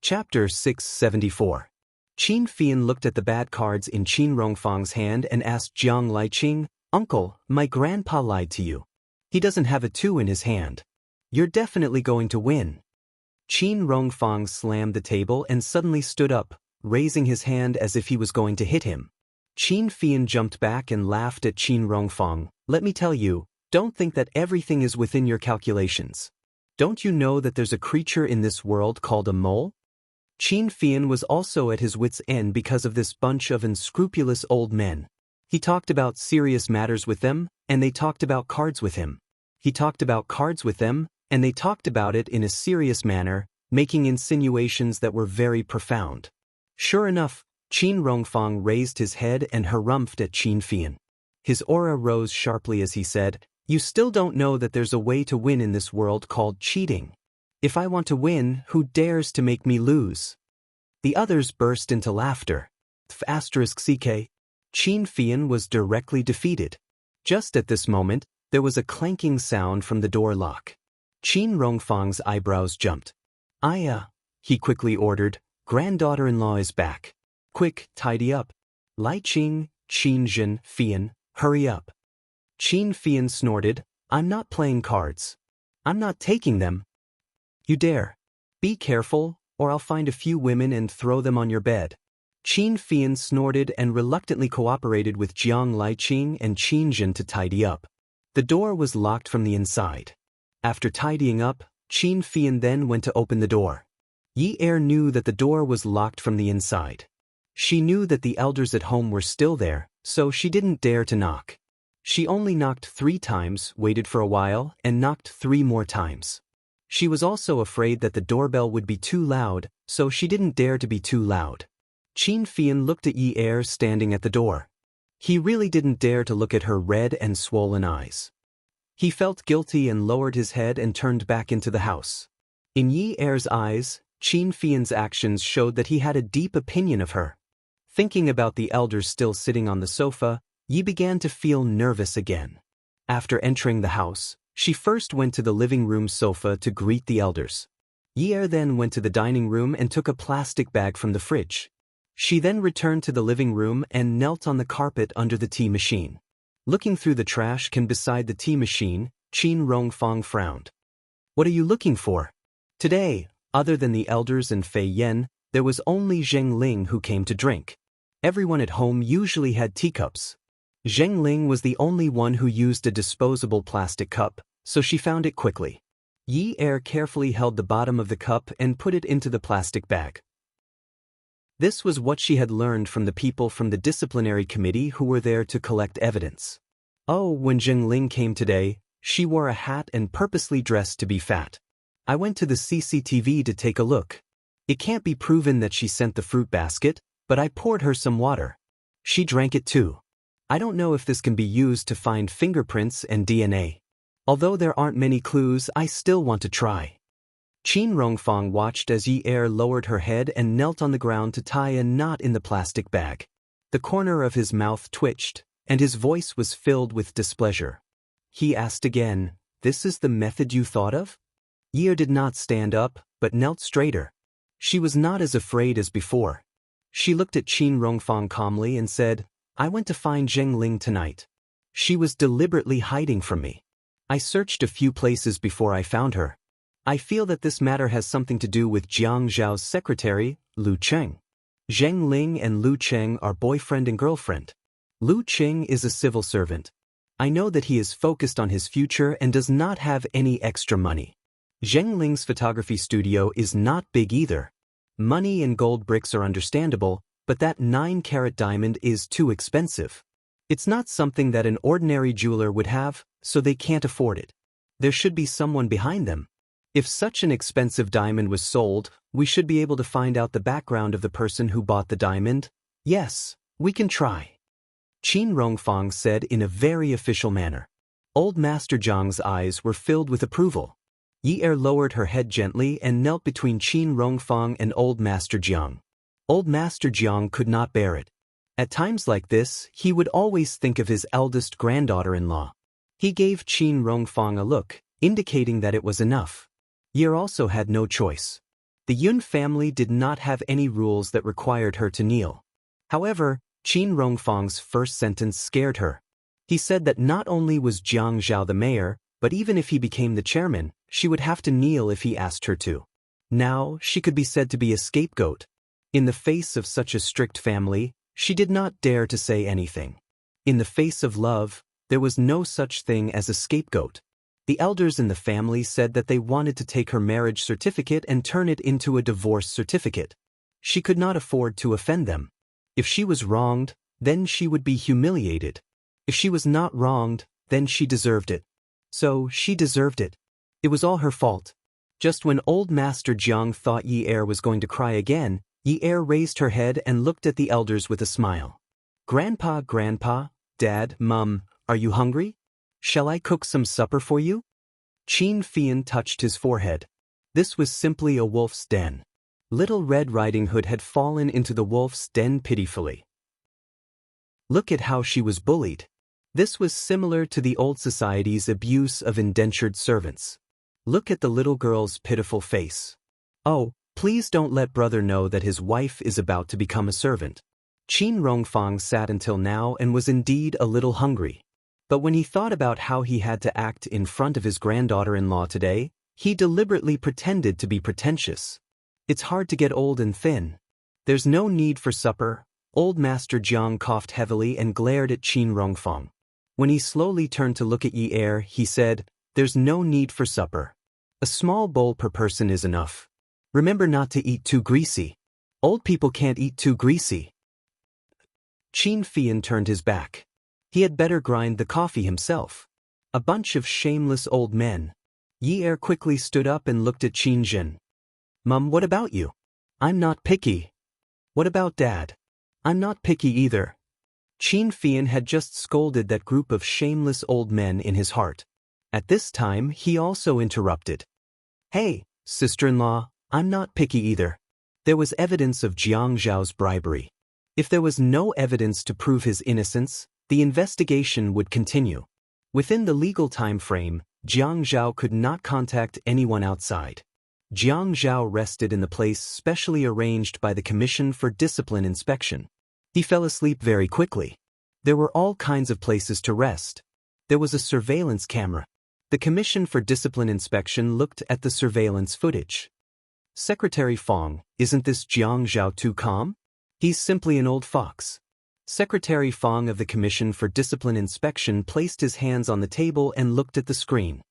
Chapter 674. Qin Fian looked at the bad cards in Qin Rongfang's hand and asked Jiang Liqing, "Uncle, my grandpa lied to you. He doesn't have a 2 in his hand. You're definitely going to win." Qin Rongfang slammed the table and suddenly stood up, raising his hand as if he was going to hit him. Qin Fian jumped back and laughed at Qin Rongfang. "Let me tell you, don't think that everything is within your calculations. Don't you know that there's a creature in this world called a mole?" Qin Fian was also at his wits' end because of this bunch of unscrupulous old men. He talked about serious matters with them, and they talked about cards with him. He talked about cards with them, and they talked about it in a serious manner, making insinuations that were very profound. Sure enough, Qin Rongfang raised his head and harumphed at Qin Fian. His aura rose sharply as he said, "You still don't know that there's a way to win in this world called cheating. If I want to win, who dares to make me lose?" The others burst into laughter. **CK. Qin Fian was directly defeated. Just at this moment, there was a clanking sound from the door lock. Qin Rongfang's eyebrows jumped. "Aya," he quickly ordered, "granddaughter-in-law is back. Quick, tidy up. Liqing, Qin Fian, hurry up." Qin Fian snorted, "I'm not playing cards. I'm not taking them. You dare. Be careful, or I'll find a few women and throw them on your bed." Qin Fian snorted and reluctantly cooperated with Jiang Liqing and Qin Jin to tidy up. The door was locked from the inside. After tidying up, Qin Fian then went to open the door. Yi Er knew that the door was locked from the inside. She knew that the elders at home were still there, so she didn't dare to knock. She only knocked 3 times, waited for a while, and knocked 3 more times. She was also afraid that the doorbell would be too loud, so she didn't dare to be too loud. Qin Fian looked at Yi Er standing at the door. He really didn't dare to look at her red and swollen eyes. He felt guilty and lowered his head and turned back into the house. In Yi Er's eyes, Qin Fian's actions showed that he had a deep opinion of her. Thinking about the elders still sitting on the sofa, Yi began to feel nervous again. After entering the house, she first went to the living room sofa to greet the elders. Yi Er then went to the dining room and took a plastic bag from the fridge. She then returned to the living room and knelt on the carpet under the tea machine. Looking through the trash can beside the tea machine, Qin Rongfang frowned. "What are you looking for?" Today, other than the elders and Fei Yan, there was only Zheng Ling who came to drink. Everyone at home usually had teacups. Zheng Ling was the only one who used a disposable plastic cup, so she found it quickly. Yi Er carefully held the bottom of the cup and put it into the plastic bag. This was what she had learned from the people from the disciplinary committee who were there to collect evidence. Oh, when Zheng Ling came today, she wore a hat and purposely dressed to be fat. "I went to the CCTV to take a look. It can't be proven that she sent the fruit basket, but I poured her some water. She drank it too. I don't know if this can be used to find fingerprints and DNA. Although there aren't many clues, I still want to try." Qin Rongfang watched as Yi Er lowered her head and knelt on the ground to tie a knot in the plastic bag. The corner of his mouth twitched, and his voice was filled with displeasure. He asked again, "This is the method you thought of?" Yi Er did not stand up, but knelt straighter. She was not as afraid as before. She looked at Qin Rongfang calmly and said, "I went to find Zheng Ling tonight. She was deliberately hiding from me. I searched a few places before I found her. I feel that this matter has something to do with Jiang Zhao's secretary, Lu Cheng. Zheng Ling and Lu Cheng are boyfriend and girlfriend. Lu Cheng is a civil servant. I know that he is focused on his future and does not have any extra money. Zheng Ling's photography studio is not big either. Money and gold bricks are understandable, but that 9-carat diamond is too expensive. It's not something that an ordinary jeweler would have, so they can't afford it. There should be someone behind them. If such an expensive diamond was sold, we should be able to find out the background of the person who bought the diamond. Yes, we can try," Qin Rongfang said in a very official manner. Old Master Jiang's eyes were filled with approval. Yi Er lowered her head gently and knelt between Qin Rongfang and Old Master Jiang. Old Master Jiang could not bear it. At times like this, he would always think of his eldest granddaughter-in-law. He gave Qin Rongfang a look, indicating that it was enough. Yi Er also had no choice. The Yun family did not have any rules that required her to kneel. However, Qin Rongfang's first sentence scared her. He said that not only was Jiang Zhao the mayor, but even if he became the chairman, she would have to kneel if he asked her to. Now, she could be said to be a scapegoat. In the face of such a strict family, she did not dare to say anything. In the face of love, there was no such thing as a scapegoat. The elders in the family said that they wanted to take her marriage certificate and turn it into a divorce certificate. She could not afford to offend them. If she was wronged, then she would be humiliated. If she was not wronged, then she deserved it. So, she deserved it. It was all her fault. Just when old Master Jiang thought Yi Er was going to cry again, Yi Er raised her head and looked at the elders with a smile. Grandpa, Dad, Mum, are you hungry? Shall I cook some supper for you? Qin Fian touched his forehead. This was simply a wolf's den. Little Red Riding Hood had fallen into the wolf's den pitifully. Look at how she was bullied. This was similar to the old society's abuse of indentured servants. Look at the little girl's pitiful face. Oh, please don't let brother know that his wife is about to become a servant. Qin Rongfang sat until now and was indeed a little hungry. But when he thought about how he had to act in front of his granddaughter-in-law today, he deliberately pretended to be pretentious. It's hard to get old and thin. There's no need for supper. Old Master Jiang coughed heavily and glared at Qin Rongfang. When he slowly turned to look at Yi Er, he said, "There's no need for supper. A small bowl per person is enough. Remember not to eat too greasy. Old people can't eat too greasy." Qin Fian turned his back. He had better grind the coffee himself. A bunch of shameless old men. Yi Er quickly stood up and looked at Qin Jin. "Mum, what about you? I'm not picky." "What about Dad? I'm not picky either." Qin Fian had just scolded that group of shameless old men in his heart. At this time, he also interrupted. "Hey, sister-in-law, I'm not picky either." There was evidence of Jiang Zhao's bribery. If there was no evidence to prove his innocence, the investigation would continue. Within the legal time frame, Jiang Zhao could not contact anyone outside. Jiang Zhao rested in the place specially arranged by the Commission for Discipline Inspection. He fell asleep very quickly. There were all kinds of places to rest. There was a surveillance camera. The Commission for Discipline Inspection looked at the surveillance footage. "Secretary Fong, isn't this Jiang Zhao too calm? He's simply an old fox." Secretary Fong of the Commission for Discipline Inspection placed his hands on the table and looked at the screen.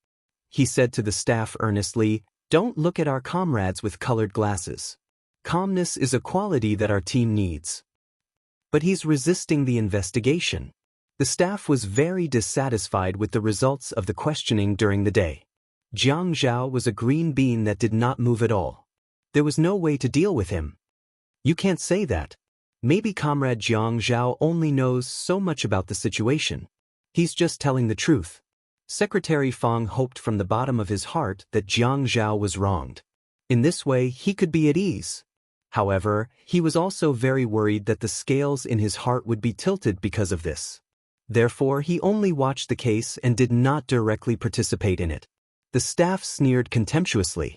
He said to the staff earnestly, "Don't look at our comrades with colored glasses. Calmness is a quality that our team needs." But he's resisting the investigation. The staff was very dissatisfied with the results of the questioning during the day. Jiang Zhao was a green bean that did not move at all. There was no way to deal with him. You can't say that. Maybe Comrade Jiang Zhao only knows so much about the situation. He's just telling the truth. Secretary Fong hoped from the bottom of his heart that Jiang Zhao was wronged. In this way, he could be at ease. However, he was also very worried that the scales in his heart would be tilted because of this. Therefore, he only watched the case and did not directly participate in it. The staff sneered contemptuously.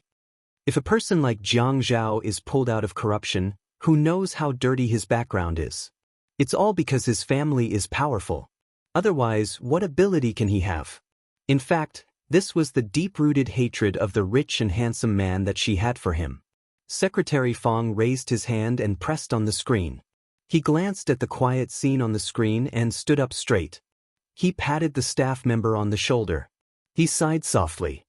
If a person like Jiang Zhao is pulled out of corruption, who knows how dirty his background is? It's all because his family is powerful. Otherwise, what ability can he have? In fact, this was the deep-rooted hatred of the rich and handsome man that she had for him. Secretary Fong raised his hand and pressed on the screen. He glanced at the quiet scene on the screen and stood up straight. He patted the staff member on the shoulder. He sighed softly.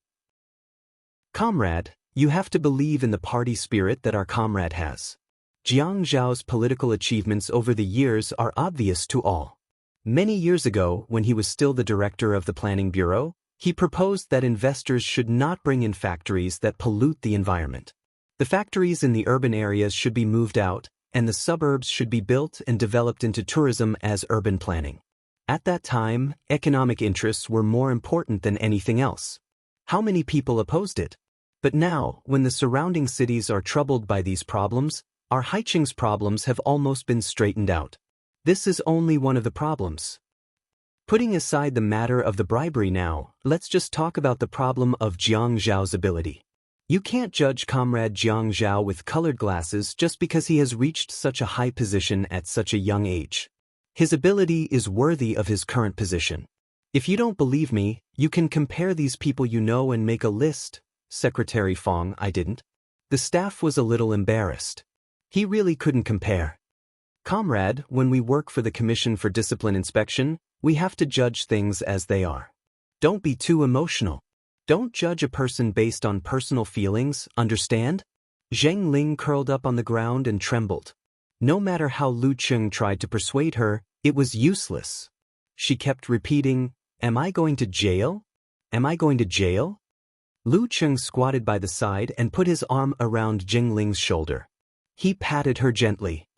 "Comrade, you have to believe in the party spirit that our comrade has. Jiang Zhao's political achievements over the years are obvious to all. Many years ago, when he was still the director of the Planning Bureau, he proposed that investors should not bring in factories that pollute the environment. The factories in the urban areas should be moved out, and the suburbs should be built and developed into tourism as urban planning. At that time, economic interests were more important than anything else. How many people opposed it? But now, when the surrounding cities are troubled by these problems, our Haiqing's problems have almost been straightened out. This is only one of the problems. Putting aside the matter of the bribery now, let's just talk about the problem of Jiang Zhao's ability. You can't judge Comrade Jiang Zhao with colored glasses just because he has reached such a high position at such a young age. His ability is worthy of his current position. If you don't believe me, you can compare these people you know and make a list. Secretary Fong, I didn't. The staff was a little embarrassed. He really couldn't compare. Comrade, when we work for the Commission for Discipline Inspection, we have to judge things as they are. Don't be too emotional. Don't judge a person based on personal feelings, understand? Zheng Ling curled up on the ground and trembled. No matter how Lu Cheng tried to persuade her, it was useless. She kept repeating, "Am I going to jail? Am I going to jail?" Lu Cheng squatted by the side and put his arm around Zheng Ling's shoulder. He patted her gently.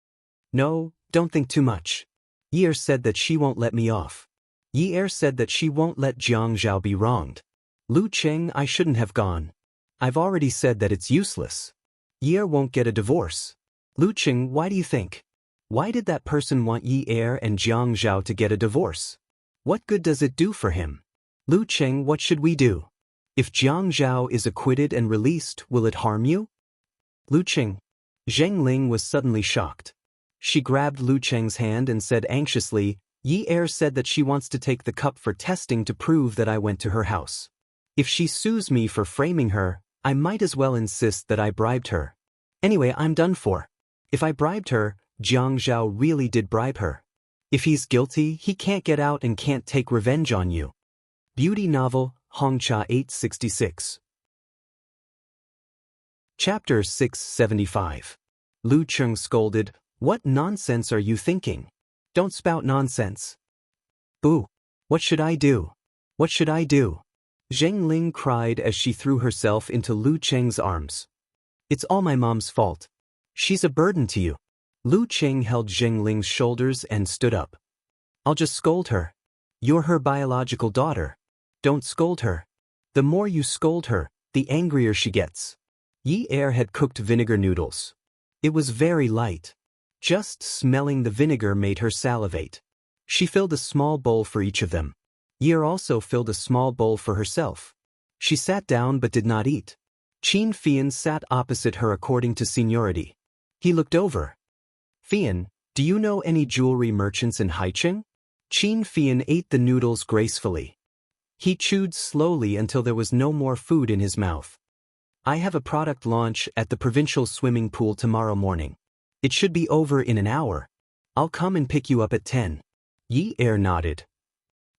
"No, don't think too much. Yi said that she won't let me off. Yi said that she won't let Jiang Zhao be wronged. Lu Cheng, I shouldn't have gone. I've already said that it's useless. Yi won't get a divorce. Lu Cheng, why do you think? Why did that person want Yi and Jiang Zhao to get a divorce? What good does it do for him? Lu Cheng, what should we do? If Jiang Zhao is acquitted and released, will it harm you?" Lu Cheng. Zheng Ling was suddenly shocked. She grabbed Lu Cheng's hand and said anxiously, "Yi said that she wants to take the cup for testing to prove that I went to her house. If she sues me for framing her, I might as well insist that I bribed her. Anyway, I'm done for. If I bribed her, Jiang Zhao really did bribe her. If he's guilty, he can't get out and can't take revenge on you." Beauty novel, Hongcha 866. Chapter 675. Lu Cheng scolded, "What nonsense are you thinking? Don't spout nonsense." "Boo! What should I do? What should I do?" Zheng Ling cried as she threw herself into Lu Cheng's arms. "It's all my mom's fault. She's a burden to you." Lu Cheng held Zheng Ling's shoulders and stood up. "I'll just scold her. You're her biological daughter. Don't scold her. The more you scold her, the angrier she gets." Yi had cooked vinegar noodles. It was very light. Just smelling the vinegar made her salivate. She filled a small bowl for each of them. Yi also filled a small bowl for herself. She sat down but did not eat. Qin Fian sat opposite her according to seniority. He looked over. "Fian, do you know any jewelry merchants in Haicheng?" Qin Fian ate the noodles gracefully. He chewed slowly until there was no more food in his mouth. "I have a product launch at the provincial swimming pool tomorrow morning. It should be over in an hour. I'll come and pick you up at 10. Yi nodded.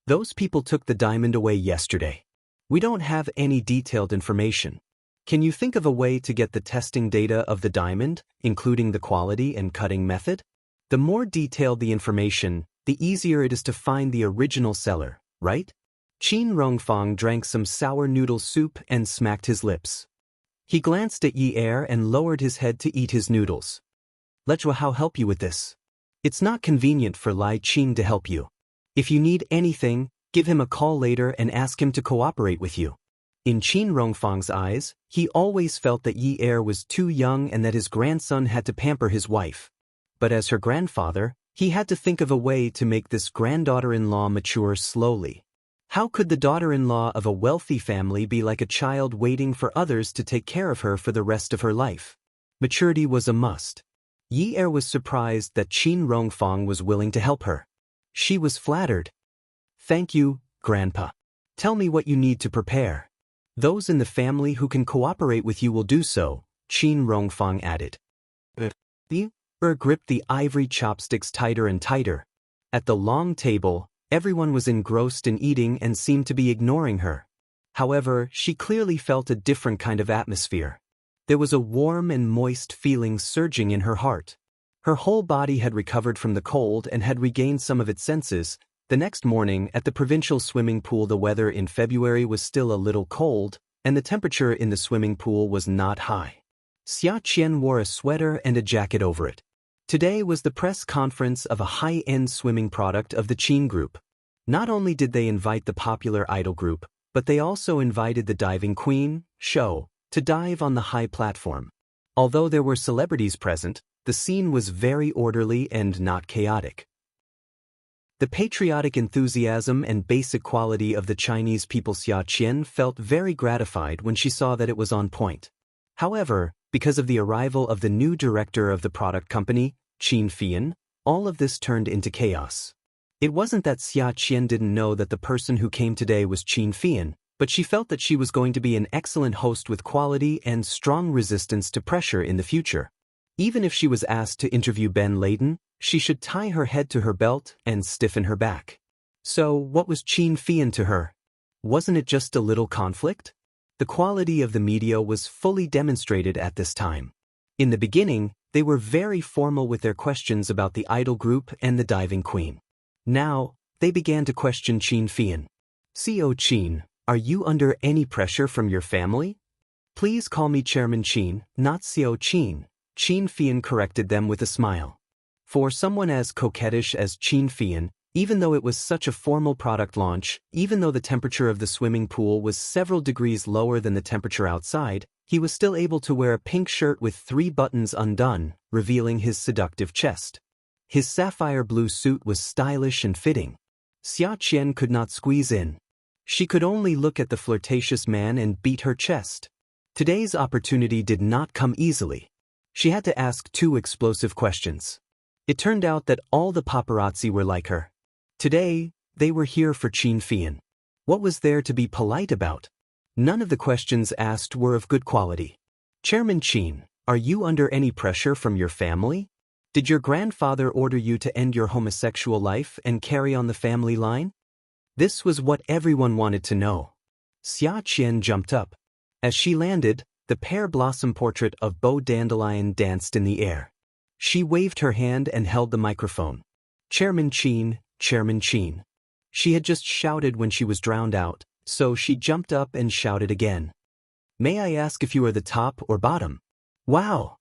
"Those people took the diamond away yesterday. We don't have any detailed information. Can you think of a way to get the testing data of the diamond, including the quality and cutting method? The more detailed the information, the easier it is to find the original seller, right?" Qin Rongfang drank some sour noodle soup and smacked his lips. He glanced at Yi and lowered his head to eat his noodles. "Let Zhuo help you with this. It's not convenient for Lai Qin to help you. If you need anything, give him a call later and ask him to cooperate with you." In Qin Rongfang's eyes, he always felt that Yi was too young and that his grandson had to pamper his wife. But as her grandfather, he had to think of a way to make this granddaughter-in-law mature slowly. How could the daughter-in-law of a wealthy family be like a child waiting for others to take care of her for the rest of her life? Maturity was a must. Yi was surprised that Qin Rongfang was willing to help her. She was flattered. "Thank you, Grandpa. Tell me what you need to prepare. Those in the family who can cooperate with you will do so," Qin Rongfang added. Yi gripped the ivory chopsticks tighter and tighter. At the long table, everyone was engrossed in eating and seemed to be ignoring her. However, she clearly felt a different kind of atmosphere. There was a warm and moist feeling surging in her heart. Her whole body had recovered from the cold and had regained some of its senses. The next morning, at the provincial swimming pool, the weather in February was still a little cold, and the temperature in the swimming pool was not high. Xia Qian wore a sweater and a jacket over it. Today was the press conference of a high-end swimming product of the Qin Group. Not only did they invite the popular idol group, but they also invited the diving queen, Shou, to dive on the high platform. Although there were celebrities present, the scene was very orderly and not chaotic. The patriotic enthusiasm and basic quality of the Chinese people. Xia Qian felt very gratified when she saw that it was on point. However, because of the arrival of the new director of the product company, Qin Fian, all of this turned into chaos. It wasn't that Xia Qian didn't know that the person who came today was Qin Fian, but she felt that she was going to be an excellent host with quality and strong resistance to pressure in the future. Even if she was asked to interview Ben Layden, she should tie her head to her belt and stiffen her back. So, what was Qin Fian to her? Wasn't it just a little conflict? The quality of the media was fully demonstrated at this time. In the beginning, they were very formal with their questions about the idol group and the diving queen. Now, they began to question Qin Fian. "Co Qin, are you under any pressure from your family?" "Please call me Chairman Qin, not Co Qin," Qin Fian corrected them with a smile. For someone as coquettish as Qin Fian, even though it was such a formal product launch, even though the temperature of the swimming pool was several degrees lower than the temperature outside, he was still able to wear a pink shirt with 3 buttons undone, revealing his seductive chest. His sapphire blue suit was stylish and fitting. Xia Qian could not squeeze in. She could only look at the flirtatious man and beat her chest. Today's opportunity did not come easily. She had to ask 2 explosive questions. It turned out that all the paparazzi were like her. Today, they were here for Qin Fian. What was there to be polite about? None of the questions asked were of good quality. "Chairman Qin, are you under any pressure from your family? Did your grandfather order you to end your homosexual life and carry on the family line?" This was what everyone wanted to know. Xia Qian jumped up. As she landed, the pear blossom portrait of Beau Dandelion danced in the air. She waved her hand and held the microphone. "Chairman Qin, Chairman Qin." She had just shouted when she was drowned out, so she jumped up and shouted again. "May I ask if you are the top or bottom?" "Wow!"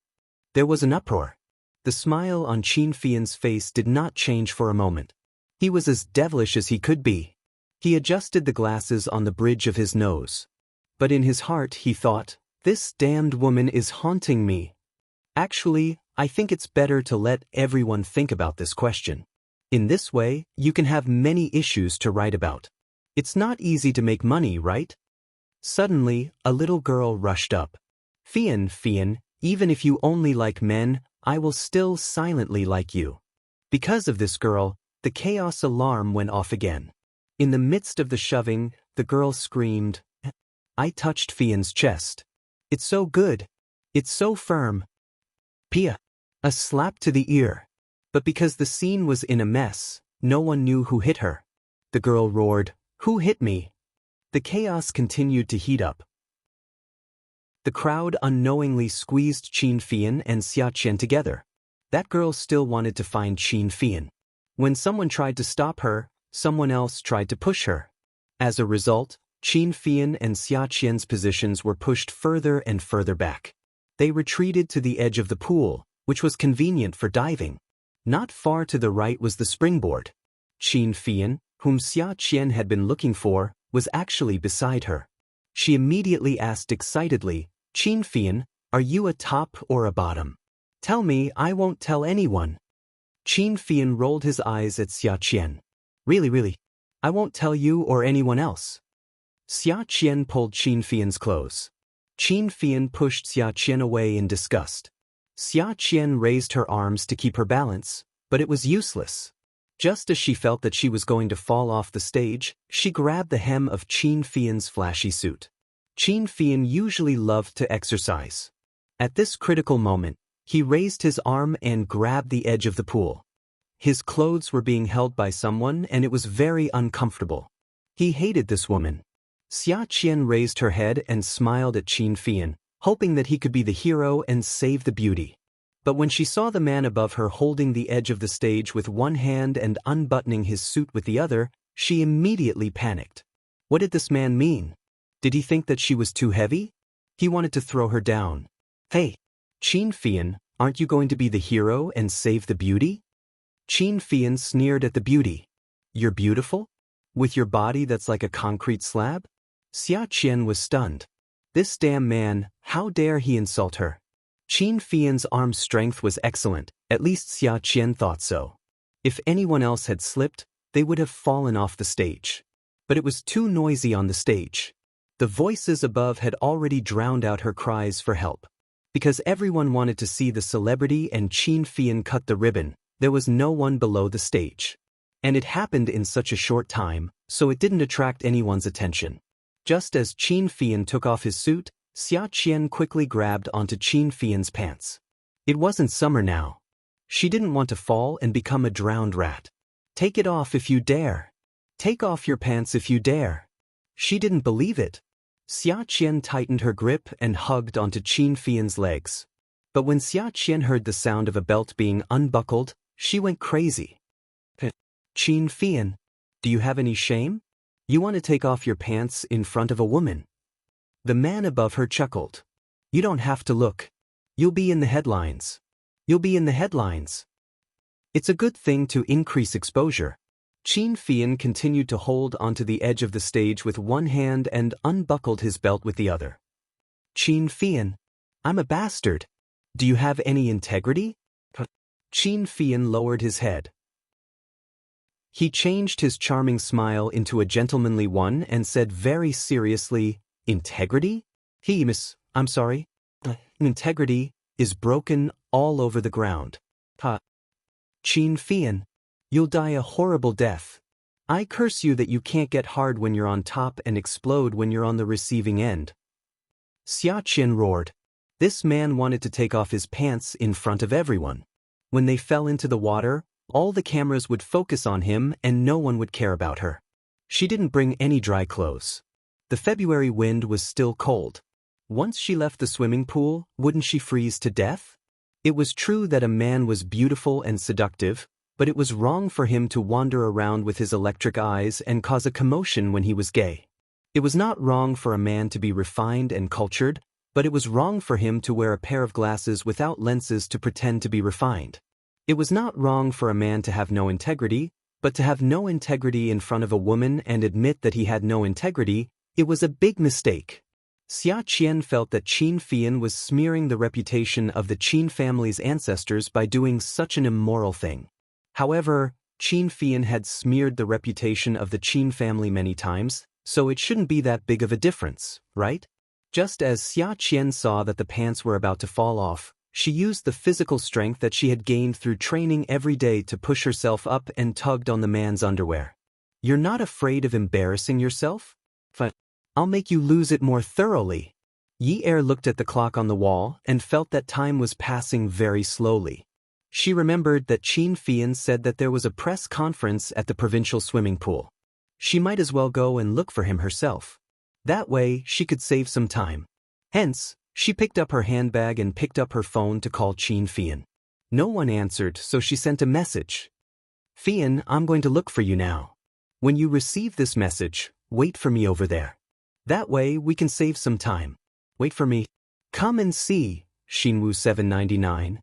There was an uproar. The smile on Qin Fian's face did not change for a moment. He was as devilish as he could be. He adjusted the glasses on the bridge of his nose. But in his heart he thought, "This damned woman is haunting me. Actually, I think it's better to let everyone think about this question. In this way, you can have many issues to write about. It's not easy to make money, right?" Suddenly, a little girl rushed up. "Fian, Fian, even if you only like men, I will still silently like you." Because of this girl, the chaos alarm went off again. In the midst of the shoving, the girl screamed. I touched Fian's chest. "It's so good. It's so firm." Pia. A slap to the ear. But because the scene was in a mess, no one knew who hit her. The girl roared, "Who hit me?" The chaos continued to heat up. The crowd unknowingly squeezed Qin Fian and Xia Qian together. That girl still wanted to find Qin Fian. When someone tried to stop her, someone else tried to push her. As a result, Qin Fian and Xia Qian's positions were pushed further and further back. They retreated to the edge of the pool, which was convenient for diving. Not far to the right was the springboard. Qin Fian, whom Xia Qian had been looking for, was actually beside her. She immediately asked excitedly, "Qin Fian, are you a top or a bottom? Tell me, I won't tell anyone." Qin Fian rolled his eyes at Xia Qian. Really, I won't tell you or anyone else." Xia Qian pulled Qin Fian's clothes. Qin Fian pushed Xia Qian away in disgust. Xia Qian raised her arms to keep her balance, but it was useless. Just as she felt that she was going to fall off the stage, she grabbed the hem of Qin Fian's flashy suit. Qin Fian usually loved to exercise. At this critical moment, he raised his arm and grabbed the edge of the pool. His clothes were being held by someone and it was very uncomfortable. He hated this woman. Xia Qian raised her head and smiled at Qin Fian, hoping that he could be the hero and save the beauty. But when she saw the man above her holding the edge of the stage with one hand and unbuttoning his suit with the other, she immediately panicked. What did this man mean? Did he think that she was too heavy? He wanted to throw her down. "Hey, Qin Fian, aren't you going to be the hero and save the beauty?" Qin Fian sneered at the beauty. "You're beautiful? With your body that's like a concrete slab?" Xia Qian was stunned. This damn man, how dare he insult her? Qin Fian's arm strength was excellent, at least Xia Qian thought so. If anyone else had slipped, they would have fallen off the stage. But it was too noisy on the stage. The voices above had already drowned out her cries for help. Because everyone wanted to see the celebrity and Qin Fian cut the ribbon, there was no one below the stage. And it happened in such a short time, so it didn't attract anyone's attention. Just as Qin Fian took off his suit, Xia Qian quickly grabbed onto Qin Fian's pants. It wasn't summer now. She didn't want to fall and become a drowned rat. Take it off if you dare. Take off your pants if you dare. She didn't believe it. Xia Qian tightened her grip and hugged onto Qin Fian's legs. But when Xia Qian heard the sound of a belt being unbuckled, she went crazy. Qin Fian, do you have any shame? You want to take off your pants in front of a woman? The man above her chuckled. You don't have to look. You'll be in the headlines. You'll be in the headlines. It's a good thing to increase exposure. Qin Fian continued to hold onto the edge of the stage with one hand and unbuckled his belt with the other. Qin Fian, I'm a bastard. Do you have any integrity? Qin Fian lowered his head. He changed his charming smile into a gentlemanly one and said very seriously, Integrity? I'm sorry. Integrity is broken all over the ground. Qin Fian, you'll die a horrible death. I curse you that you can't get hard when you're on top and explode when you're on the receiving end. Xia Qian roared. This man wanted to take off his pants in front of everyone. When they fell into the water, all the cameras would focus on him and no one would care about her. She didn't bring any dry clothes. The February wind was still cold. Once she left the swimming pool, wouldn't she freeze to death? It was true that a man was beautiful and seductive, but it was wrong for him to wander around with his electric eyes and cause a commotion when he was gay. It was not wrong for a man to be refined and cultured, but it was wrong for him to wear a pair of glasses without lenses to pretend to be refined. It was not wrong for a man to have no integrity, but to have no integrity in front of a woman and admit that he had no integrity, it was a big mistake. Xia Qian felt that Qin Fian was smearing the reputation of the Qin family's ancestors by doing such an immoral thing. However, Qin Fian had smeared the reputation of the Qin family many times, so it shouldn't be that big of a difference, right? Just as Xia Qian saw that the pants were about to fall off, she used the physical strength that she had gained through training every day to push herself up and tugged on the man's underwear. You're not afraid of embarrassing yourself? I'll make you lose it more thoroughly. Yi Er looked at the clock on the wall and felt that time was passing very slowly. She remembered that Qin Fian said that there was a press conference at the provincial swimming pool. She might as well go and look for him herself. That way, she could save some time. Hence, she picked up her handbag and picked up her phone to call Qin Fian. No one answered, so she sent a message. Fian, I'm going to look for you now. When you receive this message, wait for me over there. That way, we can save some time. Wait for me. Come and see, Xinwu 799.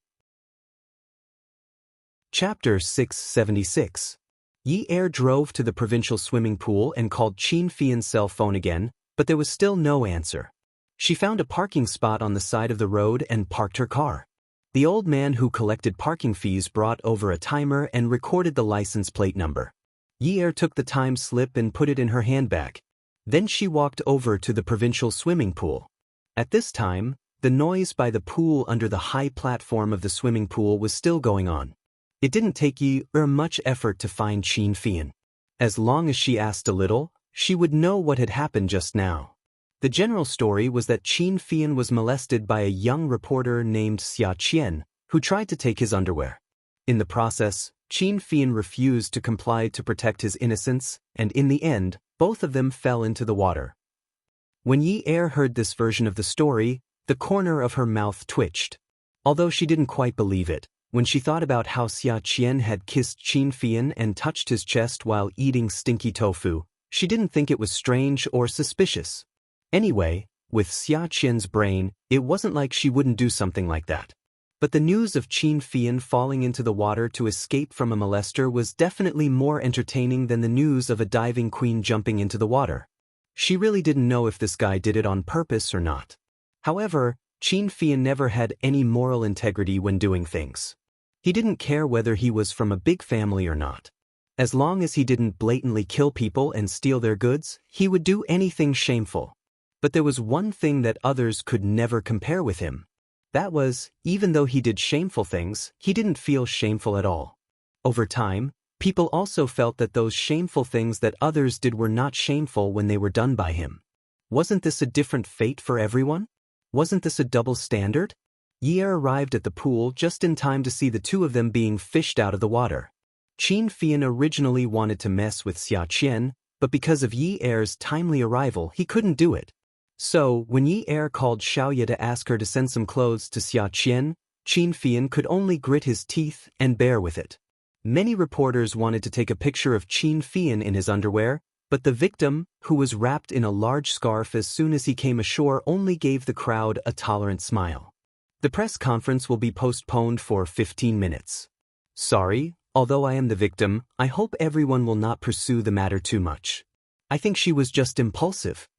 Chapter 676. Yi Er drove to the provincial swimming pool and called Qin Fian's cell phone again, but there was still no answer. She found a parking spot on the side of the road and parked her car. The old man who collected parking fees brought over a timer and recorded the license plate number. Yi Er took the time slip and put it in her handbag. Then she walked over to the provincial swimming pool. At this time, the noise by the pool under the high platform of the swimming pool was still going on. It didn't take Yi Er much effort to find Qin Fian. As long as she asked a little, she would know what had happened just now. The general story was that Qin Fian was molested by a young reporter named Xia Qian, who tried to take his underwear. In the process, Qin Fian refused to comply to protect his innocence, and in the end, both of them fell into the water. When Yi Er heard this version of the story, the corner of her mouth twitched. Although she didn't quite believe it, when she thought about how Xia Qian had kissed Qin Fian and touched his chest while eating stinky tofu, she didn't think it was strange or suspicious. Anyway, with Xia Qian's brain, it wasn't like she wouldn't do something like that. But the news of Qin Fian falling into the water to escape from a molester was definitely more entertaining than the news of a diving queen jumping into the water. She really didn't know if this guy did it on purpose or not. However, Qin Fian never had any moral integrity when doing things. He didn't care whether he was from a big family or not. As long as he didn't blatantly kill people and steal their goods, he would do anything shameful. But there was one thing that others could never compare with him. That was, even though he did shameful things, he didn't feel shameful at all. Over time, people also felt that those shameful things that others did were not shameful when they were done by him. Wasn't this a different fate for everyone? Wasn't this a double standard? Yi Er arrived at the pool just in time to see the two of them being fished out of the water. Qin Fian originally wanted to mess with Xia Qian, but because of Yi Er's timely arrival, he couldn't do it. So, when Yi Er called Xiaoye to ask her to send some clothes to Xia Qian, Qin Fian could only grit his teeth and bear with it. Many reporters wanted to take a picture of Qin Fian in his underwear, but the victim, who was wrapped in a large scarf as soon as he came ashore, only gave the crowd a tolerant smile. The press conference will be postponed for 15 minutes. Sorry, although I am the victim, I hope everyone will not pursue the matter too much. I think she was just impulsive.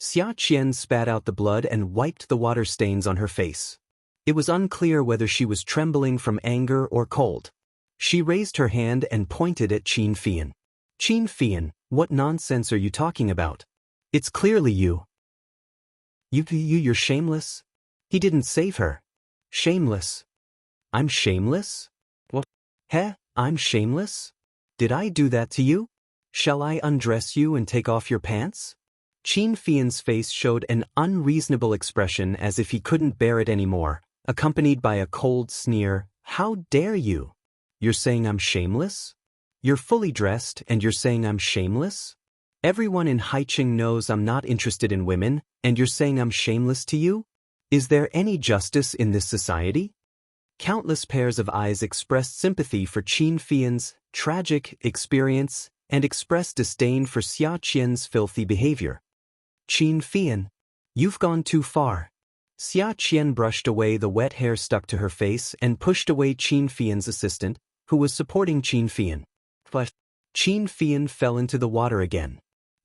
Xia Qian spat out the blood and wiped the water stains on her face. It was unclear whether she was trembling from anger or cold. She raised her hand and pointed at Qin Fian. Qin Fian, what nonsense are you talking about? It's clearly you. You're shameless? He didn't save her. Shameless. I'm shameless? What? I'm shameless? Did I do that to you? Shall I undress you and take off your pants? Qin Fian's face showed an unreasonable expression as if he couldn't bear it anymore, accompanied by a cold sneer. How dare you? You're saying I'm shameless? You're fully dressed and you're saying I'm shameless? Everyone in Haiqing knows I'm not interested in women, and you're saying I'm shameless to you? Is there any justice in this society? Countless pairs of eyes expressed sympathy for Qin Fian's tragic experience and expressed disdain for Xia Qian's filthy behavior. Qin Fian, you've gone too far. Xia Qian brushed away the wet hair stuck to her face and pushed away Qin Fian's assistant, who was supporting Qin Fian. But Qin Fian fell into the water again.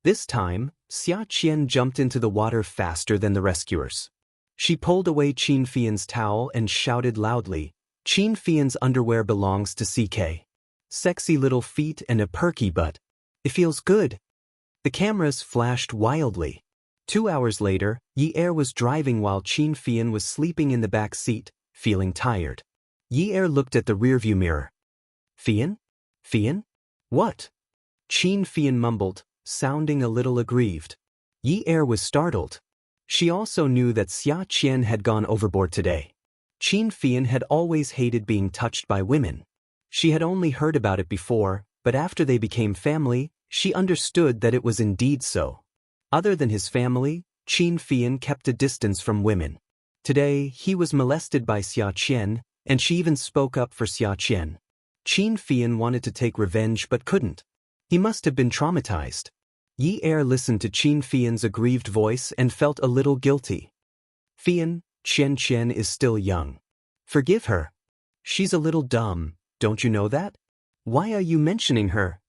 This time, Xia Qian jumped into the water faster than the rescuers. She pulled away Qin Fian's towel and shouted loudly, Qin Fian's underwear belongs to CK. Sexy little feet and a perky butt. It feels good. The cameras flashed wildly. 2 hours later, Yi Er was driving while Qin Fian was sleeping in the back seat, feeling tired. Yi Er looked at the rearview mirror. Fian? Fian? What? Qin Fian mumbled, sounding a little aggrieved. Yi Er was startled. She also knew that Xia Qian had gone overboard today. Qin Fian had always hated being touched by women. She had only heard about it before, but after they became family, she understood that it was indeed so. Other than his family, Qin Fian kept a distance from women. Today, he was molested by Xia Qian, and she even spoke up for Xia Qian. Qin Fian wanted to take revenge but couldn't. He must have been traumatized. Yi Er listened to Qin Fian's aggrieved voice and felt a little guilty. Fian, Qian is still young. Forgive her. She's a little dumb, don't you know that? Why are you mentioning her?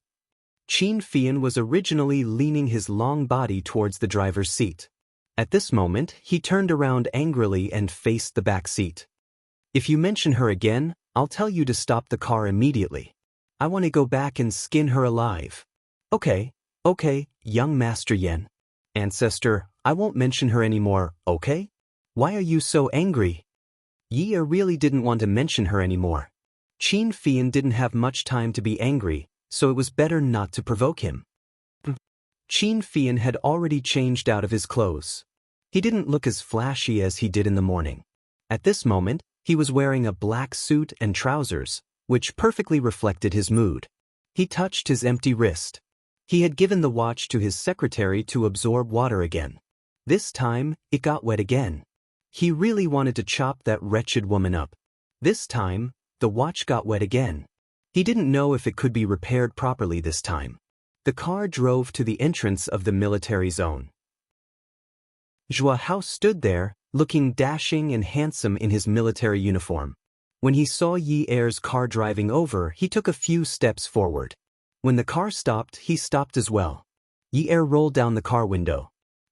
Qin Fian was originally leaning his long body towards the driver's seat. At this moment, he turned around angrily and faced the back seat. If you mention her again, I'll tell you to stop the car immediately. I want to go back and skin her alive. Okay, young Master Yan. Ancestor, I won't mention her anymore, okay? Why are you so angry? Yi Er really didn't want to mention her anymore. Qin Fian didn't have much time to be angry, so it was better not to provoke him. Qin Fian had already changed out of his clothes. He didn't look as flashy as he did in the morning. At this moment, he was wearing a black suit and trousers, which perfectly reflected his mood. He touched his empty wrist. He had given the watch to his secretary to absorb water again. This time, it got wet again. He really wanted to chop that wretched woman up. This time, the watch got wet again. He didn't know if it could be repaired properly this time. The car drove to the entrance of the military zone. Zhua Hao stood there, looking dashing and handsome in his military uniform. When he saw Yi Er's car driving over, he took a few steps forward. When the car stopped, he stopped as well. Yi Er rolled down the car window.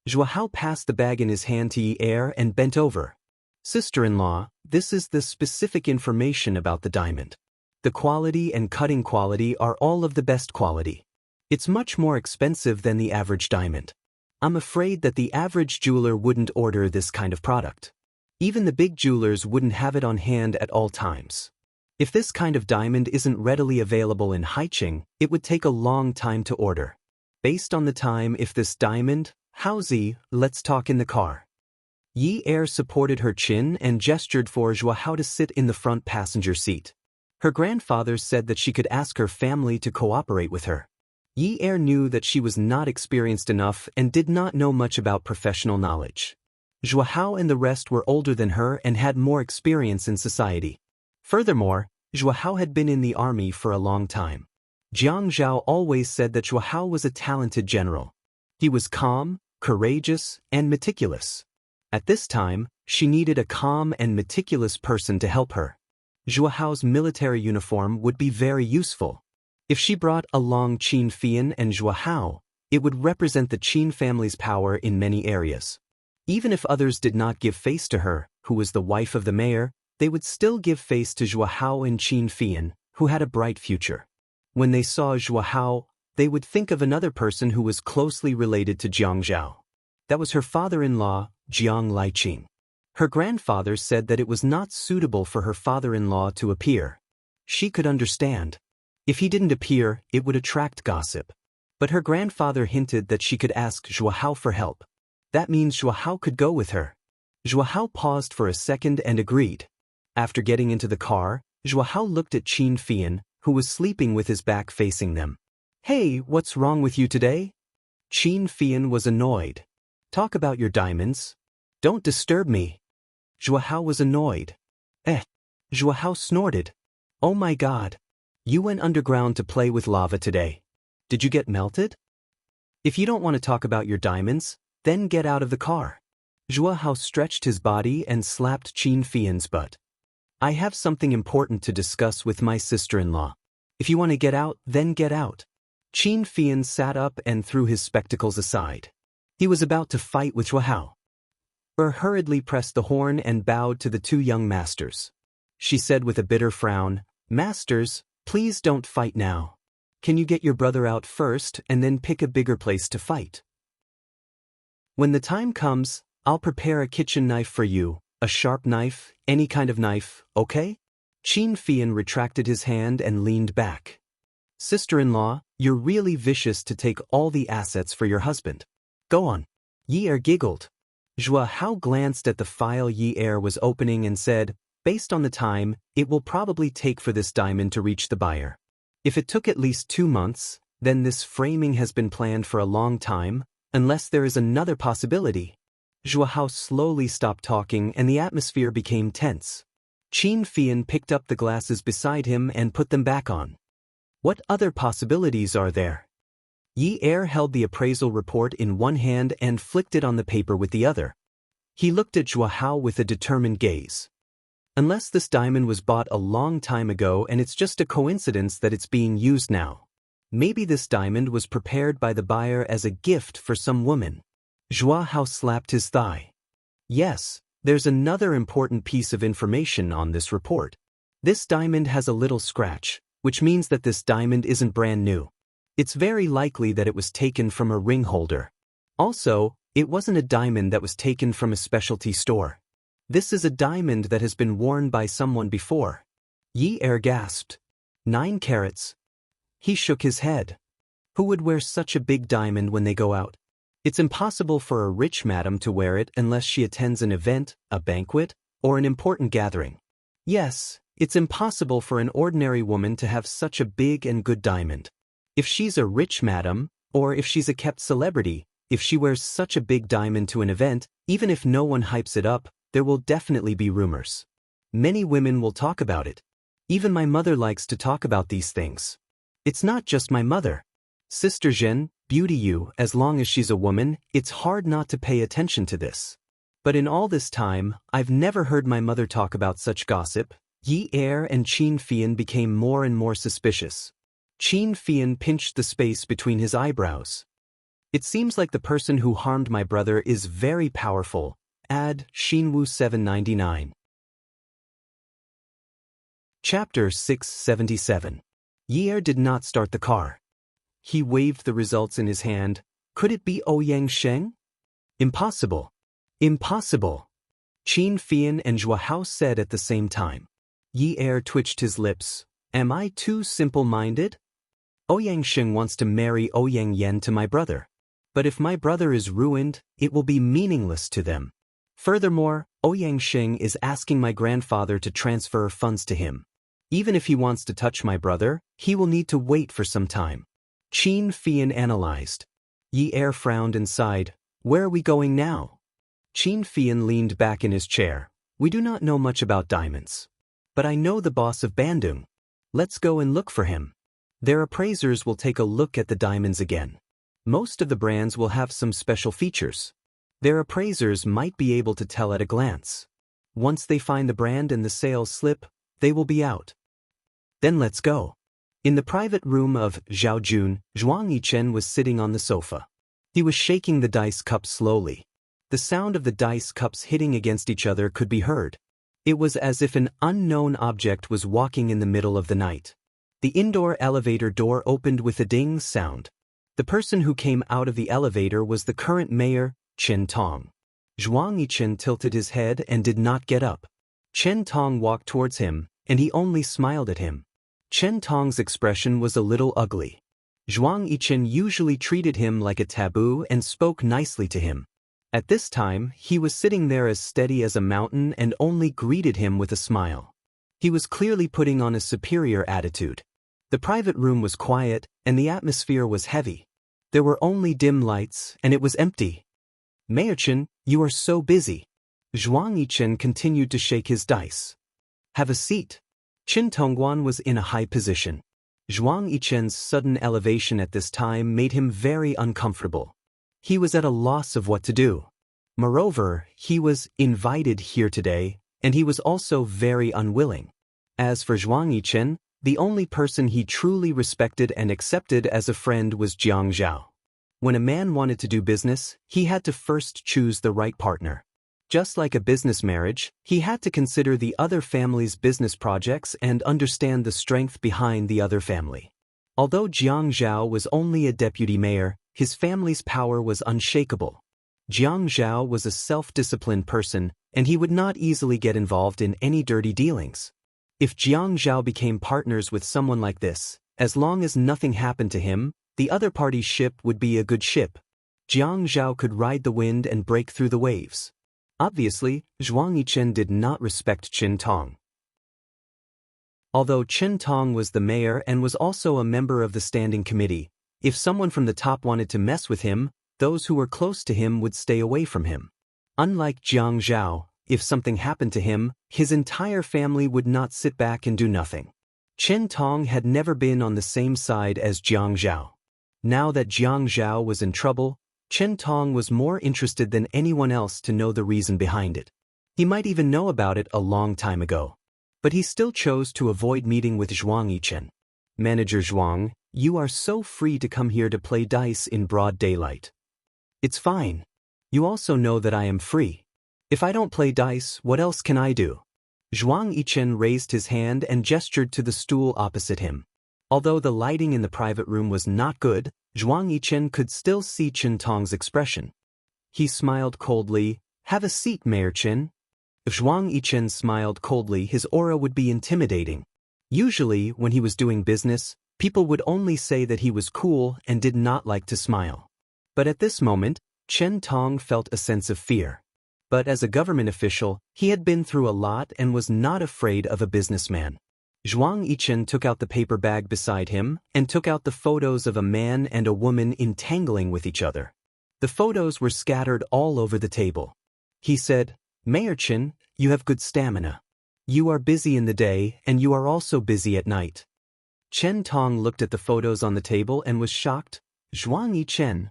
Zhua Hao passed the bag in his hand to Yi Er and bent over. Sister-in-law, this is the specific information about the diamond. The quality and cutting quality are all of the best quality. It's much more expensive than the average diamond. I'm afraid that the average jeweler wouldn't order this kind of product. Even the big jewelers wouldn't have it on hand at all times. If this kind of diamond isn't readily available in Haicheng, it would take a long time to order. Based on the time, if this diamond, Haozi, let's talk in the car. Yi Er supported her chin and gestured for Zhuahao to sit in the front passenger seat. Her grandfather said that she could ask her family to cooperate with her. Yi Er knew that she was not experienced enough and did not know much about professional knowledge. Zhuahao and the rest were older than her and had more experience in society. Furthermore, Zhuahao had been in the army for a long time. Jiang Zhao always said that Zhuahao was a talented general. He was calm, courageous, and meticulous. At this time, she needed a calm and meticulous person to help her. Zhuahao's military uniform would be very useful. If she brought along Qin Fian and Zhuahao, it would represent the Qin family's power in many areas. Even if others did not give face to her, who was the wife of the mayor, they would still give face to Zhuahao and Qin Fian, who had a bright future. When they saw Zhuahao, they would think of another person who was closely related to Jiang Zhao. That was her father-in-law, Jiang Liqing. Her grandfather said that it was not suitable for her father-in-law to appear. She could understand. If he didn't appear, it would attract gossip. But her grandfather hinted that she could ask Zhuahao for help. That means Zhuahao could go with her. Zhuahao paused for a second and agreed. After getting into the car, Zhuahao looked at Qin Fian, who was sleeping with his back facing them. Hey, what's wrong with you today? Qin Fian was annoyed. Talk about your diamonds. Don't disturb me. Zhuahao was annoyed. Zhuahao snorted. Oh my God. You went underground to play with lava today. Did you get melted? If you don't want to talk about your diamonds, then get out of the car. Zhuahao stretched his body and slapped Qin Fian's butt. I have something important to discuss with my sister-in-law. If you want to get out, then get out. Qin Fian sat up and threw his spectacles aside. He was about to fight with Zhuahao. Hurriedly pressed the horn and bowed to the two young masters. She said with a bitter frown, Masters, please don't fight now. Can you get your brother out first and then pick a bigger place to fight? When the time comes, I'll prepare a kitchen knife for you. A sharp knife, any kind of knife, okay? Qin Fian retracted his hand and leaned back. Sister-in-law, you're really vicious to take all the assets for your husband. Go on. Yi Er giggled. Zhuahao glanced at the file Yi Er was opening and said, based on the time, it will probably take for this diamond to reach the buyer. If it took at least 2 months, then this framing has been planned for a long time, unless there is another possibility. Zhuahao slowly stopped talking and the atmosphere became tense. Qin Fian picked up the glasses beside him and put them back on. What other possibilities are there? Yi Er held the appraisal report in one hand and flicked it on the paper with the other. He looked at Zhuahao with a determined gaze. Unless this diamond was bought a long time ago and it's just a coincidence that it's being used now. Maybe this diamond was prepared by the buyer as a gift for some woman. Zhuahao slapped his thigh. Yes, there's another important piece of information on this report. This diamond has a little scratch, which means that this diamond isn't brand new. It's very likely that it was taken from a ring holder. Also, it wasn't a diamond that was taken from a specialty store. This is a diamond that has been worn by someone before. Yi Er gasped. 9 carats. He shook his head. Who would wear such a big diamond when they go out? It's impossible for a rich madam to wear it unless she attends an event, a banquet, or an important gathering. Yes, it's impossible for an ordinary woman to have such a big and good diamond. If she's a rich madam, or if she's a kept celebrity, if she wears such a big diamond to an event, even if no one hypes it up, there will definitely be rumors. Many women will talk about it. Even my mother likes to talk about these things. It's not just my mother. Sister Zhen, beauty you, as long as she's a woman, it's hard not to pay attention to this. But in all this time, I've never heard my mother talk about such gossip. Yi Er and Qin Fian became more and more suspicious. Qin Fian pinched the space between his eyebrows. It seems like the person who harmed my brother is very powerful. Add Xinwu 799. Chapter 677. Yi Er did not start the car. He waved the results in his hand. Could it be Ouyang Sheng? Impossible. Impossible. Qin Fian and Zhua Hao said at the same time. Yi Er twitched his lips. Am I too simple-minded? Ouyang Sheng wants to marry Ouyang Yan to my brother. But if my brother is ruined, it will be meaningless to them. Furthermore, Ouyang Sheng is asking my grandfather to transfer funds to him. Even if he wants to touch my brother, he will need to wait for some time. Qin Fian analyzed. Yi Er frowned and sighed. Where are we going now? Qin Fian leaned back in his chair. We do not know much about diamonds. But I know the boss of Bandung. Let's go and look for him. Their appraisers will take a look at the diamonds again. Most of the brands will have some special features. Their appraisers might be able to tell at a glance. Once they find the brand and the sales slip, they will be out. Then let's go. In the private room of Zhaojun, Zhuang Yichen was sitting on the sofa. He was shaking the dice cups slowly. The sound of the dice cups hitting against each other could be heard. It was as if an unknown object was walking in the middle of the night. The indoor elevator door opened with a ding sound. The person who came out of the elevator was the current mayor, Chen Tong. Zhuang Yichen tilted his head and did not get up. Chen Tong walked towards him, and he only smiled at him. Chen Tong's expression was a little ugly. Zhuang Yichen usually treated him like a taboo and spoke nicely to him. At this time, he was sitting there as steady as a mountain and only greeted him with a smile. He was clearly putting on a superior attitude. The private room was quiet, and the atmosphere was heavy. There were only dim lights, and it was empty. Mayor Chen, you are so busy. Zhuang Yichen continued to shake his dice. Have a seat. Qin Tongguan was in a high position. Zhuang Yichen's sudden elevation at this time made him very uncomfortable. He was at a loss of what to do. Moreover, he was invited here today, and he was also very unwilling. As for Zhuang Yichen, the only person he truly respected and accepted as a friend was Jiang Zhao. When a man wanted to do business, he had to first choose the right partner. Just like a business marriage, he had to consider the other family's business projects and understand the strength behind the other family. Although Jiang Zhao was only a deputy mayor, his family's power was unshakable. Jiang Zhao was a self-disciplined person, and he would not easily get involved in any dirty dealings. If Jiang Zhao became partners with someone like this, as long as nothing happened to him, the other party's ship would be a good ship. Jiang Zhao could ride the wind and break through the waves. Obviously, Zhuang Yichen did not respect Qin Tong. Although Qin Tong was the mayor and was also a member of the standing committee, if someone from the top wanted to mess with him, those who were close to him would stay away from him. Unlike Jiang Zhao, if something happened to him, his entire family would not sit back and do nothing. Qin Tong had never been on the same side as Jiang Zhao. Now that Jiang Zhao was in trouble, Qin Tong was more interested than anyone else to know the reason behind it. He might even know about it a long time ago. But he still chose to avoid meeting with Zhuang Yichen. Manager Zhuang, you are so free to come here to play dice in broad daylight. It's fine. You also know that I am free. If I don't play dice, what else can I do? Zhuang Yichen raised his hand and gestured to the stool opposite him. Although the lighting in the private room was not good, Zhuang Yichen could still see Qin Tong's expression. He smiled coldly. Have a seat, Mayor Qin. If Zhuang Yichen smiled coldly, his aura would be intimidating. Usually, when he was doing business, people would only say that he was cool and did not like to smile. But at this moment, Qin Tong felt a sense of fear. But as a government official, he had been through a lot and was not afraid of a businessman. Zhuang Yichen took out the paper bag beside him and took out the photos of a man and a woman entangling with each other. The photos were scattered all over the table. He said, Mayor Qin, you have good stamina. You are busy in the day and you are also busy at night. Qin Tong looked at the photos on the table and was shocked. Zhuang Yichen.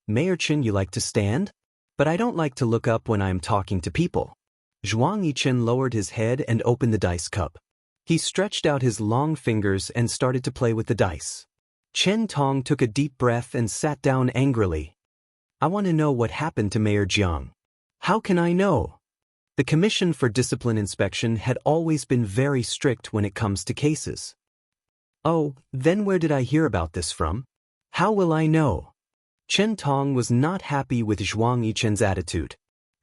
Mayor Qin, you like to stand? But I don't like to look up when I am talking to people. Zhuang Yichen lowered his head and opened the dice cup. He stretched out his long fingers and started to play with the dice. Qin Tong took a deep breath and sat down angrily. I want to know what happened to Mayor Jiang. How can I know? The Commission for Discipline Inspection had always been very strict when it comes to cases. Oh, then where did I hear about this from? How will I know? Chen Tong was not happy with Zhuang Yichen's attitude.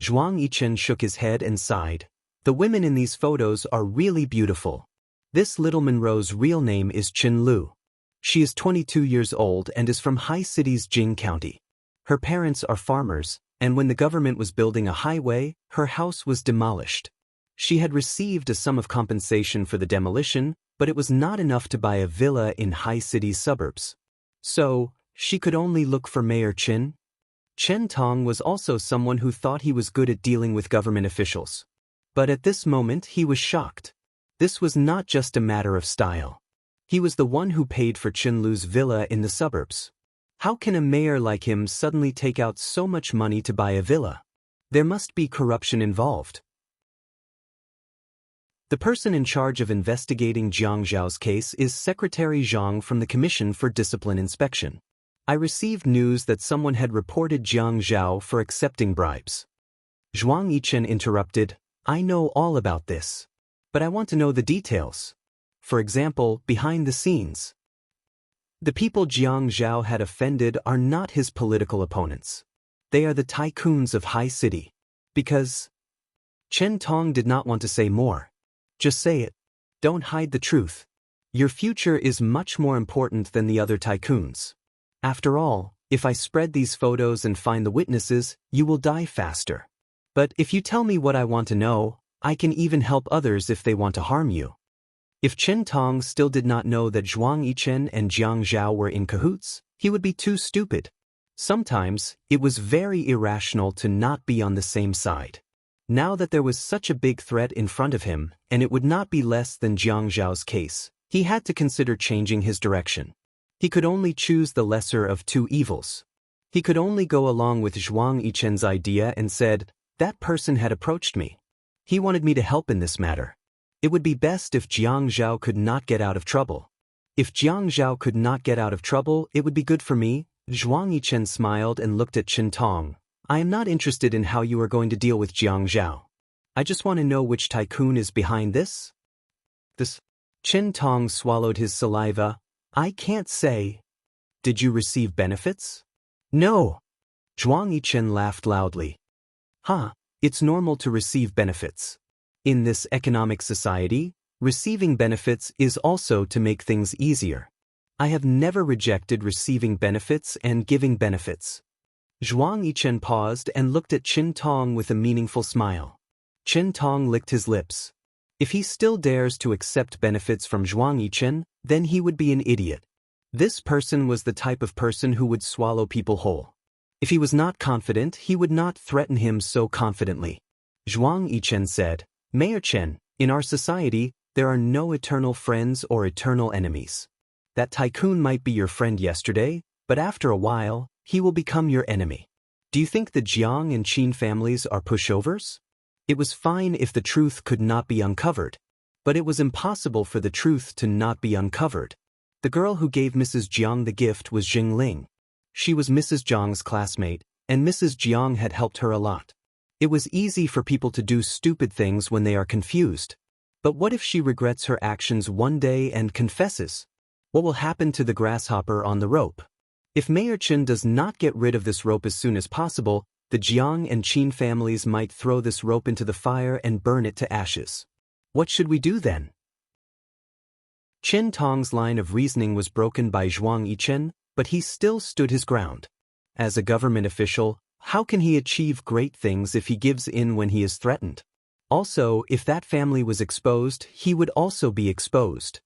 Zhuang Yichen shook his head and sighed. The women in these photos are really beautiful. This little Monroe's real name is Chen Lu. She is 22 years old and is from High City's Jing County. Her parents are farmers, and when the government was building a highway, her house was demolished. She had received a sum of compensation for the demolition, but it was not enough to buy a villa in High City's suburbs. So, she could only look for Mayor Chen. Chen Tong was also someone who thought he was good at dealing with government officials. But at this moment he was shocked. This was not just a matter of style. He was the one who paid for Chen Lu's villa in the suburbs. How can a mayor like him suddenly take out so much money to buy a villa? There must be corruption involved. The person in charge of investigating Jiang Zhao's case is Secretary Zhang from the Commission for Discipline Inspection. I received news that someone had reported Jiang Zhao for accepting bribes. Zhuang Yichen interrupted, I know all about this. But I want to know the details. For example, behind the scenes. The people Jiang Zhao had offended are not his political opponents. They are the tycoons of High City. Because Chen Tong did not want to say more. Just say it. Don't hide the truth. Your future is much more important than the other tycoons. After all, if I spread these photos and find the witnesses, you will die faster. But if you tell me what I want to know, I can even help others if they want to harm you. If Chen Tong still did not know that Zhuang Yichen and Jiang Zhao were in cahoots, he would be too stupid. Sometimes, it was very irrational to not be on the same side. Now that there was such a big threat in front of him, and it would not be less than Jiang Zhao's case, he had to consider changing his direction. He could only choose the lesser of two evils. He could only go along with Zhuang Yichen's idea and said, that person had approached me. He wanted me to help in this matter. It would be best if Jiang Zhao could not get out of trouble. If Jiang Zhao could not get out of trouble, it would be good for me. Zhuang Yichen smiled and looked at Chen Tong. I am not interested in how you are going to deal with Jiang Zhao. I just want to know which tycoon is behind this. Chen Tong swallowed his saliva. I can't say. Did you receive benefits? No. Zhuang Yichen laughed loudly. It's normal to receive benefits. In this economic society, receiving benefits is also to make things easier. I have never rejected receiving benefits and giving benefits. Zhuang Yichen paused and looked at Chen Tong with a meaningful smile. Chen Tong licked his lips. If he still dares to accept benefits from Zhuang Yichen, then he would be an idiot. This person was the type of person who would swallow people whole. If he was not confident, he would not threaten him so confidently. Zhuang Yichen said, Mayor Chen, in our society, there are no eternal friends or eternal enemies. That tycoon might be your friend yesterday, but after a while, he will become your enemy. Do you think the Jiang and Qin families are pushovers? It was fine if the truth could not be uncovered, but it was impossible for the truth to not be uncovered. The girl who gave Mrs. Jiang the gift was Jing Ling. She was Mrs. Jiang's classmate, and Mrs. Jiang had helped her a lot. It was easy for people to do stupid things when they are confused. But what if she regrets her actions one day and confesses? What will happen to the grasshopper on the rope? If Mayor Chen does not get rid of this rope as soon as possible, the Jiang and Qin families might throw this rope into the fire and burn it to ashes. What should we do then? Chen Tong's line of reasoning was broken by Zhuang Yichen, but he still stood his ground. As a government official, how can he achieve great things if he gives in when he is threatened? Also, if that family was exposed, he would also be exposed.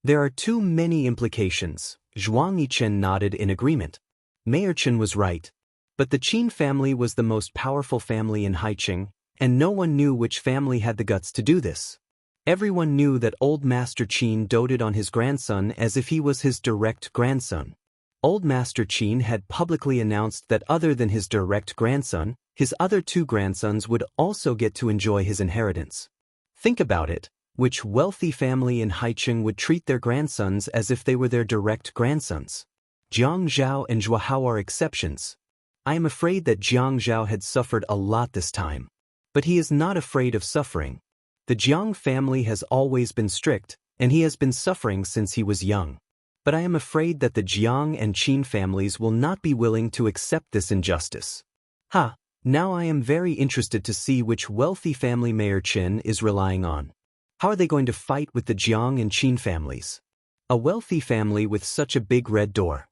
There are too many implications. Zhuang Yichen nodded in agreement. Mayor Chen was right. But the Qin family was the most powerful family in Haiqing, and no one knew which family had the guts to do this. Everyone knew that Old Master Qin doted on his grandson as if he was his direct grandson. Old Master Qin had publicly announced that other than his direct grandson, his other two grandsons would also get to enjoy his inheritance. Think about it. Which wealthy family in Haiqing would treat their grandsons as if they were their direct grandsons? Jiang Zhao and Zhua Hao are exceptions. I am afraid that Jiang Zhao had suffered a lot this time. But he is not afraid of suffering. The Jiang family has always been strict, and he has been suffering since he was young. But I am afraid that the Jiang and Qin families will not be willing to accept this injustice. Ha! Now I am very interested to see which wealthy family Mayor Qin is relying on. How are they going to fight with the Jiang and Qin families? A wealthy family with such a big red door.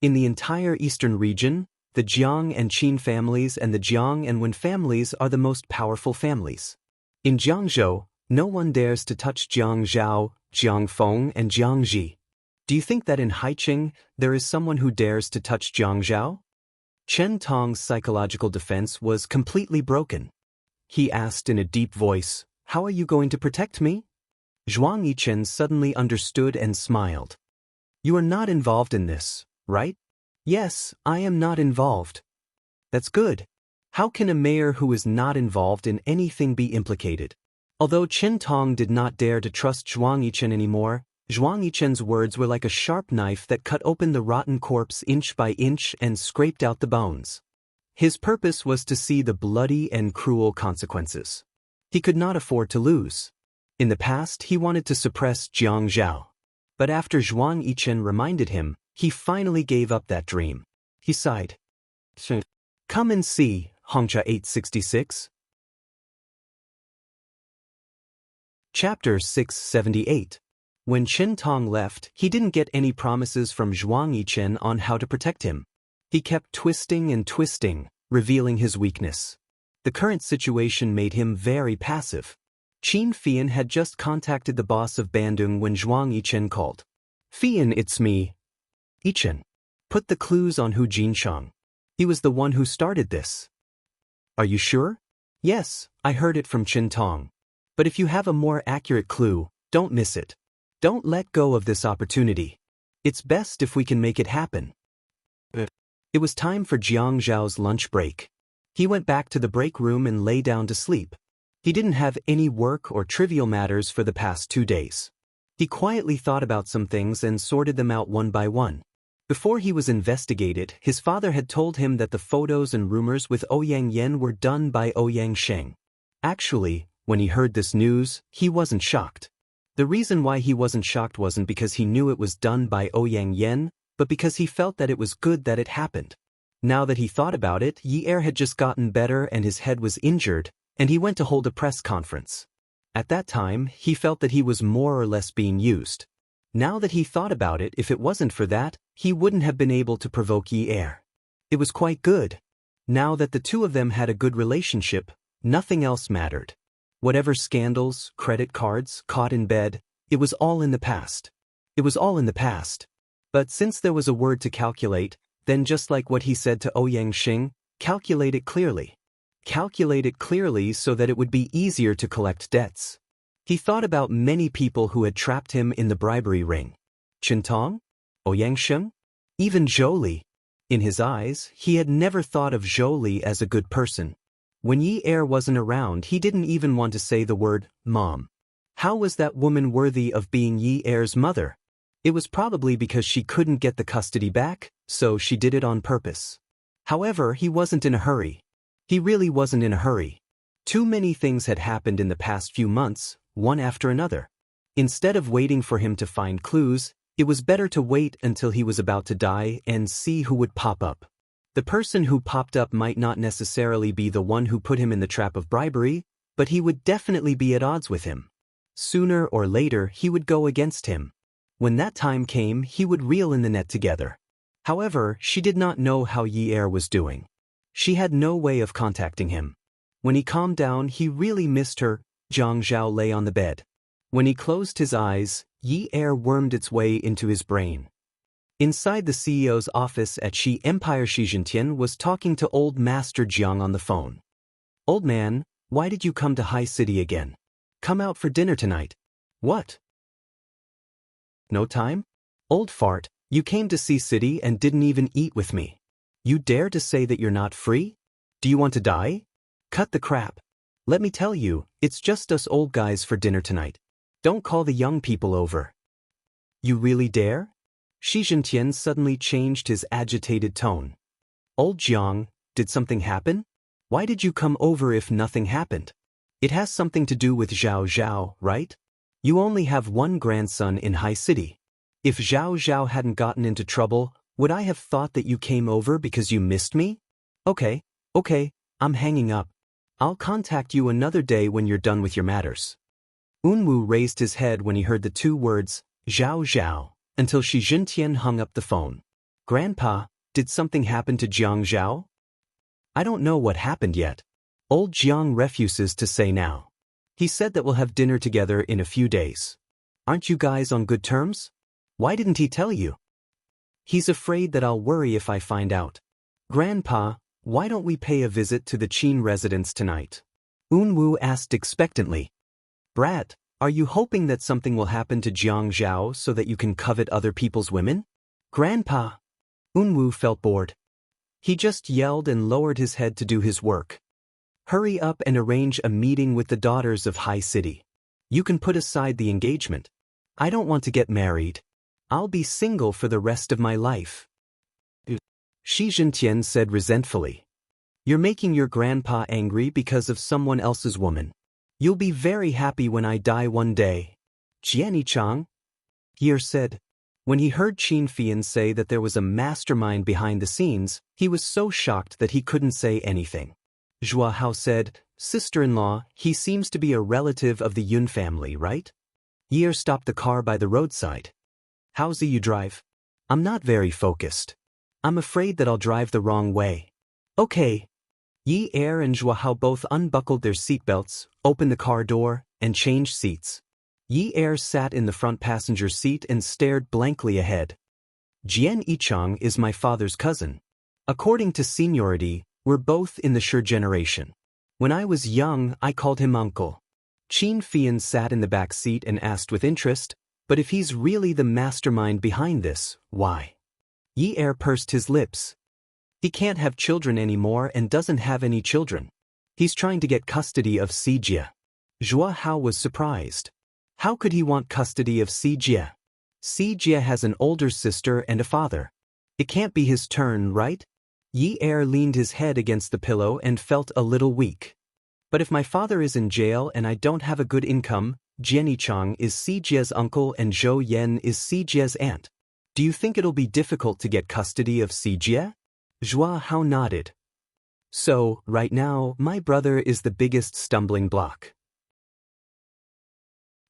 In the entire eastern region, the Jiang and Qin families and the Jiang and Wen families are the most powerful families. In Jiangzhou, no one dares to touch Jiang Zhao, Jiang Feng, and Jiang Ji. Do you think that in Haiqing, there is someone who dares to touch Jiang Zhao? Chen Tong's psychological defense was completely broken. He asked in a deep voice, "How are you going to protect me?" Zhuang Yichen suddenly understood and smiled. "You are not involved in this, right?" "Yes, I am not involved." "That's good. How can a mayor who is not involved in anything be implicated?" Although Chen Tong did not dare to trust Zhuang Yichen anymore, Zhuang Yichen's words were like a sharp knife that cut open the rotten corpse inch by inch and scraped out the bones. His purpose was to see the bloody and cruel consequences. He could not afford to lose. In the past, he wanted to suppress Jiang Zhao. But after Zhuang Yichen reminded him, he finally gave up that dream. He sighed. Come and see, Hongcha 866. Chapter 678. When Chen Tong left, he didn't get any promises from Zhuang Yichen on how to protect him. He kept twisting and twisting, revealing his weakness. The current situation made him very passive. Qin Fian had just contacted the boss of Bandung when Zhuang Yichen called. "Fian, it's me." "Yichen. Put the clues on Hu Jinsheng. He was the one who started this." "Are you sure?" "Yes, I heard it from Chen Tong. But if you have a more accurate clue, don't miss it. Don't let go of this opportunity. It's best if we can make it happen." It was time for Jiang Zhao's lunch break. He went back to the break room and lay down to sleep. He didn't have any work or trivial matters for the past 2 days. He quietly thought about some things and sorted them out one by one. Before he was investigated, his father had told him that the photos and rumors with Ouyang Yan were done by Ouyang Sheng. Actually, when he heard this news, he wasn't shocked. The reason why he wasn't shocked wasn't because he knew it was done by Ouyang Yan, but because he felt that it was good that it happened. Now that he thought about it, Yi Er had just gotten better and his head was injured, and he went to hold a press conference. At that time, he felt that he was more or less being used. Now that he thought about it, if it wasn't for that, he wouldn't have been able to provoke Yi Er. It was quite good. Now that the two of them had a good relationship, nothing else mattered. Whatever scandals, credit cards, caught in bed, it was all in the past. It was all in the past. But since there was a word to calculate, then just like what he said to Ouyang Sheng, calculate it clearly. Calculate it clearly so that it would be easier to collect debts. He thought about many people who had trapped him in the bribery ring. Chen Tong? Ouyang Sheng? Even Zhou Li. In his eyes, he had never thought of Zhou Li as a good person. When Yi Er wasn't around, he didn't even want to say the word, Mom. How was that woman worthy of being Yi Er's mother? It was probably because she couldn't get the custody back, so she did it on purpose. However, he wasn't in a hurry. He really wasn't in a hurry. Too many things had happened in the past few months, one after another. Instead of waiting for him to find clues, it was better to wait until he was about to die and see who would pop up. The person who popped up might not necessarily be the one who put him in the trap of bribery, but he would definitely be at odds with him. Sooner or later, he would go against him. When that time came, he would reel in the net together. However, she did not know how Yi Er was doing. She had no way of contacting him. When he calmed down, he really missed her. Jiang Zhao lay on the bed. When he closed his eyes, Yi Er wormed its way into his brain. Inside the CEO's office at Xi Empire, Xi Jintian was talking to old Master Jiang on the phone. "Old man, why did you come to High City again? Come out for dinner tonight." "What? No time? Old fart, you came to see City and didn't even eat with me. You dare to say that you're not free? Do you want to die? Cut the crap. Let me tell you, it's just us old guys for dinner tonight. Don't call the young people over." "You really dare?" Xi Jintian suddenly changed his agitated tone. "Old Jiang, did something happen? Why did you come over if nothing happened? It has something to do with Zhao Zhao, right? You only have one grandson in High City. If Zhao Zhao hadn't gotten into trouble, would I have thought that you came over because you missed me? Okay, I'm hanging up. I'll contact you another day when you're done with your matters. Unwu raised his head when he heard the two words, Zhao Zhao, until Shi Jintian hung up the phone. Grandpa, did something happen to Jiang Zhao? I don't know what happened yet. Old Jiang refuses to say now. He said that we'll have dinner together in a few days. Aren't you guys on good terms? Why didn't he tell you? He's afraid that I'll worry if I find out. Grandpa, why don't we pay a visit to the Qin residence tonight? Unwu asked expectantly. Brat, are you hoping that something will happen to Jiang Zhao so that you can covet other people's women? Grandpa. Unwu felt bored. He just yelled and lowered his head to do his work. Hurry up and arrange a meeting with the daughters of High City. You can put aside the engagement. I don't want to get married. I'll be single for the rest of my life. Shi Jintian said resentfully. You're making your grandpa angry because of someone else's woman. You'll be very happy when I die one day. Jianichang? Ye said. When he heard Qin Fian say that there was a mastermind behind the scenes, he was so shocked that he couldn't say anything. Zhua Hao said, Sister-in-law, he seems to be a relative of the Yun family, right? Ye stopped the car by the roadside. How's you drive? I'm not very focused. I'm afraid that I'll drive the wrong way. Okay. Yi Er and Zhua Hao both unbuckled their seatbelts, opened the car door, and changed seats. Yi Er sat in the front passenger seat and stared blankly ahead. Jian Yichang is my father's cousin. According to seniority, we're both in the Shi generation. When I was young, I called him uncle. Qin Fian sat in the back seat and asked with interest, but if he's really the mastermind behind this, why? Yi Er pursed his lips. He can't have children anymore and doesn't have any children. He's trying to get custody of Sijia. Zhua Hao was surprised. How could he want custody of Sijia? Sijia has an older sister and a father. It can't be his turn, right? Yi Er leaned his head against the pillow and felt a little weak. But if my father is in jail and I don't have a good income, Jianichang is Sijia's uncle and Zhou Yan is Sijia's aunt. Do you think it'll be difficult to get custody of Sijia? Zhua Hao nodded. So, right now, my brother is the biggest stumbling block.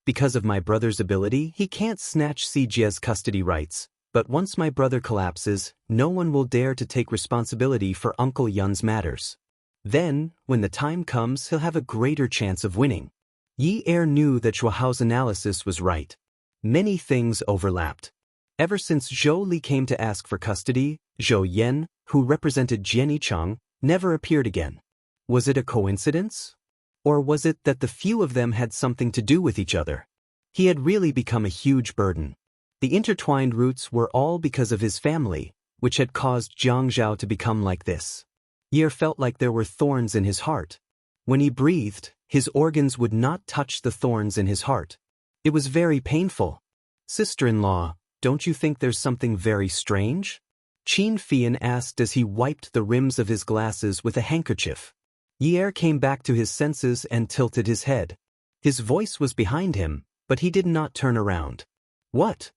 Because of my brother's ability, he can't snatch Sijia's custody rights, but once my brother collapses, no one will dare to take responsibility for Uncle Yun's matters. Then, when the time comes, he'll have a greater chance of winning. Yi Er knew that Zhua Hao's analysis was right. Many things overlapped. Ever since Zhou Li came to ask for custody, Zhou Yan, who represented Jianichang, never appeared again. Was it a coincidence? Or was it that the few of them had something to do with each other? He had really become a huge burden. The intertwined roots were all because of his family, which had caused Jiang Zhao to become like this. Ye felt like there were thorns in his heart. When he breathed, his organs would not touch the thorns in his heart. It was very painful. Sister-in-law, don't you think there's something very strange? Qin Fian asked as he wiped the rims of his glasses with a handkerchief. Yi came back to his senses and tilted his head. His voice was behind him, but he did not turn around. What?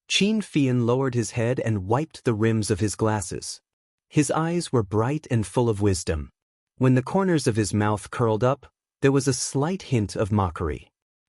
Qin Fian lowered his head and wiped the rims of his glasses. His eyes were bright and full of wisdom. When the corners of his mouth curled up, there was a slight hint of mockery.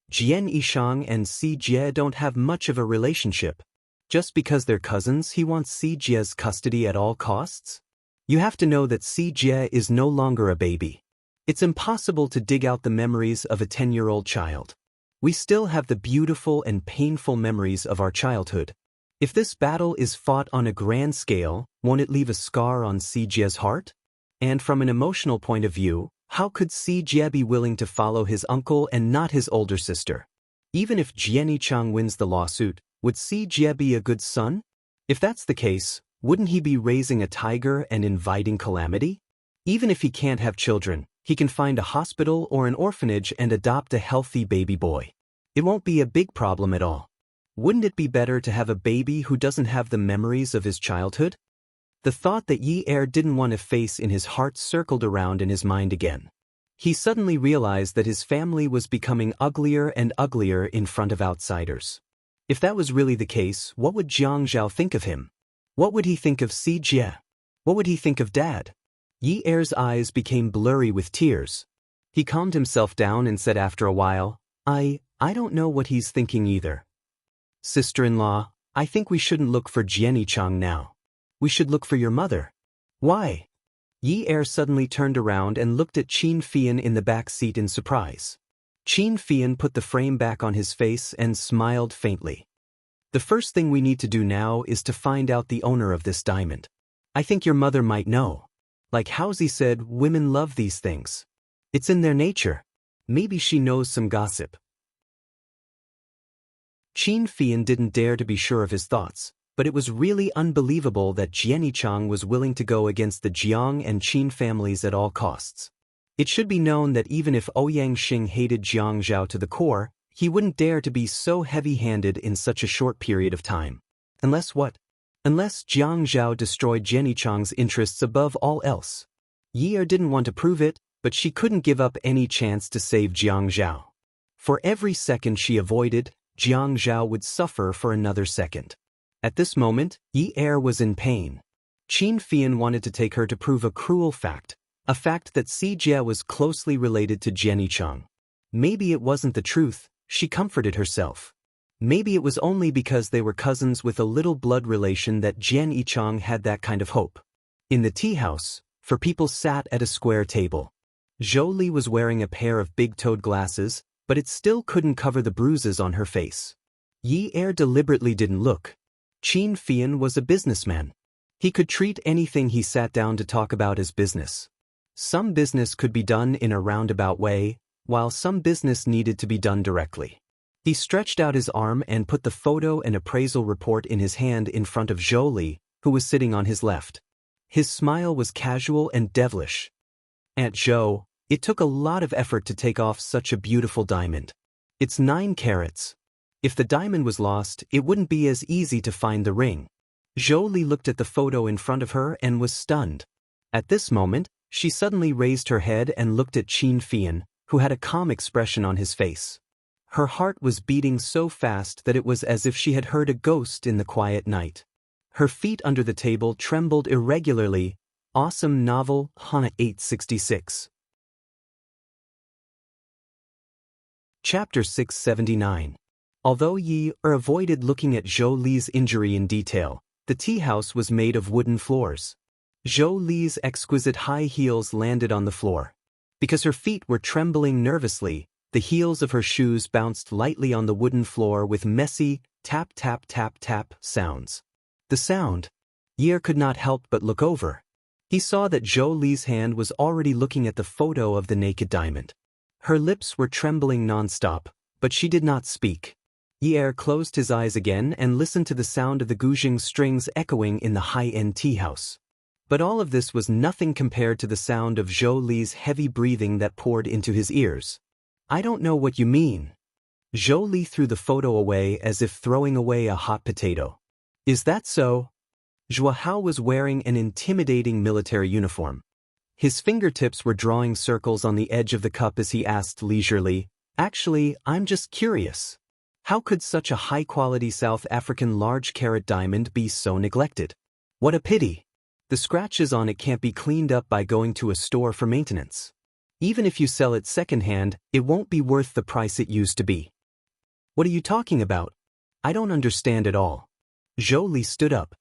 Jian Yishang and Si Jie don't have much of a relationship. Just because they're cousins, he wants Si Jie's custody at all costs? You have to know that Si Jie is no longer a baby. It's impossible to dig out the memories of a 10-year-old child. We still have the beautiful and painful memories of our childhood. If this battle is fought on a grand scale, won't it leave a scar on Si Jie's heart? And from an emotional point of view, how could Si Jie be willing to follow his uncle and not his older sister? Even if Jianichang wins the lawsuit, would Si Jie be a good son? If that's the case, wouldn't he be raising a tiger and inviting calamity? Even if he can't have children, he can find a hospital or an orphanage and adopt a healthy baby boy. It won't be a big problem at all. Wouldn't it be better to have a baby who doesn't have the memories of his childhood? The thought that Yi didn't want to face in his heart circled around in his mind again. He suddenly realized that his family was becoming uglier and uglier in front of outsiders. If that was really the case, what would Jiang Zhao think of him? What would he think of Si Jie? What would he think of Dad? Yi Er's eyes became blurry with tears. He calmed himself down and said after a while, I don't know what he's thinking either. Sister-in-law, I think we shouldn't look for Jenny Chang now. We should look for your mother. Why? Yi Er suddenly turned around and looked at Qin Fian in the back seat in surprise. Qin Fian put the frame back on his face and smiled faintly. The first thing we need to do now is to find out the owner of this diamond. I think your mother might know. Like Housie said, women love these things. It's in their nature. Maybe she knows some gossip. Qin Fian didn't dare to be sure of his thoughts, but it was really unbelievable that Jenny Chang was willing to go against the Jiang and Qin families at all costs. It should be known that even if Ouyang Xing hated Jiang Zhao to the core, he wouldn't dare to be so heavy-handed in such a short period of time. Unless what? Unless Jiang Zhao destroyed Jenny Chang's interests above all else. Yi Er didn't want to prove it, but she couldn't give up any chance to save Jiang Zhao. For every second she avoided, Jiang Zhao would suffer for another second. At this moment, Yi Er was in pain. Qin Fian wanted to take her to prove a cruel fact, a fact that Si Jie was closely related to Jenny Chang. Maybe it wasn't the truth, she comforted herself. Maybe it was only because they were cousins with a little blood relation that Jenny Chang had that kind of hope. In the tea house, four people sat at a square table. Zhou Li was wearing a pair of big-toed glasses, but it still couldn't cover the bruises on her face. Yi Er deliberately didn't look. Qin Fian was a businessman. He could treat anything he sat down to talk about as business. Some business could be done in a roundabout way, while some business needed to be done directly. He stretched out his arm and put the photo and appraisal report in his hand in front of Zhou Li, who was sitting on his left. His smile was casual and devilish. Aunt Zhou, it took a lot of effort to take off such a beautiful diamond. It's 9 carats. If the diamond was lost, it wouldn't be as easy to find the ring. Zhou Li looked at the photo in front of her and was stunned. At this moment, she suddenly raised her head and looked at Qin Fian, who had a calm expression on his face. Her heart was beating so fast that it was as if she had heard a ghost in the quiet night. Her feet under the table trembled irregularly. Awesome novel, Hana 866. Chapter 679. Although Yi Er avoided looking at Zhou Li's injury in detail, the tea house was made of wooden floors. Zhou Li's exquisite high heels landed on the floor. Because her feet were trembling nervously, the heels of her shoes bounced lightly on the wooden floor with messy tap-tap-tap-tap sounds. The sound. Yi Er could not help but look over. He saw that Zhou Li's hand was already looking at the photo of the naked diamond. Her lips were trembling non-stop, but she did not speak. Yi Er closed his eyes again and listened to the sound of the guzheng strings echoing in the high-end tea house. But all of this was nothing compared to the sound of Zhou Li's heavy breathing that poured into his ears. I don't know what you mean. Zhou Li threw the photo away as if throwing away a hot potato. Is that so? Zhou Hao was wearing an intimidating military uniform. His fingertips were drawing circles on the edge of the cup as he asked leisurely, Actually, I'm just curious. How could such a high-quality South African large-carat diamond be so neglected? What a pity. The scratches on it can't be cleaned up by going to a store for maintenance. Even if you sell it second-hand, it won't be worth the price it used to be. What are you talking about? I don't understand at all. Zhou Li stood up.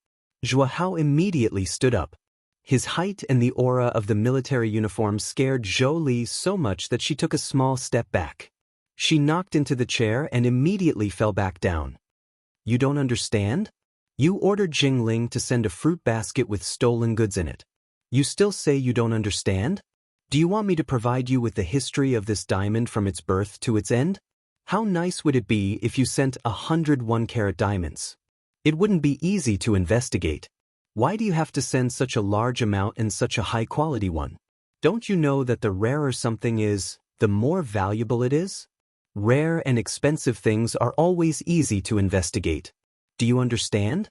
Zhou Hao immediately stood up. His height and the aura of the military uniform scared Zhou Li so much that she took a small step back. She knocked into the chair and immediately fell back down. You don't understand? You ordered Jingling to send a fruit basket with stolen goods in it. You still say you don't understand? Do you want me to provide you with the history of this diamond from its birth to its end? How nice would it be if you sent 100 1-carat diamonds? It wouldn't be easy to investigate. Why do you have to send such a large amount and such a high-quality one? Don't you know that the rarer something is, the more valuable it is? Rare and expensive things are always easy to investigate. Do you understand?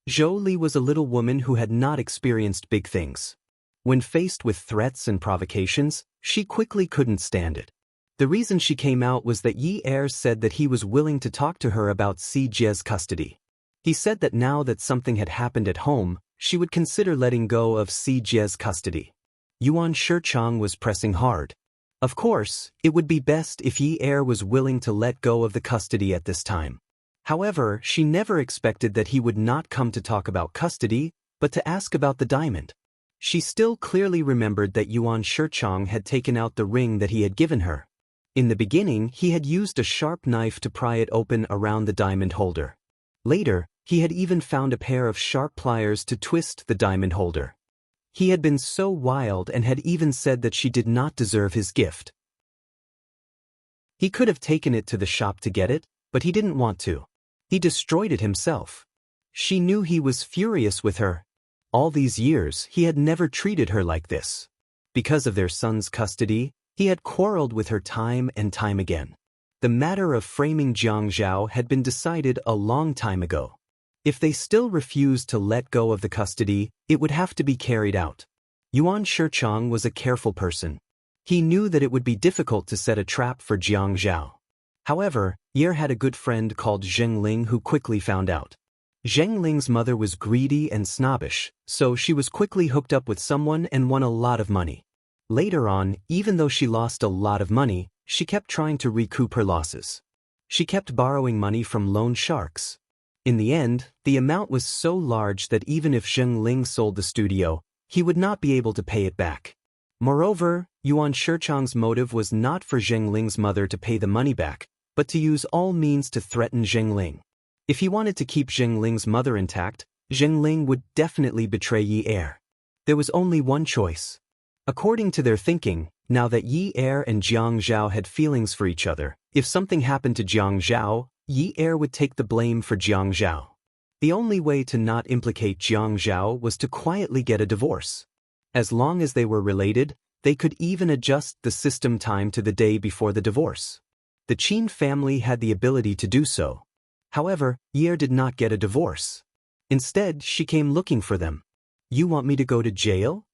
Zhou Li was a little woman who had not experienced big things. When faced with threats and provocations, she quickly couldn't stand it. The reason she came out was that Yi Er said that he was willing to talk to her about Si Jie's custody. He said that now that something had happened at home, she would consider letting go of Si Jie's custody. Yuan Shichang was pressing hard. Of course, it would be best if Yi Er was willing to let go of the custody at this time. However, she never expected that he would not come to talk about custody, but to ask about the diamond. She still clearly remembered that Yuan Shichang had taken out the ring that he had given her. In the beginning, he had used a sharp knife to pry it open around the diamond holder. Later, he had even found a pair of sharp pliers to twist the diamond holder. He had been so wild and had even said that she did not deserve his gift. He could have taken it to the shop to get it, but he didn't want to. He destroyed it himself. She knew he was furious with her. All these years, he had never treated her like this. Because of their son's custody, he had quarreled with her time and time again. The matter of framing Jiang Zhao had been decided a long time ago. If they still refused to let go of the custody, it would have to be carried out. Yuan Shichang was a careful person. He knew that it would be difficult to set a trap for Jiang Zhao. However, Ye had a good friend called Zheng Ling who quickly found out. Zheng Ling's mother was greedy and snobbish, so she was quickly hooked up with someone and won a lot of money. Later on, even though she lost a lot of money, she kept trying to recoup her losses. She kept borrowing money from loan sharks. In the end, the amount was so large that even if Zheng Ling sold the studio, he would not be able to pay it back. Moreover, Yuan Shichang's motive was not for Zheng Ling's mother to pay the money back, but to use all means to threaten Zheng Ling. If he wanted to keep Zheng Ling's mother intact, Zheng Ling would definitely betray Yi Er. There was only one choice. According to their thinking, now that Yi Er and Jiang Zhao had feelings for each other, if something happened to Jiang Zhao, Yi Er would take the blame for Jiang Zhao. The only way to not implicate Jiang Zhao was to quietly get a divorce. As long as they were related, they could even adjust the system time to the day before the divorce. The Qin family had the ability to do so. However, Yi Er did not get a divorce. Instead, she came looking for them. "You want me to go to jail?"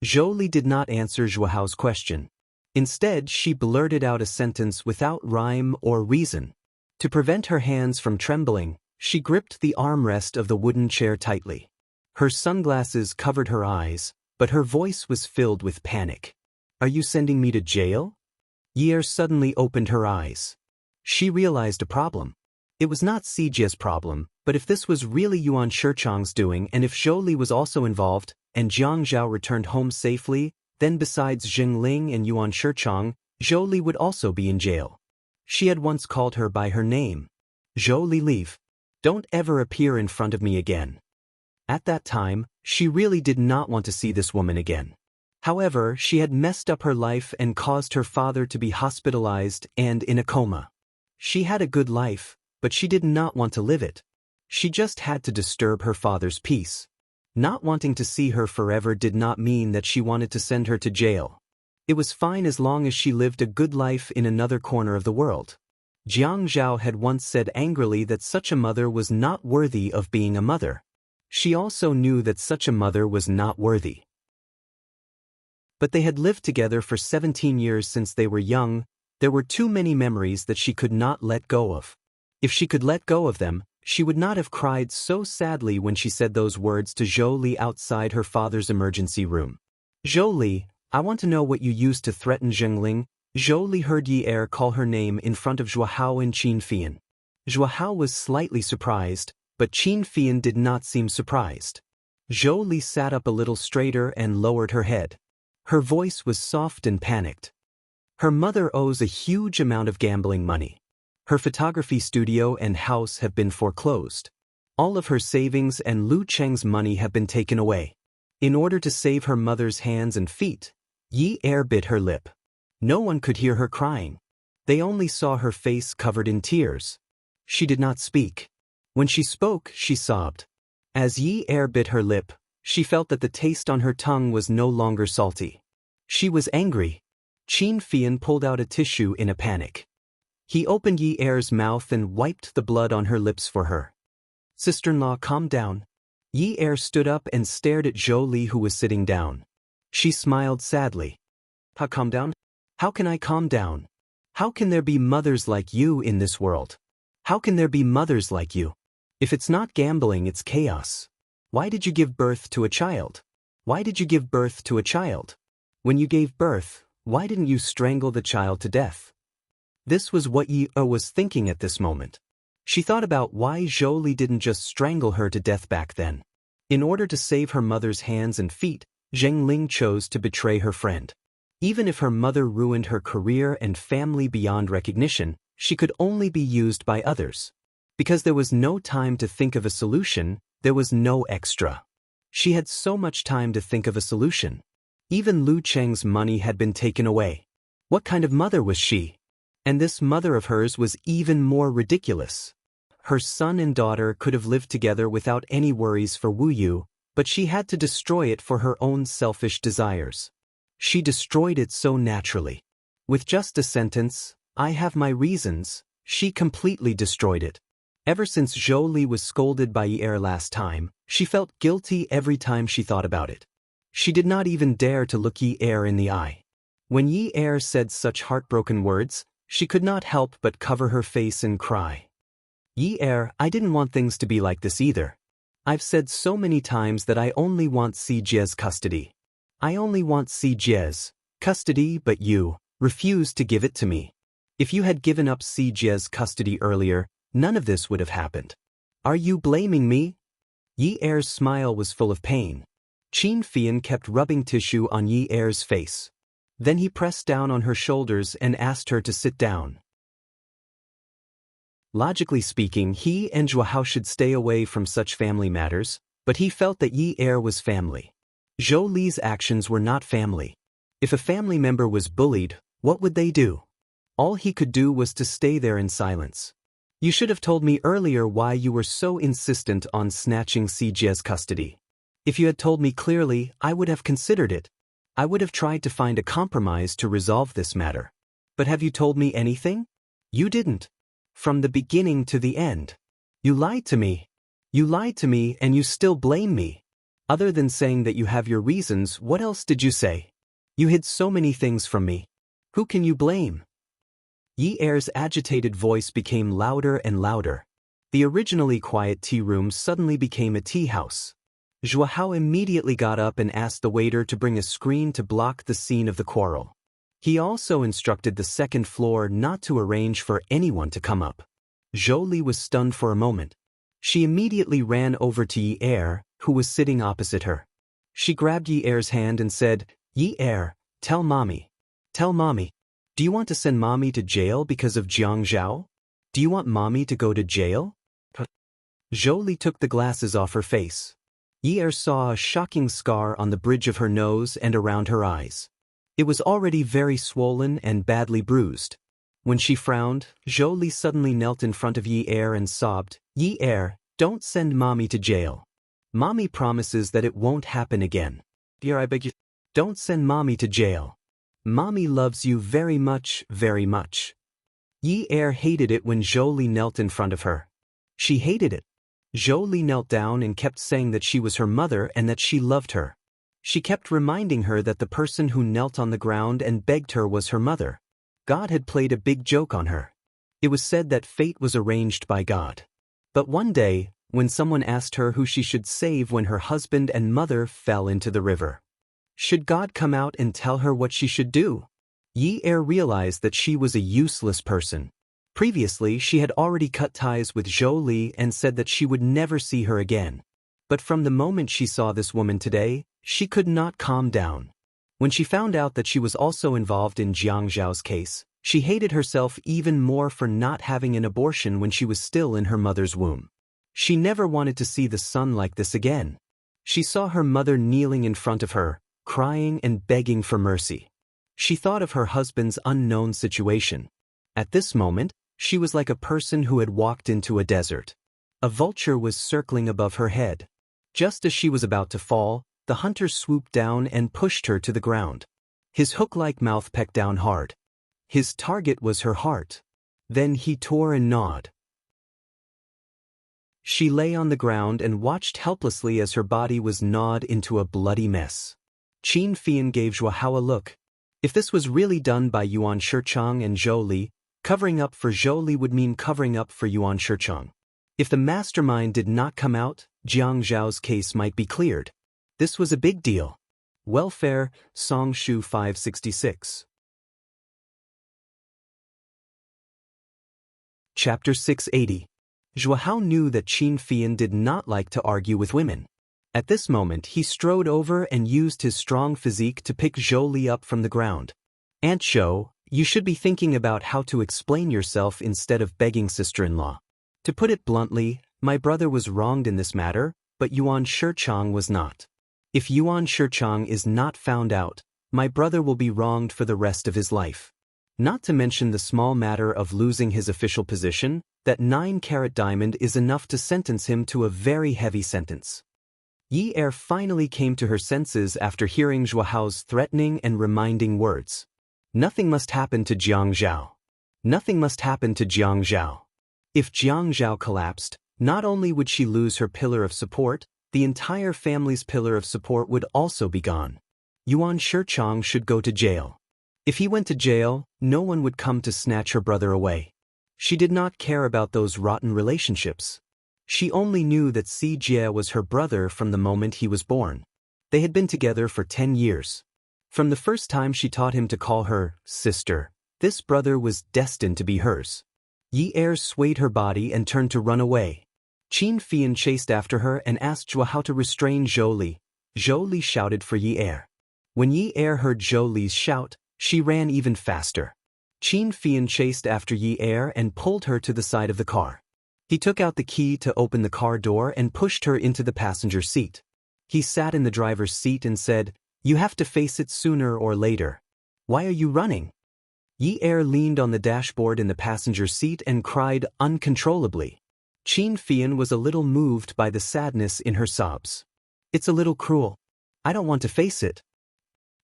Zhou Li did not answer Zhuao's question. Instead, she blurted out a sentence without rhyme or reason. To prevent her hands from trembling, she gripped the armrest of the wooden chair tightly. Her sunglasses covered her eyes, but her voice was filled with panic. "Are you sending me to jail?" Yi Er suddenly opened her eyes. She realized a problem. It was not Sijie's problem, but if this was really Yuan Shichang's doing and if Zhou Li was also involved, and Jiang Zhao returned home safely, then besides Zheng Ling and Yuan Shichang, Zhou Li would also be in jail. She had once called her by her name. "Zhou Li, leave. Don't ever appear in front of me again." At that time, she really did not want to see this woman again. However, she had messed up her life and caused her father to be hospitalized and in a coma. She had a good life, but she did not want to live it. She just had to disturb her father's peace. Not wanting to see her forever did not mean that she wanted to send her to jail. It was fine as long as she lived a good life in another corner of the world. Jiang Zhao had once said angrily that such a mother was not worthy of being a mother. She also knew that such a mother was not worthy. But they had lived together for 17 years since they were young. There were too many memories that she could not let go of. If she could let go of them, she would not have cried so sadly when she said those words to Zhou Li outside her father's emergency room. "Zhou Li, I want to know what you used to threaten Zheng Ling." Zhou Li heard Yi Er call her name in front of Zhuahao and Qin Fian. Zhuahao was slightly surprised, but Qin Fian did not seem surprised. Zhou Li sat up a little straighter and lowered her head. Her voice was soft and panicked. Her mother owes a huge amount of gambling money. Her photography studio and house have been foreclosed. All of her savings and Lu Cheng's money have been taken away. In order to save her mother's hands and feet, Yi Er bit her lip. No one could hear her crying. They only saw her face covered in tears. She did not speak. When she spoke, she sobbed. As Yi Er bit her lip, she felt that the taste on her tongue was no longer salty. She was angry. Qin Fian pulled out a tissue in a panic. He opened Yi Er's mouth and wiped the blood on her lips for her. "Sister-in-law, calm down." Yi Er stood up and stared at Zhou Li, who was sitting down. She smiled sadly. "Calm down? How can I calm down? How can there be mothers like you in this world? How can there be mothers like you? If it's not gambling, it's chaos. Why did you give birth to a child? Why did you give birth to a child? When you gave birth, why didn't you strangle the child to death? This was what Yi was thinking at this moment. She thought about why Zhou Li didn't just strangle her to death back then. In order to save her mother's hands and feet, Zheng Ling chose to betray her friend. Even if her mother ruined her career and family beyond recognition, she could only be used by others. Because there was no time to think of a solution, there was no extra. She had so much time to think of a solution. Even Lu Cheng's money had been taken away. What kind of mother was she? And this mother of hers was even more ridiculous. Her son and daughter could have lived together without any worries for Wu Yu, but she had to destroy it for her own selfish desires. She destroyed it so naturally. With just a sentence, "I have my reasons," she completely destroyed it. Ever since Zhou Li was scolded by Yi last time, she felt guilty every time she thought about it. She did not even dare to look Yi in the eye. When Yi said such heartbroken words, she could not help but cover her face and cry. "Yi, I didn't want things to be like this either. I've said so many times that I only want Si Jie's custody. I only want Si Jie's custody, but you refused to give it to me. If you had given up Si Jie's custody earlier, none of this would have happened. Are you blaming me?" Yi smile was full of pain. Qin Fian kept rubbing tissue on Yi-er's face. Then he pressed down on her shoulders and asked her to sit down. Logically speaking, he and Zhuahao should stay away from such family matters, but he felt that Yi was family. Zhou Li's actions were not family. If a family member was bullied, what would they do? All he could do was to stay there in silence. "You should have told me earlier why you were so insistent on snatching Si Jie's custody. If you had told me clearly, I would have considered it. I would have tried to find a compromise to resolve this matter. But have you told me anything? You didn't. From the beginning to the end. You lied to me. You lied to me and you still blame me. Other than saying that you have your reasons, what else did you say? You hid so many things from me. Who can you blame?" Yi-er's agitated voice became louder and louder. The originally quiet tea room suddenly became a tea house. Zhuahao immediately got up and asked the waiter to bring a screen to block the scene of the quarrel. He also instructed the second floor not to arrange for anyone to come up. Zhou Li was stunned for a moment. She immediately ran over to Yi, who was sitting opposite her. She grabbed Yi-er's hand and said, "Yi-er, tell mommy. Tell mommy. Do you want to send mommy to jail because of Jiang Zhao? Do you want mommy to go to jail?" Zhou Li took the glasses off her face. Yi saw a shocking scar on the bridge of her nose and around her eyes. It was already very swollen and badly bruised. When she frowned, Zhou Li suddenly knelt in front of Yi and sobbed, "Yi, don't send mommy to jail. Mommy promises that it won't happen again. Dear, I beg you, don't send mommy to jail. Mommy loves you very much, very much." Yi hated it when Zhou Li knelt in front of her. She hated it. Zhou Li knelt down and kept saying that she was her mother and that she loved her. She kept reminding her that the person who knelt on the ground and begged her was her mother. God had played a big joke on her. It was said that fate was arranged by God. But one day, when someone asked her who she should save when her husband and mother fell into the river, should God come out and tell her what she should do? Yi realized that she was a useless person. Previously, she had already cut ties with Zhou Li and said that she would never see her again. But from the moment she saw this woman today, she could not calm down. When she found out that she was also involved in Jiang Zhao's case, she hated herself even more for not having an abortion when she was still in her mother's womb. She never wanted to see the sun like this again. She saw her mother kneeling in front of her, crying and begging for mercy. She thought of her husband's unknown situation. At this moment, she was like a person who had walked into a desert. A vulture was circling above her head. Just as she was about to fall, the hunter swooped down and pushed her to the ground. His hook-like mouth pecked down hard. His target was her heart. Then he tore and gnawed. She lay on the ground and watched helplessly as her body was gnawed into a bloody mess. Qin Fian gave Zhuahao a look. If this was really done by Yuan Shichang and Zhou Li, covering up for Zhou Li would mean covering up for Yuan Shichang. If the mastermind did not come out, Jiang Zhao's case might be cleared. This was a big deal. Welfare, Song Shu 566. Chapter 680. Zhou Hao knew that Qin Fian did not like to argue with women. At this moment he strode over and used his strong physique to pick Zhou Li up from the ground. Aunt Zhou, you should be thinking about how to explain yourself instead of begging sister-in-law. To put it bluntly, my brother was wronged in this matter, but Yuan Shichang was not. If Yuan Shichang is not found out, my brother will be wronged for the rest of his life. Not to mention the small matter of losing his official position, that 9-carat diamond is enough to sentence him to a very heavy sentence. Yi Er finally came to her senses after hearing Zhou Hao's threatening and reminding words. Nothing must happen to Jiang Zhao. Nothing must happen to Jiang Zhao. If Jiang Zhao collapsed, not only would she lose her pillar of support, the entire family's pillar of support would also be gone. Yuan Shichang should go to jail. If he went to jail, no one would come to snatch her brother away. She did not care about those rotten relationships. She only knew that Si Jie was her brother from the moment he was born. They had been together for 10 years. From the first time she taught him to call her sister, this brother was destined to be hers. Yi Er swayed her body and turned to run away. Qin Fian chased after her and asked Zhou Hao to restrain Zhou Li. Zhou Li shouted for Yi Er. When Yi Er heard Zhou Li's shout, she ran even faster. Qin Fian chased after Yi Er and pulled her to the side of the car. He took out the key to open the car door and pushed her into the passenger seat. He sat in the driver's seat and said, "You have to face it sooner or later. Why are you running?" Yi Er leaned on the dashboard in the passenger seat and cried uncontrollably. Qin Fian was a little moved by the sadness in her sobs. "It's a little cruel. I don't want to face it.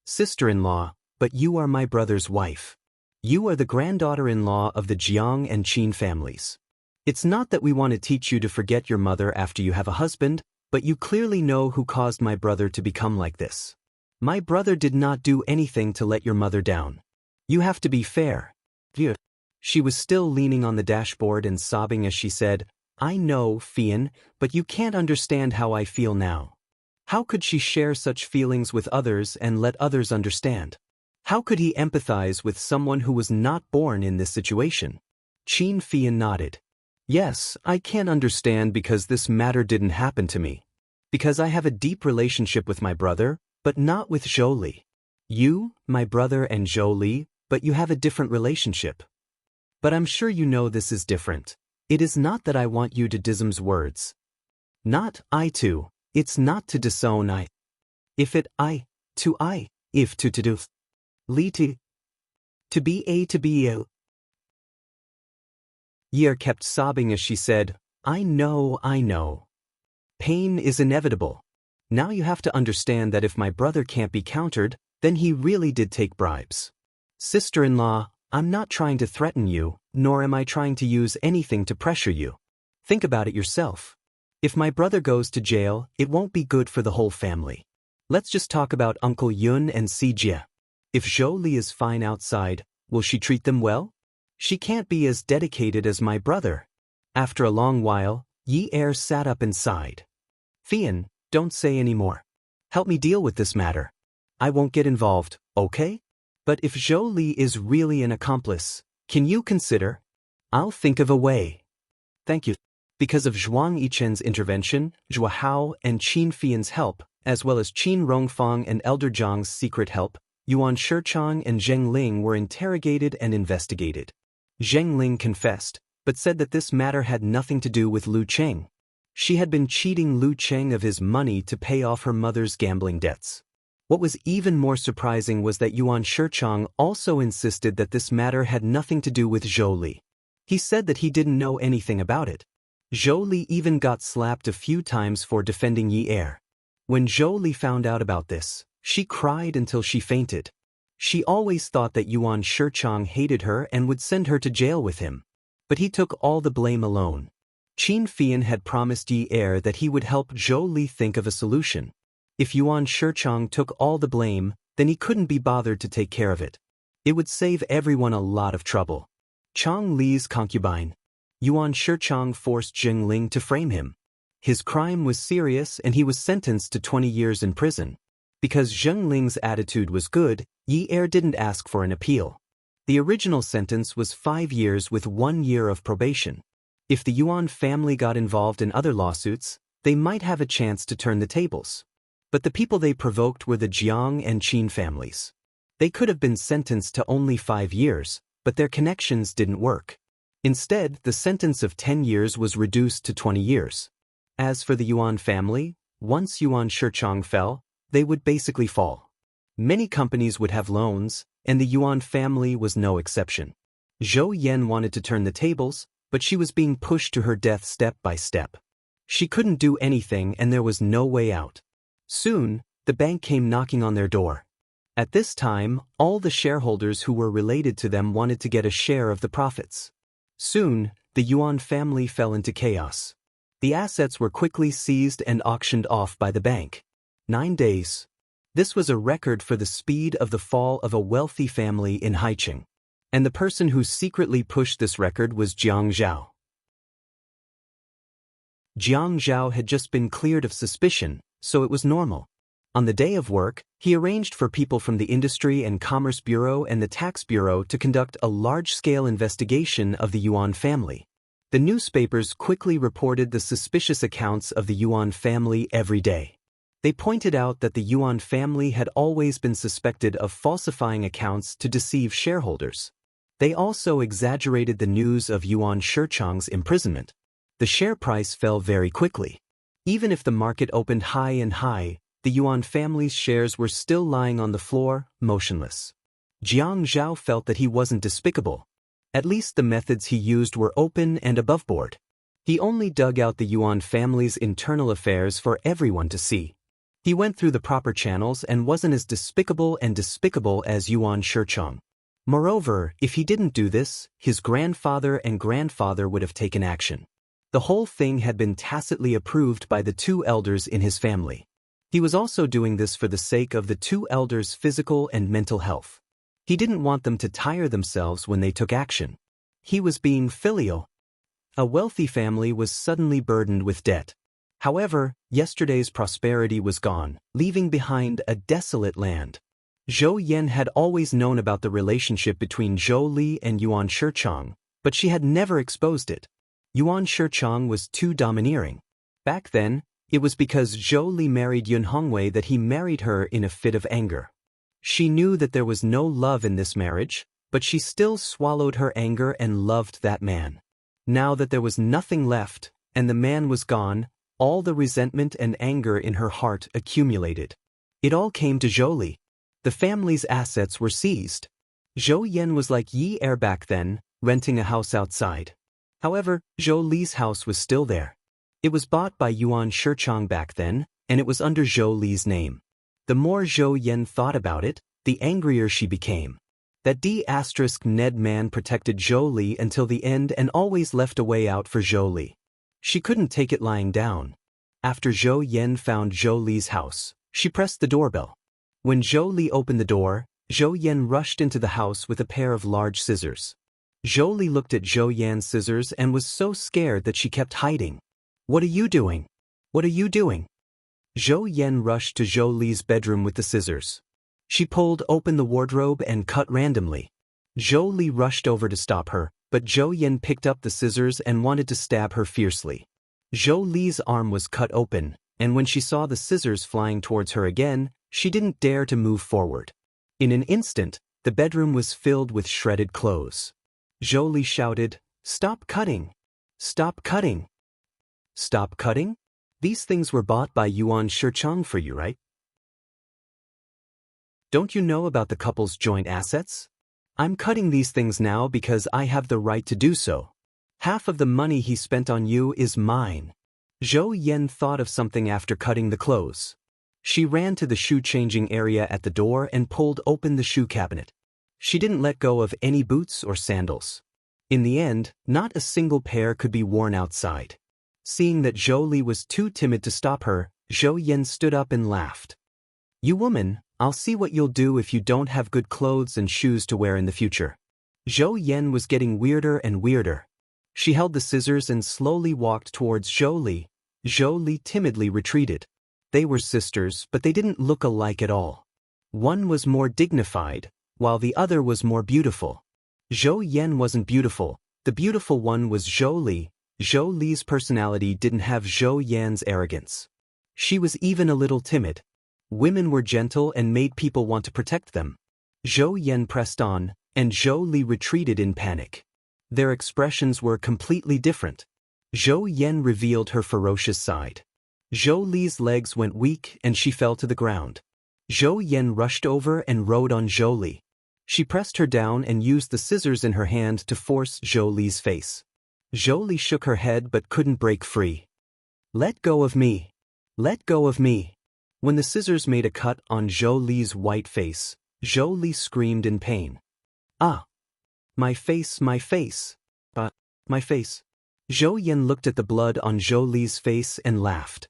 Sister-in-law, but you are my brother's wife. You are the granddaughter-in-law of the Jiang and Qin families. It's not that we want to teach you to forget your mother after you have a husband, but you clearly know who caused my brother to become like this. My brother did not do anything to let your mother down. You have to be fair." She was still leaning on the dashboard and sobbing as she said, "I know, Fian, but you can't understand how I feel now." How could she share such feelings with others and let others understand? How could he empathize with someone who was not born in this situation? Qin Fian nodded. "Yes, I can understand because this matter didn't happen to me. Because I have a deep relationship with my brother, but not with Zhou Li. You, my brother and Zhou Li, but you have a different relationship. But I'm sure you know this is different. It is not that I want you to dism's words. Not I to, it's not to disown I. If it I, to I, if to do. Li to be a to be a." Yi Er kept sobbing as she said, I know. Pain is inevitable. Now you have to understand that if my brother can't be countered, then he really did take bribes. Sister-in-law, I'm not trying to threaten you, nor am I trying to use anything to pressure you. Think about it yourself. If my brother goes to jail, it won't be good for the whole family. Let's just talk about Uncle Yun and Si Jie. If Zhou Li is fine outside, will she treat them well? She can't be as dedicated as my brother. After a long while, Yi Er sat up and sighed. Fian, don't say any more. Help me deal with this matter. I won't get involved, okay? But if Zhou Li is really an accomplice, can you consider? I'll think of a way. Thank you. Because of Zhuang Yichen's intervention, Zhou Hao and Qin Fian's help, as well as Qin Rongfang and Elder Zhang's secret help, Yuan Shichang and Zheng Ling were interrogated and investigated. Zheng Ling confessed, but said that this matter had nothing to do with Lu Cheng. She had been cheating Lu Cheng of his money to pay off her mother's gambling debts. What was even more surprising was that Yuan Shichang also insisted that this matter had nothing to do with Zhou Li. He said that he didn't know anything about it. Zhou Li even got slapped a few times for defending Yi Er. When Zhou Li found out about this, she cried until she fainted. She always thought that Yuan Shichang hated her and would send her to jail with him. But he took all the blame alone. Qin Fian had promised Yi Er that he would help Zhou Li think of a solution. If Yuan Shichang took all the blame, then he couldn't be bothered to take care of it. It would save everyone a lot of trouble. Chang Li's concubine, Yuan Shichang, forced Zheng Ling to frame him. His crime was serious and he was sentenced to 20 years in prison. Because Zheng Ling's attitude was good, Yi Er didn't ask for an appeal. The original sentence was 5 years with 1 year of probation. If the Yuan family got involved in other lawsuits, they might have a chance to turn the tables. But the people they provoked were the Jiang and Qin families. They could have been sentenced to only 5 years, but their connections didn't work. Instead, the sentence of 10 years was reduced to 20 years. As for the Yuan family, once Yuan Shichang fell, they would basically fall. Many companies would have loans, and the Yuan family was no exception. Zhou Yan wanted to turn the tables, but she was being pushed to her death step by step. She couldn't do anything and there was no way out. Soon, the bank came knocking on their door. At this time, all the shareholders who were related to them wanted to get a share of the profits. Soon, the Yuan family fell into chaos. The assets were quickly seized and auctioned off by the bank. 9 days. This was a record for the speed of the fall of a wealthy family in Haicheng. And the person who secretly pushed this record was Jiang Zhao. Jiang Zhao had just been cleared of suspicion, so it was normal. On the day of work, he arranged for people from the Industry and Commerce Bureau and the Tax Bureau to conduct a large-scale investigation of the Yuan family. The newspapers quickly reported the suspicious accounts of the Yuan family every day. They pointed out that the Yuan family had always been suspected of falsifying accounts to deceive shareholders. They also exaggerated the news of Yuan Shichang's imprisonment. The share price fell very quickly. Even if the market opened high and high, the Yuan family's shares were still lying on the floor, motionless. Jiang Zhao felt that he wasn't despicable. At least the methods he used were open and aboveboard. He only dug out the Yuan family's internal affairs for everyone to see. He went through the proper channels and wasn't as despicable as Yuan Shichang. Moreover, if he didn't do this, his grandfather and grandfather would have taken action. The whole thing had been tacitly approved by the 2 elders in his family. He was also doing this for the sake of the 2 elders' physical and mental health. He didn't want them to tire themselves when they took action. He was being filial. A wealthy family was suddenly burdened with debt. However, yesterday's prosperity was gone, leaving behind a desolate land. Zhou Yan had always known about the relationship between Zhou Li and Yuan Shichang, but she had never exposed it. Yuan Shichang was too domineering. Back then, it was because Zhou Li married Yun Hongwei that he married her in a fit of anger. She knew that there was no love in this marriage, but she still swallowed her anger and loved that man. Now that there was nothing left, and the man was gone, all the resentment and anger in her heart accumulated. It all came to Zhou Li. The family's assets were seized. Zhou Yan was like Yi Er back then, renting a house outside. However, Zhou Li's house was still there. It was bought by Yuan Shichang back then, and it was under Zhou Li's name. The more Zhou Yan thought about it, the angrier she became. That D*Ned man protected Zhou Li until the end and always left a way out for Zhou Li. She couldn't take it lying down. After Zhou Yan found Zhou Li's house, she pressed the doorbell. When Zhou Li opened the door, Zhou Yan rushed into the house with a pair of large scissors. Zhou Li looked at Zhou Yan's scissors and was so scared that she kept hiding. "What are you doing? What are you doing?" Zhou Yan rushed to Zhou Li's bedroom with the scissors. She pulled open the wardrobe and cut randomly. Zhou Li rushed over to stop her, but Zhou Yan picked up the scissors and wanted to stab her fiercely. Zhou Li's arm was cut open, and when she saw the scissors flying towards her again, she didn't dare to move forward. In an instant, the bedroom was filled with shredded clothes. Zhou Li shouted, "Stop cutting! Stop cutting! Stop cutting? These things were bought by Yuan Shichang for you, right? Don't you know about the couple's joint assets? I'm cutting these things now because I have the right to do so. Half of the money he spent on you is mine." Zhou Yan thought of something after cutting the clothes. She ran to the shoe-changing area at the door and pulled open the shoe cabinet. She didn't let go of any boots or sandals. In the end, not a single pair could be worn outside. Seeing that Zhou Li was too timid to stop her, Zhou Yan stood up and laughed. "You woman, I'll see what you'll do if you don't have good clothes and shoes to wear in the future. Zhou Yan was getting weirder and weirder. She held the scissors and slowly walked towards Zhou Li. Zhou Li timidly retreated. They were sisters, but they didn't look alike at all. One was more dignified, while the other was more beautiful. Zhou Yan wasn't beautiful. The beautiful one was Zhou Li. Zhou Li's personality didn't have Zhou Yan's arrogance. She was even a little timid. Women were gentle and made people want to protect them. Zhou Yan pressed on, and Zhou Li retreated in panic. Their expressions were completely different. Zhou Yan revealed her ferocious side. Zhou Li's legs went weak and she fell to the ground. Zhou Yan rushed over and rode on Zhou Li. She pressed her down and used the scissors in her hand to force Zhou Li's face. Zhou Li shook her head but couldn't break free. "Let go of me. Let go of me." When the scissors made a cut on Zhou Li's white face, Zhou Li screamed in pain. "Ah! My face, my face. My face." Zhou Yan looked at the blood on Zhou Li's face and laughed.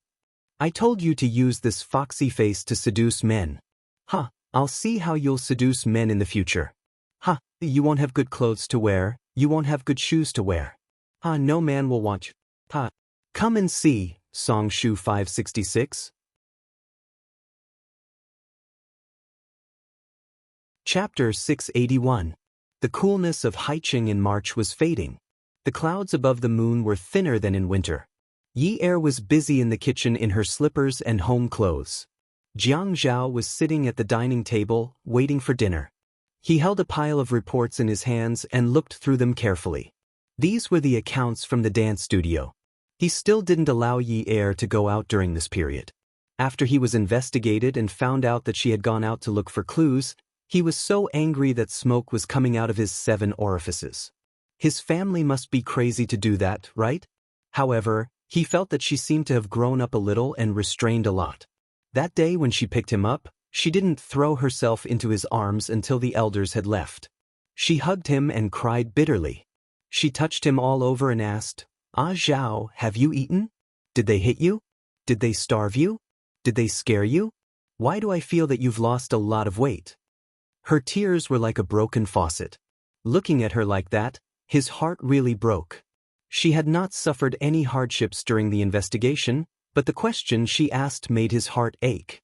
"I told you to use this foxy face to seduce men. Ha, I'll see how you'll seduce men in the future. Ha, you won't have good clothes to wear, you won't have good shoes to wear. Ha, no man will want you. Ha, come and see." Song Shu 566. Chapter 681. The coolness of Haiqing in March was fading. The clouds above the moon were thinner than in winter. Yi Er was busy in the kitchen in her slippers and home clothes. Jiang Zhao was sitting at the dining table, waiting for dinner. He held a pile of reports in his hands and looked through them carefully. These were the accounts from the dance studio. He still didn't allow Yi Er to go out during this period. After he was investigated and found out that she had gone out to look for clues, he was so angry that smoke was coming out of his 7 orifices. His family must be crazy to do that, right? However, he felt that she seemed to have grown up a little and restrained a lot. That day when she picked him up, she didn't throw herself into his arms until the elders had left. She hugged him and cried bitterly. She touched him all over and asked, "Ah Zhao, have you eaten? Did they hit you? Did they starve you? Did they scare you? Why do I feel that you've lost a lot of weight?" Her tears were like a broken faucet. Looking at her like that, his heart really broke. She had not suffered any hardships during the investigation, but the question she asked made his heart ache.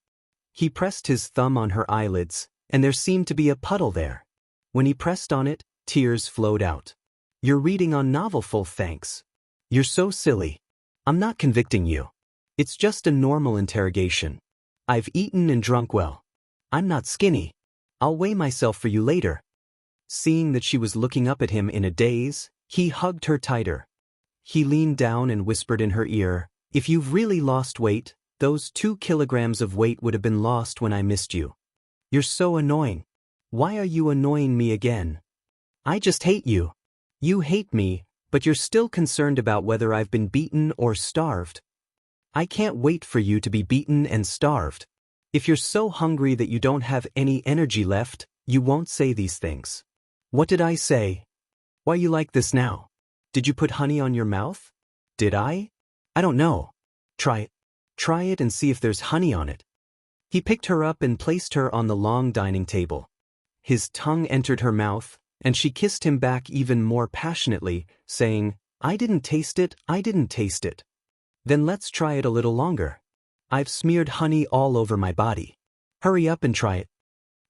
He pressed his thumb on her eyelids, and there seemed to be a puddle there. When he pressed on it, tears flowed out. "You're reading on novel full thanks. You're so silly. I'm not convicting you. It's just a normal interrogation. I've eaten and drunk well. I'm not skinny. I'll weigh myself for you later." Seeing that she was looking up at him in a daze, he hugged her tighter. He leaned down and whispered in her ear, "If you've really lost weight, those 2 kilograms of weight would have been lost when I missed you. You're so annoying. Why are you annoying me again? I just hate you. You hate me, but you're still concerned about whether I've been beaten or starved. I can't wait for you to be beaten and starved. If you're so hungry that you don't have any energy left, you won't say these things." "What did I say? Why you like this now? Did you put honey on your mouth? Did I? I don't know. Try it. Try it and see if there's honey on it." He picked her up and placed her on the long dining table. His tongue entered her mouth, and she kissed him back even more passionately, saying, "I didn't taste it, I didn't taste it." "Then let's try it a little longer. I've smeared honey all over my body. Hurry up and try it,"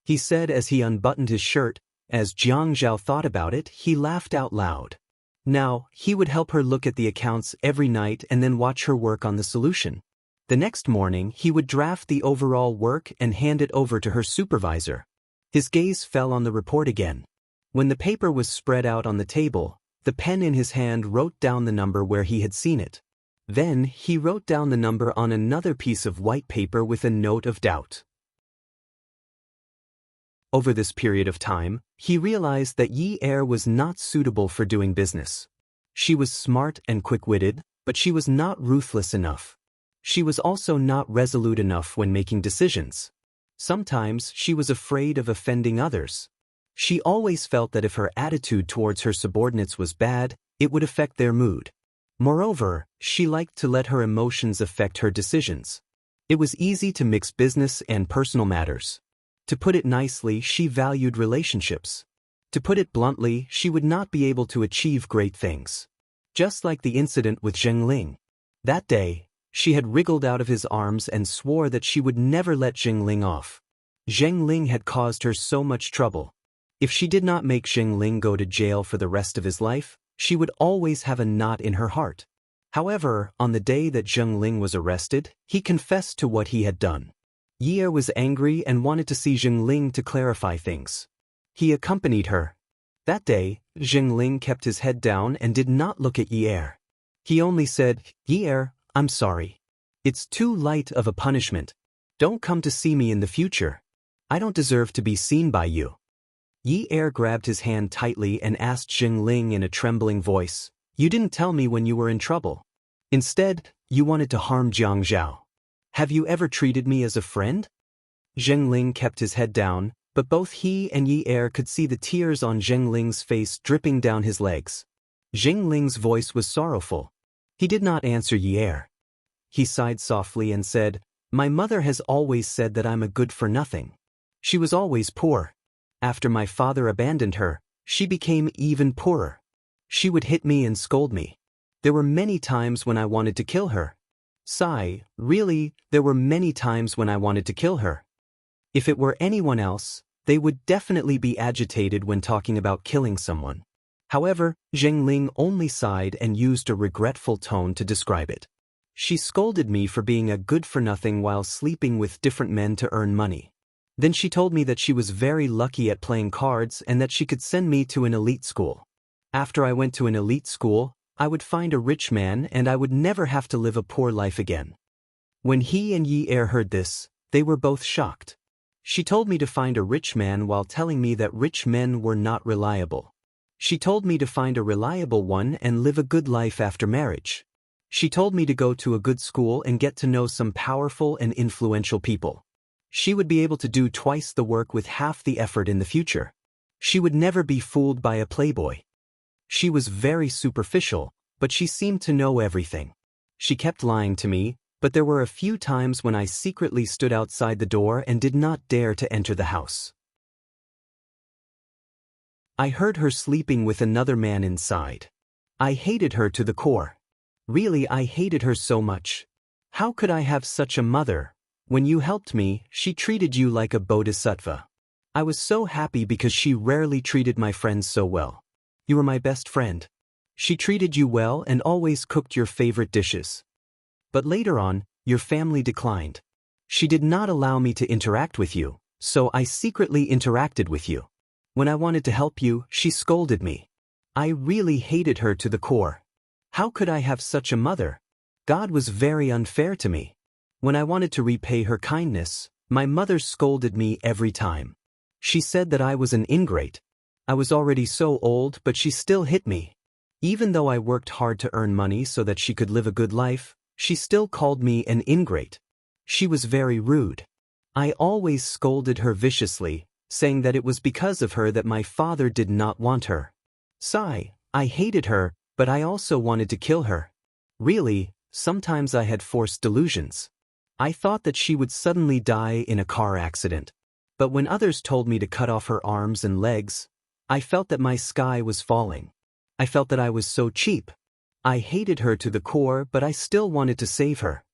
he said as he unbuttoned his shirt. As Jiang Zhao thought about it, he laughed out loud. Now, he would help her look at the accounts every night and then watch her work on the solution. The next morning, he would draft the overall work and hand it over to her supervisor. His gaze fell on the report again. When the paper was spread out on the table, the pen in his hand wrote down the number where he had seen it. Then, he wrote down the number on another piece of white paper with a note of doubt. Over this period of time, he realized that Yi Er was not suitable for doing business. She was smart and quick-witted, but she was not ruthless enough. She was also not resolute enough when making decisions. Sometimes she was afraid of offending others. She always felt that if her attitude towards her subordinates was bad, it would affect their mood. Moreover, she liked to let her emotions affect her decisions. It was easy to mix business and personal matters. To put it nicely, she valued relationships. To put it bluntly, she would not be able to achieve great things. Just like the incident with Zheng Ling. That day, she had wriggled out of his arms and swore that she would never let Zheng Ling off. Zheng Ling had caused her so much trouble. If she did not make Zheng Ling go to jail for the rest of his life, she would always have a knot in her heart. However, on the day that Zheng Ling was arrested, he confessed to what he had done. Ye was angry and wanted to see Zheng Ling to clarify things. He accompanied her. That day, Zheng Ling kept his head down and did not look at Ye. He only said, "Ye, I'm sorry. It's too light of a punishment. Don't come to see me in the future. I don't deserve to be seen by you." Ye grabbed his hand tightly and asked Zheng Ling in a trembling voice, "You didn't tell me when you were in trouble. Instead, you wanted to harm Jiang Zhao. Have you ever treated me as a friend?" Zheng Ling kept his head down, but both he and Ye could see the tears on Zheng Ling's face dripping down his legs. Zheng Ling's voice was sorrowful. He did not answer Ye. He sighed softly and said, "My mother has always said that I'm a good for nothing. She was always poor. After my father abandoned her, she became even poorer. She would hit me and scold me. There were many times when I wanted to kill her. Sigh, really, there were many times when I wanted to kill her. If it were anyone else, they would definitely be agitated when talking about killing someone." However, Zheng Ling only sighed and used a regretful tone to describe it. "She scolded me for being a good-for-nothing while sleeping with different men to earn money. Then she told me that she was very lucky at playing cards and that she could send me to an elite school. After I went to an elite school, I would find a rich man and I would never have to live a poor life again." When he and Ye heard this, they were both shocked. She told me to find a rich man while telling me that rich men were not reliable. She told me to find a reliable one and live a good life after marriage. She told me to go to a good school and get to know some powerful and influential people. She would be able to do twice the work with half the effort in the future. She would never be fooled by a playboy. She was very superficial, but she seemed to know everything. She kept lying to me, but there were a few times when I secretly stood outside the door and did not dare to enter the house. I heard her sleeping with another man inside. I hated her to the core. Really, I hated her so much. How could I have such a mother? When you helped me, she treated you like a bodhisattva. I was so happy because she rarely treated my friends so well. You were my best friend. She treated you well and always cooked your favorite dishes. But later on, your family declined. She did not allow me to interact with you, so I secretly interacted with you. When I wanted to help you, she scolded me. I really hated her to the core. How could I have such a mother? God was very unfair to me. When I wanted to repay her kindness, my mother scolded me every time. She said that I was an ingrate. I was already so old, but she still hit me. Even though I worked hard to earn money so that she could live a good life, she still called me an ingrate. She was very rude. I always scolded her viciously, saying that it was because of her that my father did not want her. Sigh, I hated her, but I also wanted to kill her. Really, sometimes I had forced delusions. I thought that she would suddenly die in a car accident. But when others told me to cut off her arms and legs, I felt that my sky was falling. I felt that I was so cheap. I hated her to the core, but I still wanted to save her.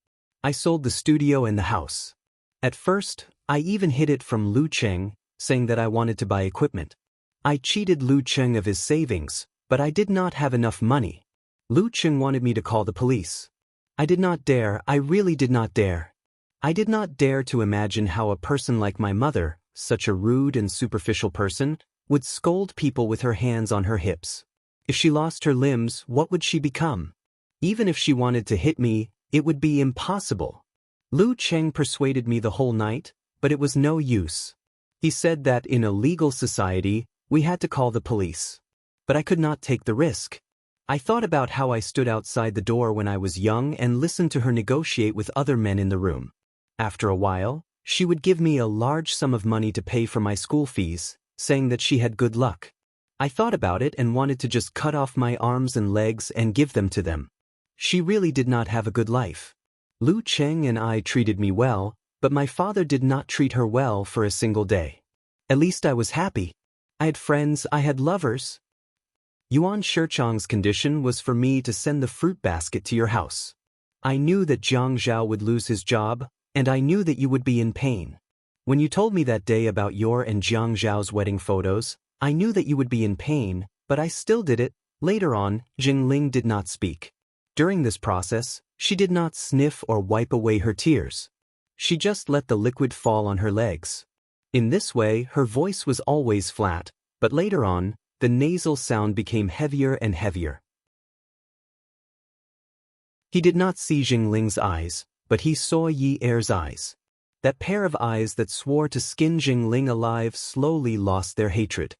I sold the studio and the house. At first, I even hid it from Lu Cheng, saying that I wanted to buy equipment. I cheated Lu Cheng of his savings, but I did not have enough money. Lu Cheng wanted me to call the police. I did not dare, I really did not dare. I did not dare to imagine how a person like my mother, such a rude and superficial person, would scold people with her hands on her hips. If she lost her limbs, what would she become? Even if she wanted to hit me, it would be impossible. Lu Cheng persuaded me the whole night, but it was no use. He said that in a legal society, we had to call the police. But I could not take the risk. I thought about how I stood outside the door when I was young and listened to her negotiate with other men in the room. After a while, she would give me a large sum of money to pay for my school fees, saying that she had good luck. I thought about it and wanted to just cut off my arms and legs and give them to them. She really did not have a good life. Lu Cheng and I treated me well, But my father did not treat her well for a single day. At least I was happy. I had friends, I had lovers. Yuan Shichong's condition was for me to send the fruit basket to your house. I knew that Jiang Zhao would lose his job, and I knew that you would be in pain. When you told me that day about your and Jiang Zhao's wedding photos, I knew that you would be in pain, but I still did it. Later on, Jingling did not speak. During this process, she did not sniff or wipe away her tears. She just let the liquid fall on her legs. In this way, her voice was always flat, but later on, the nasal sound became heavier and heavier. He did not see Jingling's eyes, but he saw Yi Er's eyes. That pair of eyes that swore to skin Jingling alive slowly lost their hatred.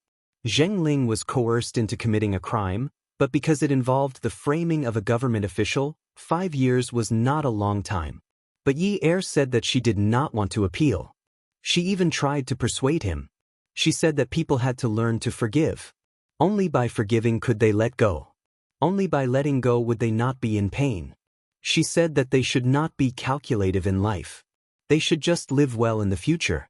Jingling was coerced into committing a crime, but because it involved the framing of a government official, 5 years was not a long time. But Yi Er said that she did not want to appeal. She even tried to persuade him. She said that people had to learn to forgive. Only by forgiving could they let go. Only by letting go would they not be in pain. She said that they should not be calculative in life. They should just live well in the future.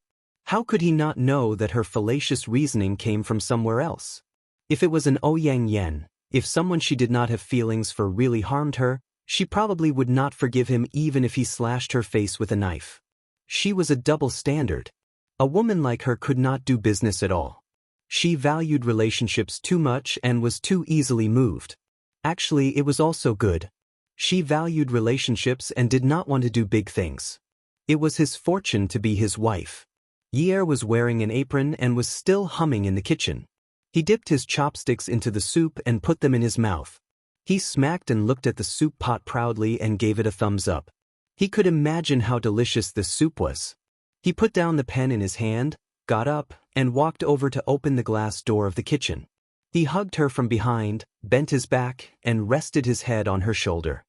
How could he not know that her fallacious reasoning came from somewhere else? If it was an Ouyang Yen, if someone she did not have feelings for really harmed her, she probably would not forgive him even if he slashed her face with a knife. She was a double standard. A woman like her could not do business at all. She valued relationships too much and was too easily moved. Actually, it was also good. She valued relationships and did not want to do big things. It was his fortune to be his wife. Yi Er was wearing an apron and was still humming in the kitchen. He dipped his chopsticks into the soup and put them in his mouth. He smacked and looked at the soup pot proudly and gave it a thumbs up. He could imagine how delicious this soup was. He put down the pen in his hand, got up, and walked over to open the glass door of the kitchen. He hugged her from behind, bent his back, and rested his head on her shoulder.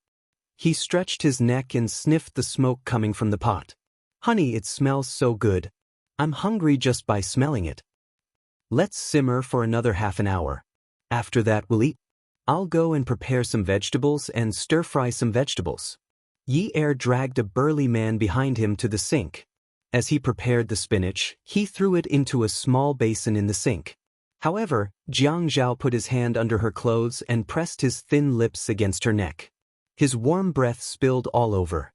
He stretched his neck and sniffed the smoke coming from the pot. "Honey, it smells so good. I'm hungry just by smelling it. Let's simmer for another half an hour. After that we'll eat. I'll go and prepare some vegetables and stir-fry some vegetables." Yi Er dragged a burly man behind him to the sink. As he prepared the spinach, he threw it into a small basin in the sink. However, Jiang Zhao put his hand under her clothes and pressed his thin lips against her neck. His warm breath spilled all over.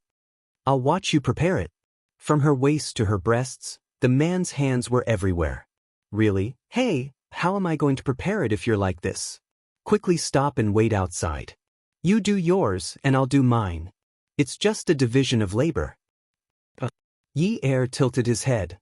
"I'll watch you prepare it." From her waist to her breasts, the man's hands were everywhere. "Really? Hey, how am I going to prepare it if you're like this? Quickly stop and wait outside. You do yours and I'll do mine. It's just a division of labor." Yi Er tilted his head.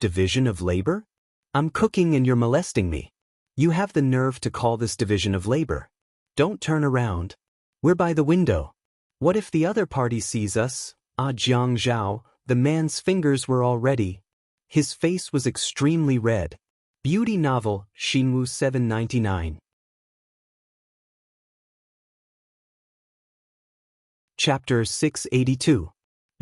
"Division of labor? I'm cooking and you're molesting me. You have the nerve to call this division of labor. Don't turn around. We're by the window. What if the other party sees us?" Jiang Zhao, the man's fingers were all ready. His face was extremely red. Beauty novel, Xinwu 799. Chapter 682.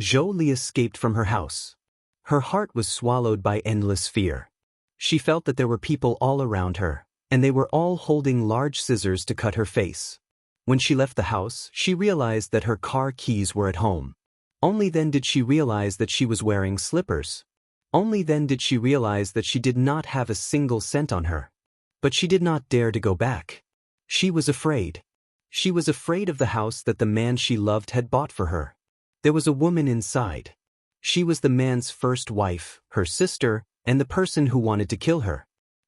Zhou Li escaped from her house. Her heart was swallowed by endless fear. She felt that there were people all around her, and they were all holding large scissors to cut her face. When she left the house, she realized that her car keys were at home. Only then did she realize that she was wearing slippers. Only then did she realize that she did not have a single cent on her. But she did not dare to go back. She was afraid. She was afraid of the house that the man she loved had bought for her. There was a woman inside. She was the man's first wife, her sister, and the person who wanted to kill her.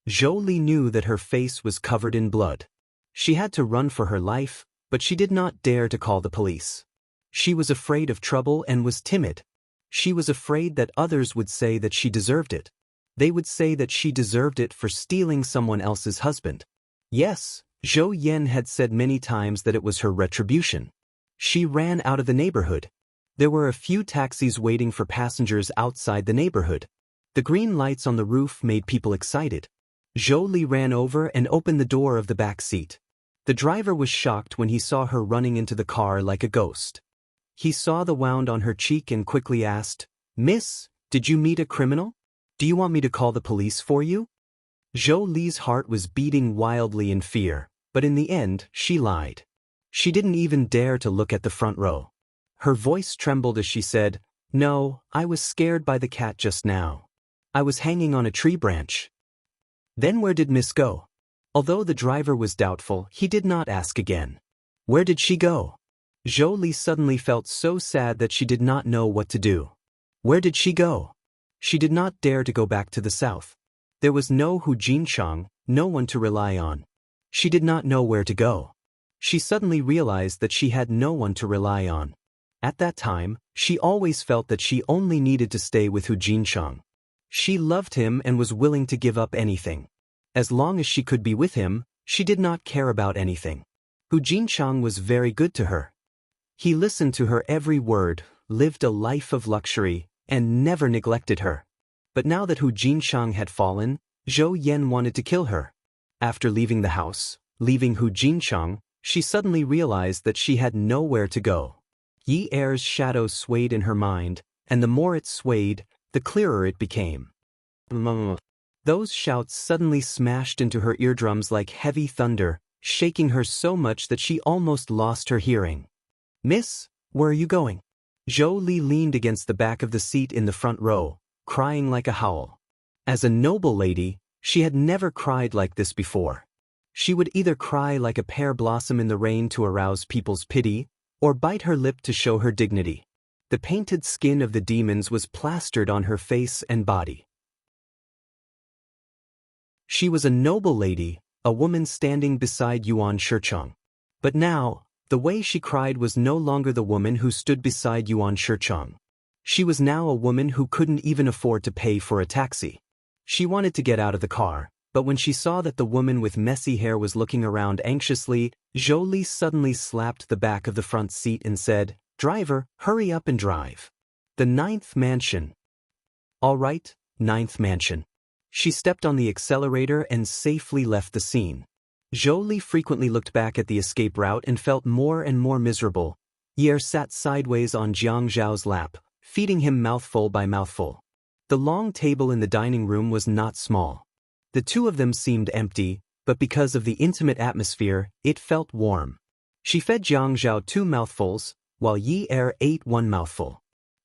Zhou Li knew that her face was covered in blood. She had to run for her life, but she did not dare to call the police. She was afraid of trouble and was timid. She was afraid that others would say that she deserved it. They would say that she deserved it for stealing someone else's husband. Yes, Zhou Yan had said many times that it was her retribution. She ran out of the neighborhood. There were a few taxis waiting for passengers outside the neighborhood. The green lights on the roof made people excited. Zhou Li ran over and opened the door of the back seat. The driver was shocked when he saw her running into the car like a ghost. He saw the wound on her cheek and quickly asked, "Miss, did you meet a criminal? Do you want me to call the police for you?" Zhou Li's heart was beating wildly in fear, but in the end, she lied. She didn't even dare to look at the front row. Her voice trembled as she said, No, I was scared by the cat just now. I was hanging on a tree branch. Then where did Miss go? Although the driver was doubtful, he did not ask again. Where did she go? Zhou Li suddenly felt so sad that she did not know what to do. Where did she go? She did not dare to go back to the south. There was no Hu Jinchang, no one to rely on. She did not know where to go. She suddenly realized that she had no one to rely on. At that time, she always felt that she only needed to stay with Hu Jinchang. She loved him and was willing to give up anything. As long as she could be with him, she did not care about anything. Hu Jinchang was very good to her. He listened to her every word, lived a life of luxury, and never neglected her. But now that Hu Jinchang had fallen, Zhou Yan wanted to kill her. After leaving the house, leaving Hu Jinchang, she suddenly realized that she had nowhere to go. Yi Er's shadow swayed in her mind, and the more it swayed, the clearer it became. Those shouts suddenly smashed into her eardrums like heavy thunder, shaking her so much that she almost lost her hearing. Miss, where are you going? Zhou Li leaned against the back of the seat in the front row, crying like a howl. As a noble lady, she had never cried like this before. She would either cry like a pear blossom in the rain to arouse people's pity, or bite her lip to show her dignity. The painted skin of the demons was plastered on her face and body. She was a noble lady, a woman standing beside Yuan Shicheng. But now, the way she cried was no longer the woman who stood beside Yuan Shicheng. She was now a woman who couldn't even afford to pay for a taxi. She wanted to get out of the car, but when she saw that the woman with messy hair was looking around anxiously, Zhou Li suddenly slapped the back of the front seat and said, "Driver, hurry up and drive. The 9th mansion." "All right, 9th mansion." She stepped on the accelerator and safely left the scene. Zhou Li frequently looked back at the escape route and felt more and more miserable. Ye sat sideways on Jiang Zhao's lap, feeding him mouthful by mouthful. The long table in the dining room was not small. The two of them seemed empty, but because of the intimate atmosphere, it felt warm. She fed Jiang Zhao 2 mouthfuls, while Yi Er ate 1 mouthful.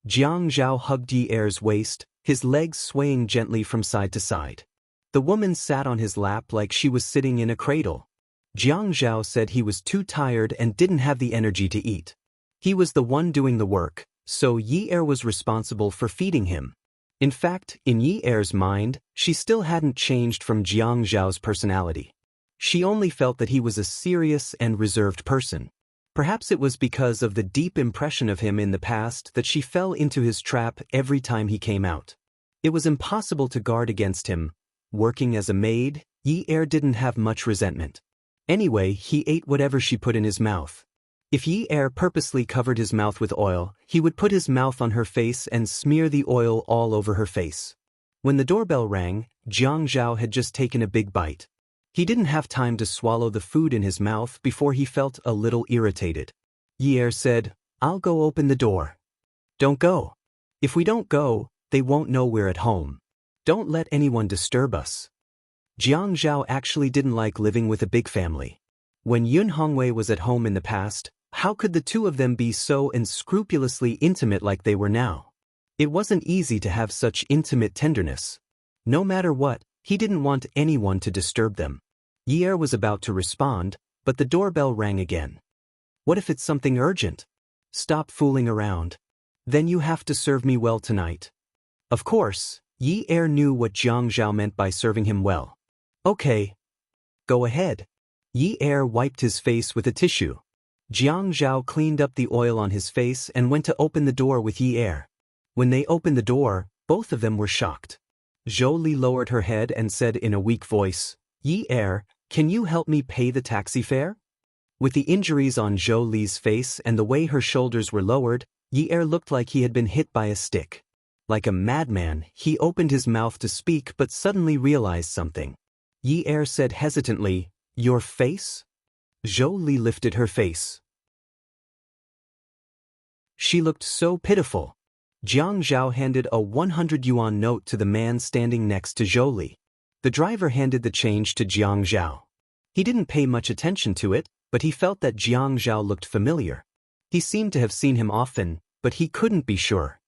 Jiang Zhao hugged Yi Er's waist, his legs swaying gently from side to side. The woman sat on his lap like she was sitting in a cradle. Jiang Zhao said he was too tired and didn't have the energy to eat. He was the one doing the work, so Yi Er was responsible for feeding him. In fact, in Yi Er's mind, she still hadn't changed from Jiang Zhao's personality. She only felt that he was a serious and reserved person. Perhaps it was because of the deep impression of him in the past that she fell into his trap every time he came out. It was impossible to guard against him. Working as a maid, Yi Er didn't have much resentment. Anyway, he ate whatever she put in his mouth. If Yi Er purposely covered his mouth with oil, he would put his mouth on her face and smear the oil all over her face. When the doorbell rang, Jiang Zhao had just taken a big bite. He didn't have time to swallow the food in his mouth before he felt a little irritated. Yi Er said, "I'll go open the door." "Don't go. If we don't go, they won't know we're at home. Don't let anyone disturb us." Jiang Zhao actually didn't like living with a big family. When Yun Hongwei was at home in the past, how could the two of them be so unscrupulously intimate like they were now? It wasn't easy to have such intimate tenderness. No matter what, he didn't want anyone to disturb them. Yi Er was about to respond, but the doorbell rang again. "What if it's something urgent?" "Stop fooling around. Then you have to serve me well tonight." Of course, Yi Er knew what Jiang Zhao meant by serving him well. "Okay. Go ahead." Yi Er wiped his face with a tissue. Jiang Zhao cleaned up the oil on his face and went to open the door with Yi Er. When they opened the door, both of them were shocked. Zhou Li lowered her head and said in a weak voice, "Yi Er, can you help me pay the taxi fare?" With the injuries on Zhou Li's face and the way her shoulders were lowered, Yi Er looked like he had been hit by a stick. Like a madman, he opened his mouth to speak but suddenly realized something. Yi Er said hesitantly, "Your face?" Zhou Li lifted her face. She looked so pitiful. Jiang Zhao handed a 100 yuan note to the man standing next to Zhou Li. The driver handed the change to Jiang Zhao. He didn't pay much attention to it, but he felt that Jiang Zhao looked familiar. He seemed to have seen him often, but he couldn't be sure.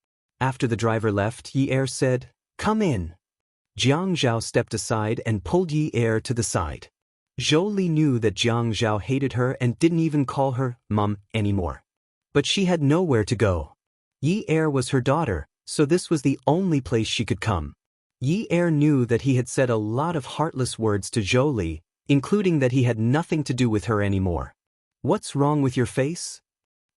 After the driver left, Yi Er said, "Come in." Jiang Zhao stepped aside and pulled Yi Er to the side. Zhou Li knew that Jiang Zhao hated her and didn't even call her Mom anymore. But she had nowhere to go. Yi Er was her daughter, so this was the only place she could come. Yi Er knew that he had said a lot of heartless words to Zhou Li, including that he had nothing to do with her anymore. "What's wrong with your face?"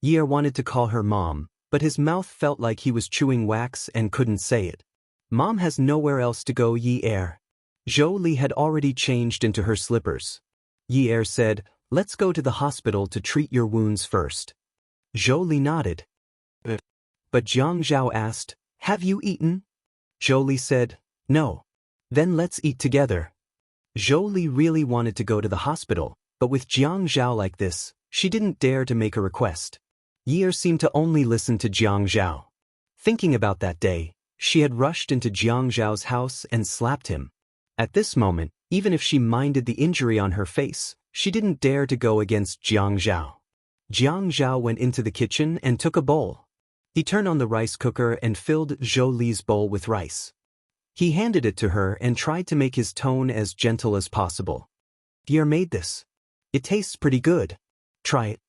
Yi Er wanted to call her Mom, but his mouth felt like he was chewing wax and couldn't say it. "Mom has nowhere else to go, Yi Er." Zhou Li had already changed into her slippers. Yi Er said, "Let's go to the hospital to treat your wounds first." Zhou Li nodded. But Jiang Zhao asked, "Have you eaten?" Zhou Li said, "No." "Then let's eat together." Zhou Li really wanted to go to the hospital, but with Jiang Zhao like this, she didn't dare to make a request. Yi Er seemed to only listen to Jiang Zhao. Thinking about that day, she had rushed into Jiang Zhao's house and slapped him. At this moment, even if she minded the injury on her face, she didn't dare to go against Jiang Zhao. Jiang Zhao went into the kitchen and took a bowl. He turned on the rice cooker and filled Zhou Li's bowl with rice. He handed it to her and tried to make his tone as gentle as possible. "Yi Er made this. It tastes pretty good. Try it."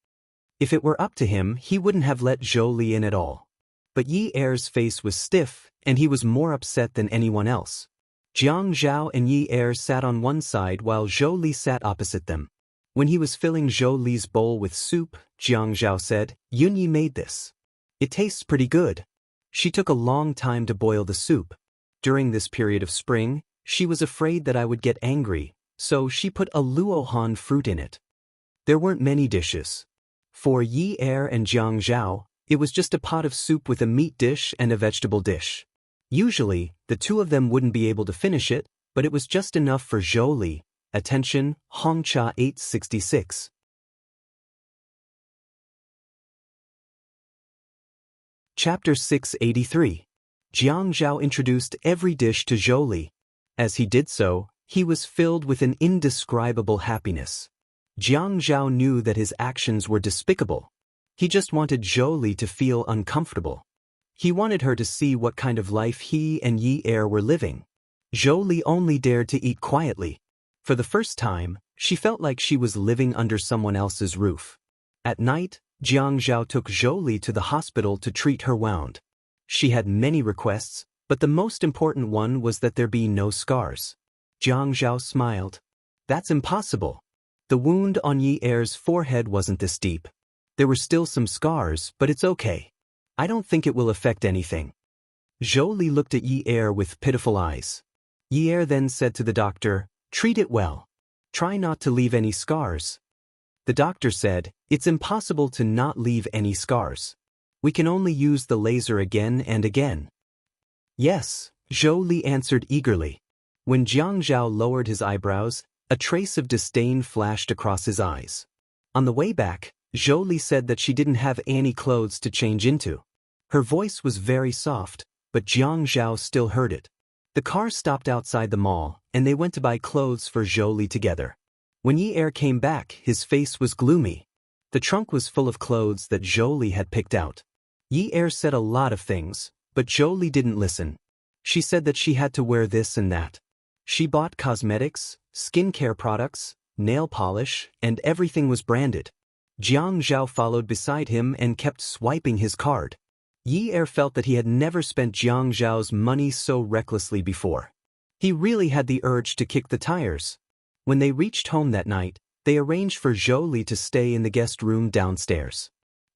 If it were up to him, he wouldn't have let Zhou Li in at all. But Yi Er's face was stiff, and he was more upset than anyone else. Jiang Zhao and Yi Er sat on one side while Zhou Li sat opposite them. When he was filling Zhou Li's bowl with soup, Jiang Zhao said, "Yun Yi made this. It tastes pretty good." She took a long time to boil the soup. During this period of spring, she was afraid that I would get angry, so she put a luohan fruit in it. There weren't many dishes. For Yi Er and Jiang Zhao, it was just a pot of soup with a meat dish and a vegetable dish. Usually, the two of them wouldn't be able to finish it, but it was just enough for Zhou Li. Attention, Hongcha 866. Chapter 683. Jiang Zhao introduced every dish to Zhou Li. As he did so, he was filled with an indescribable happiness. Jiang Zhao knew that his actions were despicable. He just wanted Zhou Li to feel uncomfortable. He wanted her to see what kind of life he and Yi Er were living. Zhou Li only dared to eat quietly. For the first time, she felt like she was living under someone else's roof. At night, Jiang Zhao took Zhou Li to the hospital to treat her wound. She had many requests, but the most important one was that there be no scars. Jiang Zhao smiled. "That's impossible. The wound on Yi Er's forehead wasn't this deep. There were still some scars, but it's okay. I don't think it will affect anything." Zhou Li looked at Yi Er with pitiful eyes. Yi Er then said to the doctor, "Treat it well. Try not to leave any scars." The doctor said, "It's impossible to not leave any scars. We can only use the laser again and again." "Yes," Zhou Li answered eagerly. When Jiang Zhao lowered his eyebrows, a trace of disdain flashed across his eyes. On the way back, Zhou Li said that she didn't have any clothes to change into. Her voice was very soft, but Jiang Zhao still heard it. The car stopped outside the mall, and they went to buy clothes for Zhou Li together. When Yi Er came back, his face was gloomy. The trunk was full of clothes that Zhou Li had picked out. Yi Er said a lot of things, but Zhou Li didn't listen. She said that she had to wear this and that. She bought cosmetics, skincare products, nail polish, and everything was branded. Jiang Zhao followed beside him and kept swiping his card. Yi Er felt that he had never spent Jiang Zhao's money so recklessly before. He really had the urge to kick the tires. When they reached home that night, they arranged for Zhou Li to stay in the guest room downstairs.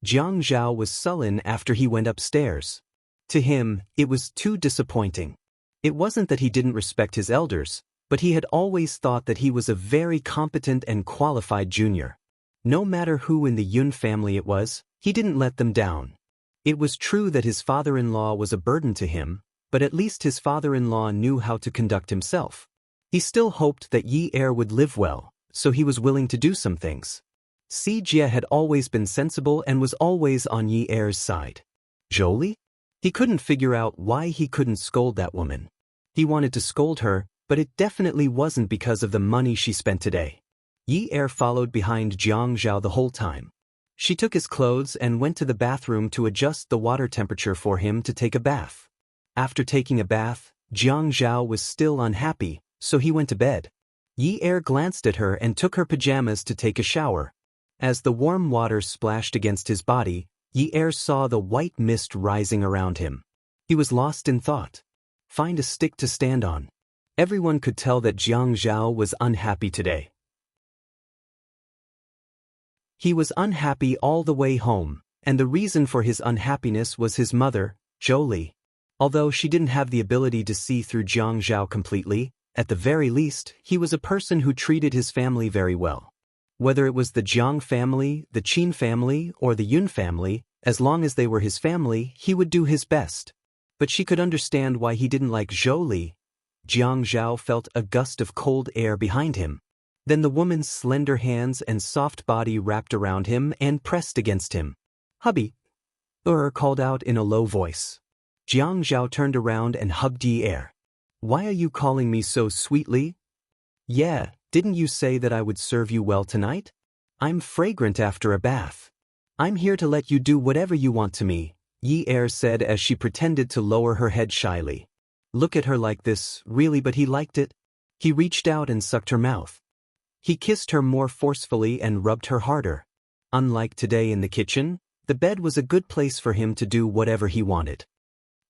Jiang Zhao was sullen after he went upstairs. To him, it was too disappointing. It wasn't that he didn't respect his elders, but he had always thought that he was a very competent and qualified junior. No matter who in the Yun family it was, he didn't let them down. It was true that his father-in-law was a burden to him, but at least his father-in-law knew how to conduct himself. He still hoped that Yi Er would live well, so he was willing to do some things. Si Jie had always been sensible and was always on Yi Er's side. Zhou Li? He couldn't figure out why he couldn't scold that woman. He wanted to scold her, but it definitely wasn't because of the money she spent today. Yi Er followed behind Jiang Zhao the whole time. She took his clothes and went to the bathroom to adjust the water temperature for him to take a bath. After taking a bath, Jiang Zhao was still unhappy, so he went to bed. Yi Er glanced at her and took her pajamas to take a shower. As the warm water splashed against his body, Yi Er saw the white mist rising around him. He was lost in thought. Find a stick to stand on. Everyone could tell that Jiang Zhao was unhappy today. He was unhappy all the way home, and the reason for his unhappiness was his mother, Jolie. Although she didn't have the ability to see through Jiang Zhao completely, at the very least, he was a person who treated his family very well. Whether it was the Jiang family, the Qin family, or the Yun family, as long as they were his family, he would do his best. But she could understand why he didn't like Jolie. Jiang Zhao felt a gust of cold air behind him. Then the woman's slender hands and soft body wrapped around him and pressed against him. "Hubby," called out in a low voice. Jiang Zhao turned around and hugged Yi Er. "Why are you calling me so sweetly?" "Yeah, didn't you say that I would serve you well tonight? I'm fragrant after a bath. I'm here to let you do whatever you want to me," Yi Er said as she pretended to lower her head shyly. Look at her like this, really, but he liked it. He reached out and sucked her mouth. He kissed her more forcefully and rubbed her harder. Unlike today in the kitchen, the bed was a good place for him to do whatever he wanted.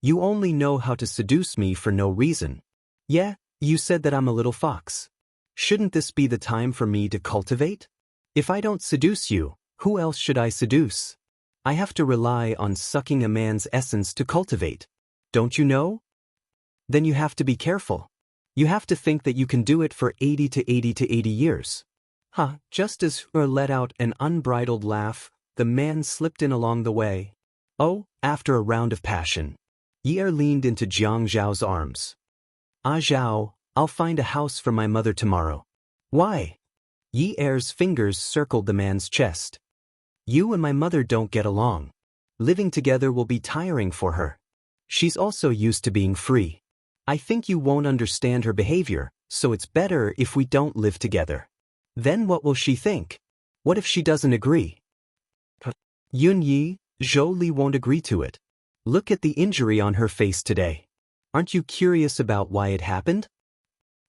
"You only know how to seduce me for no reason. Yeah, you said that I'm a little fox. Shouldn't this be the time for me to cultivate? If I don't seduce you, who else should I seduce? I have to rely on sucking a man's essence to cultivate. Don't you know? Then you have to be careful. You have to think that you can do it for 80 years. Just as Ur let out an unbridled laugh, the man slipped in along the way. Oh, after a round of passion. Yi Er leaned into Jiang Zhao's arms. "Ah Zhao, I'll find a house for my mother tomorrow." "Why?" Yi Er's fingers circled the man's chest. "You and my mother don't get along. Living together will be tiring for her. She's also used to being free. I think you won't understand her behavior, so it's better if we don't live together. Then what will she think? What if she doesn't agree?" "Yun Yi, Jolie won't agree to it. Look at the injury on her face today. Aren't you curious about why it happened?"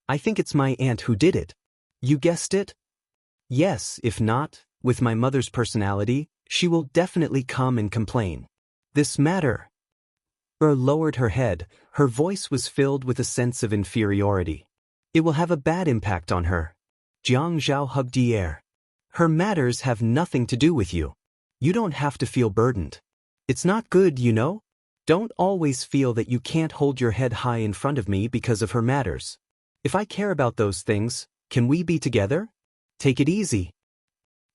"I think it's my aunt who did it." "You guessed it?" "Yes, if not, with my mother's personality, she will definitely come and complain. This matter." Lowered her head, her voice was filled with a sense of inferiority. "It will have a bad impact on her." Jiang Zhao hugged Yi Er. "Her matters have nothing to do with you. You don't have to feel burdened. It's not good, you know? Don't always feel that you can't hold your head high in front of me because of her matters. If I care about those things, can we be together? Take it easy."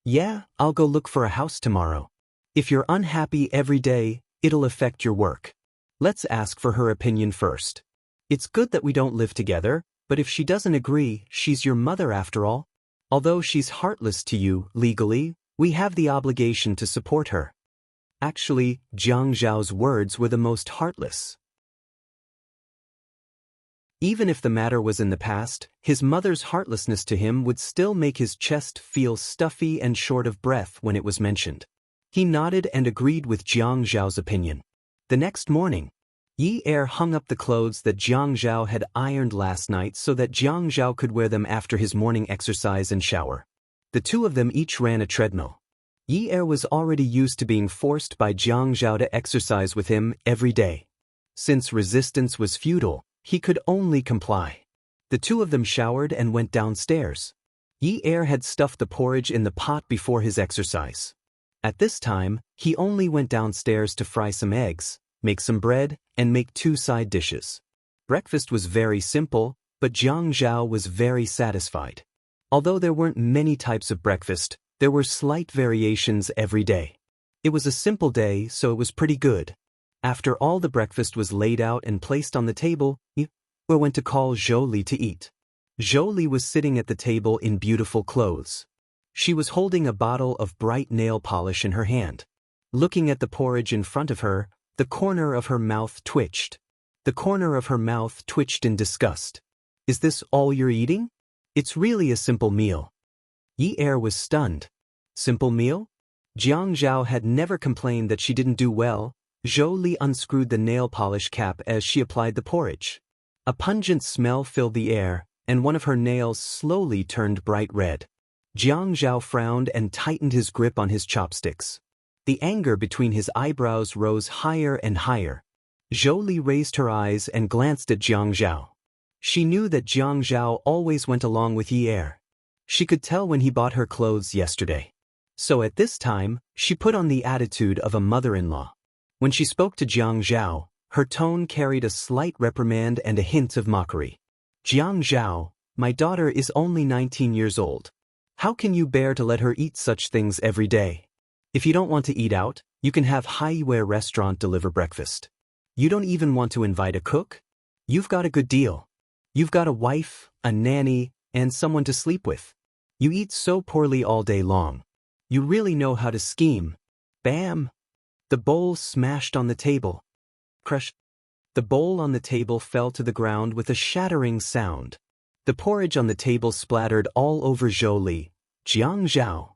"Yeah, I'll go look for a house tomorrow. If you're unhappy every day, it'll affect your work. Let's ask for her opinion first. It's good that we don't live together, but if she doesn't agree, she's your mother after all. Although she's heartless to you, legally, we have the obligation to support her." Actually, Jiang Zhao's words were the most heartless. Even if the matter was in the past, his mother's heartlessness to him would still make his chest feel stuffy and short of breath when it was mentioned. He nodded and agreed with Jiang Zhao's opinion. The next morning, Yi Er hung up the clothes that Jiang Zhao had ironed last night so that Jiang Zhao could wear them after his morning exercise and shower. The two of them each ran a treadmill. Yi Er was already used to being forced by Jiang Zhao to exercise with him every day. Since resistance was futile, he could only comply. The two of them showered and went downstairs. Yi Er had stuffed the porridge in the pot before his exercise. At this time, he only went downstairs to fry some eggs, make some bread, and make 2 side dishes. Breakfast was very simple, but Jiang Zhao was very satisfied. Although there weren't many types of breakfast, there were slight variations every day. It was a simple day, so it was pretty good. After all the breakfast was laid out and placed on the table, Yi Er went to call Jolie to eat. Jolie was sitting at the table in beautiful clothes. She was holding a bottle of bright nail polish in her hand. Looking at the porridge in front of her, the corner of her mouth twitched. The corner of her mouth twitched in disgust. "Is this all you're eating? It's really a simple meal." Yi Er was stunned. "Simple meal?" Jiang Zhao had never complained that she didn't do well. Zhou Li unscrewed the nail polish cap as she applied the porridge. A pungent smell filled the air, and one of her nails slowly turned bright red. Jiang Zhao frowned and tightened his grip on his chopsticks. The anger between his eyebrows rose higher and higher. Zhou Li raised her eyes and glanced at Jiang Zhao. She knew that Jiang Zhao always went along with Yi Er. She could tell when he bought her clothes yesterday. So at this time, she put on the attitude of a mother-in-law. When she spoke to Jiang Zhao, her tone carried a slight reprimand and a hint of mockery. Jiang Zhao, my daughter is only 19 years old. How can you bear to let her eat such things every day? If you don't want to eat out, you can have Haiware restaurant deliver breakfast. You don't even want to invite a cook? You've got a good deal. You've got a wife, a nanny, and someone to sleep with. You eat so poorly all day long. You really know how to scheme. Bam! The bowl smashed on the table. Crush. The bowl on the table fell to the ground with a shattering sound. The porridge on the table splattered all over Zhou Li. Jiang Zhao.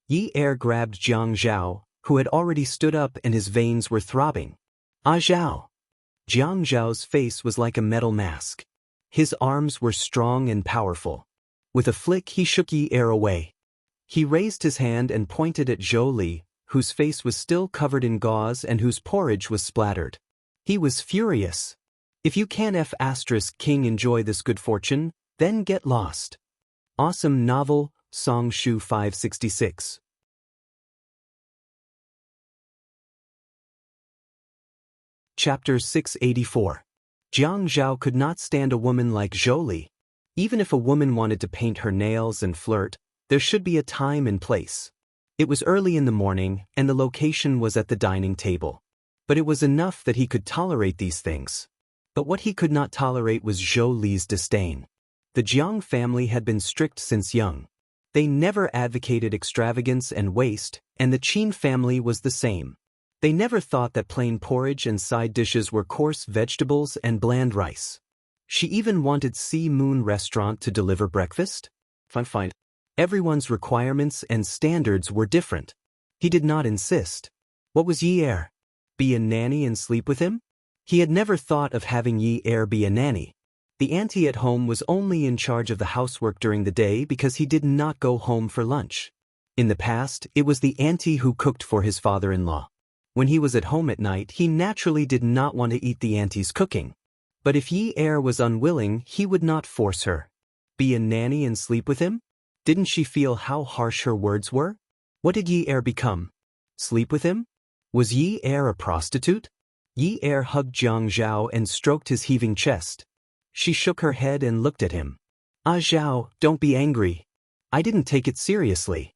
Yi Er grabbed Jiang Zhao, who had already stood up and his veins were throbbing. Ah Zhao. Jiang Zhao's face was like a metal mask. His arms were strong and powerful. With a flick he shook Yi Er away. He raised his hand and pointed at Zhou Li, whose face was still covered in gauze and whose porridge was splattered. He was furious. If you can't King enjoy this good fortune, then get lost. Awesome novel, Song Shu 566. Chapter 684. Jiang Zhao could not stand a woman like Zhou Li. Even if a woman wanted to paint her nails and flirt, there should be a time and place. It was early in the morning, and the location was at the dining table. But it was enough that he could tolerate these things. But what he could not tolerate was Zhou Li's disdain. The Jiang family had been strict since young. They never advocated extravagance and waste, and the Qin family was the same. They never thought that plain porridge and side dishes were coarse vegetables and bland rice. She even wanted Sea Moon Restaurant to deliver breakfast? Fine. Everyone's requirements and standards were different. He did not insist. What was Yi Er? Be a nanny and sleep with him? He had never thought of having Yi Er be a nanny. The auntie at home was only in charge of the housework during the day because he did not go home for lunch. In the past, it was the auntie who cooked for his father-in-law. When he was at home at night, he naturally did not want to eat the auntie's cooking. But if Yi Er was unwilling, he would not force her. Be a nanny and sleep with him? Didn't she feel how harsh her words were? What did Yi Er become? Sleep with him? Was Yi Er a prostitute? Yi Er hugged Jiang Zhao and stroked his heaving chest. She shook her head and looked at him. Ah Zhao, don't be angry. I didn't take it seriously.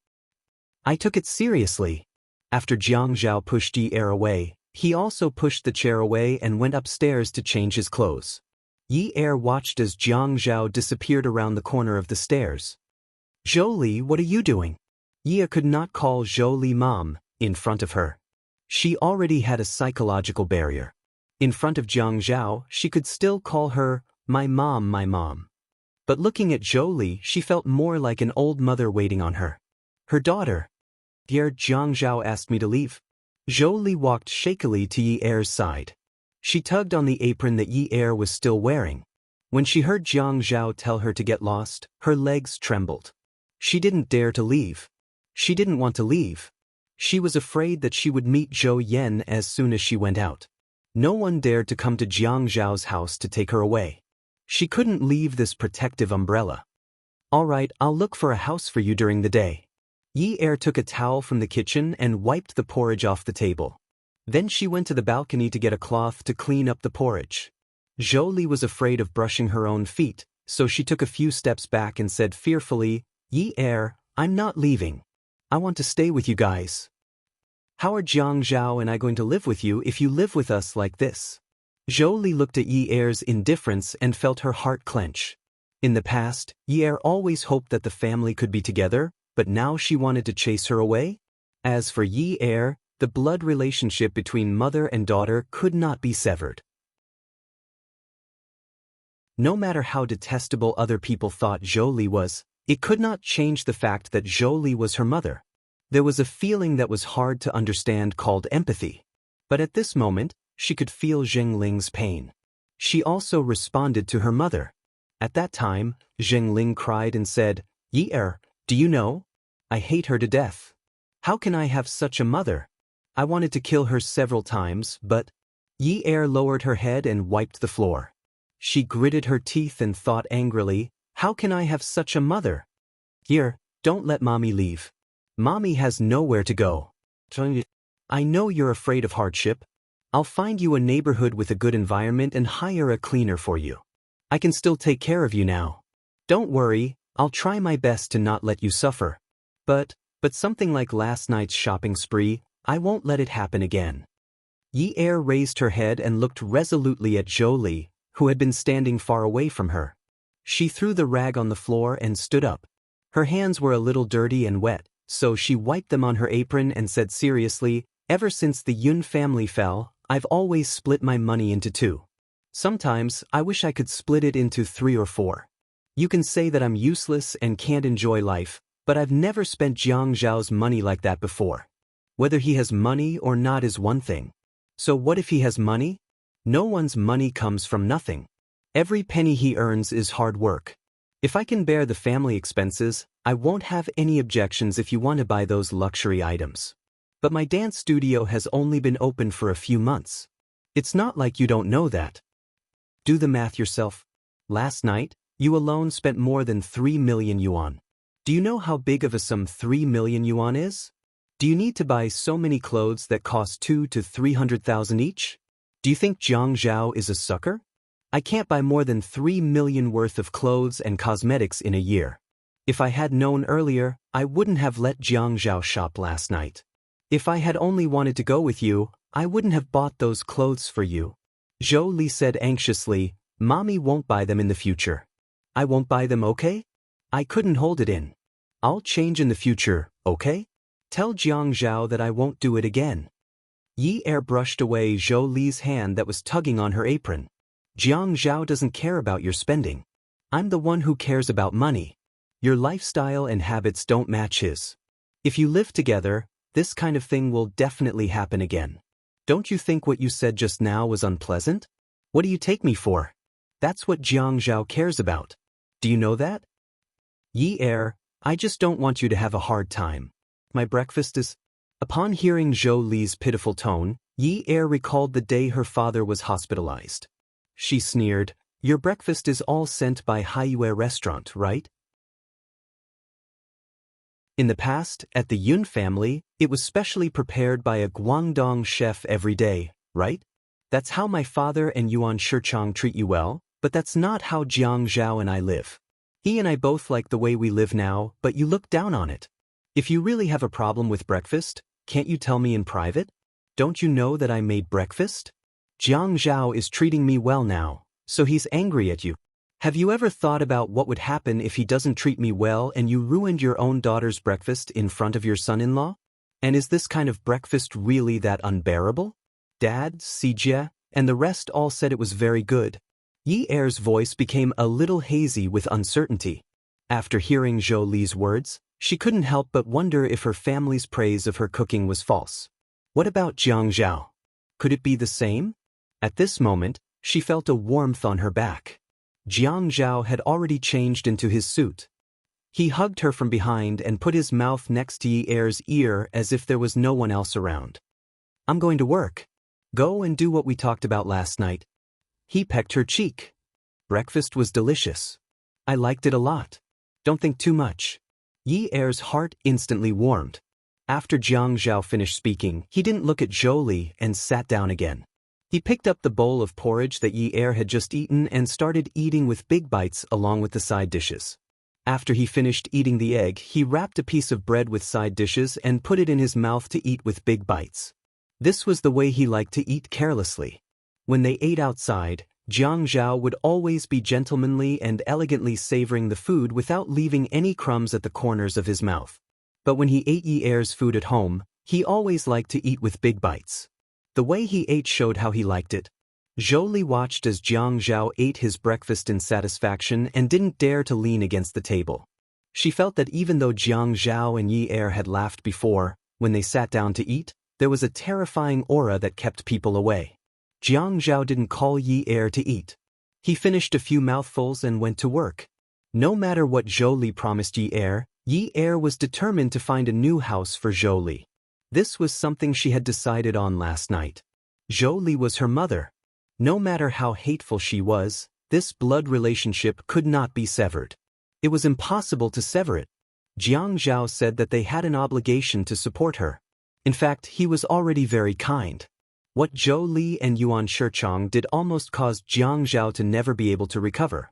I took it seriously. After Jiang Zhao pushed Yi Er away, he also pushed the chair away and went upstairs to change his clothes. Yi Er watched as Jiang Zhao disappeared around the corner of the stairs. Zhou Li, what are you doing? Yi Er could not call Zhou Li mom in front of her. She already had a psychological barrier. In front of Jiang Zhao, she could still call her my mom. But looking at Zhou Li, she felt more like an old mother waiting on her. Her daughter. Dear Jiang Zhao asked me to leave. Zhou Li walked shakily to Yi Er's side. She tugged on the apron that Yi Er was still wearing. When she heard Jiang Zhao tell her to get lost, her legs trembled. She didn't dare to leave. She didn't want to leave. She was afraid that she would meet Zhou Yan as soon as she went out. No one dared to come to Jiang Zhao's house to take her away. She couldn't leave this protective umbrella. All right, I'll look for a house for you during the day. Yi Er took a towel from the kitchen and wiped the porridge off the table. Then she went to the balcony to get a cloth to clean up the porridge. Zhou Li was afraid of brushing her own feet, so she took a few steps back and said fearfully, Yi Er, I'm not leaving. I want to stay with you guys. How are Jiang Zhao and I going to live with you if you live with us like this? Zhou Li looked at Yi Er's indifference and felt her heart clench. In the past, Yi Er always hoped that the family could be together, but now she wanted to chase her away? As for Yi Er, the blood relationship between mother and daughter could not be severed. No matter how detestable other people thought Zhou Li was, it could not change the fact that Zhou Li was her mother. There was a feeling that was hard to understand called empathy. But at this moment, she could feel Zheng Ling's pain. She also responded to her mother. At that time, Zheng Ling cried and said, "Yi Er, do you know? I hate her to death. How can I have such a mother? I wanted to kill her several times, but..." Yi Er lowered her head and wiped the floor. She gritted her teeth and thought angrily, "How can I have such a mother? Here, don't let mommy leave. Mommy has nowhere to go. I know you're afraid of hardship. I'll find you a neighborhood with a good environment and hire a cleaner for you. I can still take care of you now. Don't worry, I'll try my best to not let you suffer. But something like last night's shopping spree, I won't let it happen again." Yi Er raised her head and looked resolutely at Zhou Li, who had been standing far away from her. She threw the rag on the floor and stood up. Her hands were a little dirty and wet, so she wiped them on her apron and said seriously, "Ever since the Yun family fell, I've always split my money into two. Sometimes, I wish I could split it into 3 or 4. You can say that I'm useless and can't enjoy life, but I've never spent Jiang Zhao's money like that before. Whether he has money or not is one thing. So what if he has money? No one's money comes from nothing. Every penny he earns is hard work. If I can bear the family expenses, I won't have any objections if you want to buy those luxury items. But my dance studio has only been open for a few months. It's not like you don't know that. Do the math yourself. Last night, you alone spent more than 3 million yuan. Do you know how big of a sum 3 million yuan is? Do you need to buy so many clothes that cost 2 to 300,000 each? Do you think Jiang Zhao is a sucker? I can't buy more than 3 million worth of clothes and cosmetics in a year. If I had known earlier, I wouldn't have let Jiang Zhao shop last night. If I had only wanted to go with you, I wouldn't have bought those clothes for you." Zhou Li said anxiously, "Mommy won't buy them in the future. I won't buy them, okay? I couldn't hold it in. I'll change in the future, okay? Tell Jiang Zhao that I won't do it again." Yi Er brushed away Zhou Li's hand that was tugging on her apron. "Jiang Zhao doesn't care about your spending. I'm the one who cares about money. Your lifestyle and habits don't match his. If you live together, this kind of thing will definitely happen again. Don't you think what you said just now was unpleasant? What do you take me for? That's what Jiang Zhao cares about. Do you know that? Yi Er, I just don't want you to have a hard time. My breakfast is..." Upon hearing Zhou Li's pitiful tone, Yi Er recalled the day her father was hospitalized. She sneered, "Your breakfast is all sent by Haiyue restaurant, right?" In the past, at the Yun family, it was specially prepared by a Guangdong chef every day, right? That's how my father and Yuan Shichang treat you well, but that's not how Jiang Zhao and I live. He and I both like the way we live now, but you look down on it. If you really have a problem with breakfast, can't you tell me in private? Don't you know that I made breakfast? Jiang Zhao is treating me well now, so he's angry at you. Have you ever thought about what would happen if he doesn't treat me well and you ruined your own daughter's breakfast in front of your son-in-law? And is this kind of breakfast really that unbearable? Dad, Sijie, and the rest all said it was very good. Yi Er's voice became a little hazy with uncertainty. After hearing Zhou Li's words, she couldn't help but wonder if her family's praise of her cooking was false. What about Jiang Zhao? Could it be the same? At this moment, she felt a warmth on her back. Jiang Zhao had already changed into his suit. He hugged her from behind and put his mouth next to Yi Er's ear as if there was no one else around. "I'm going to work. Go and do what we talked about last night." He pecked her cheek. "Breakfast was delicious. I liked it a lot. Don't think too much." Yi Er's heart instantly warmed. After Jiang Zhao finished speaking, he didn't look at Zhou Li and sat down again. He picked up the bowl of porridge that Yi Er had just eaten and started eating with big bites along with the side dishes. After he finished eating the egg, he wrapped a piece of bread with side dishes and put it in his mouth to eat with big bites. This was the way he liked to eat carelessly. When they ate outside, Jiang Zhao would always be gentlemanly and elegantly savoring the food without leaving any crumbs at the corners of his mouth. But when he ate Yi Er's food at home, he always liked to eat with big bites. The way he ate showed how he liked it. Zhou Li watched as Jiang Zhao ate his breakfast in satisfaction and didn't dare to lean against the table. She felt that even though Jiang Zhao and Yi Er had laughed before, when they sat down to eat, there was a terrifying aura that kept people away. Jiang Zhao didn't call Yi Er to eat. He finished a few mouthfuls and went to work. No matter what Zhou Li promised Yi Er was determined to find a new house for Zhou Li. This was something she had decided on last night. Zhou Li was her mother. No matter how hateful she was, this blood relationship could not be severed. It was impossible to sever it. Jiang Zhao said that they had an obligation to support her. In fact, he was already very kind. What Zhou Li and Yuan Shichong did almost caused Jiang Zhao to never be able to recover.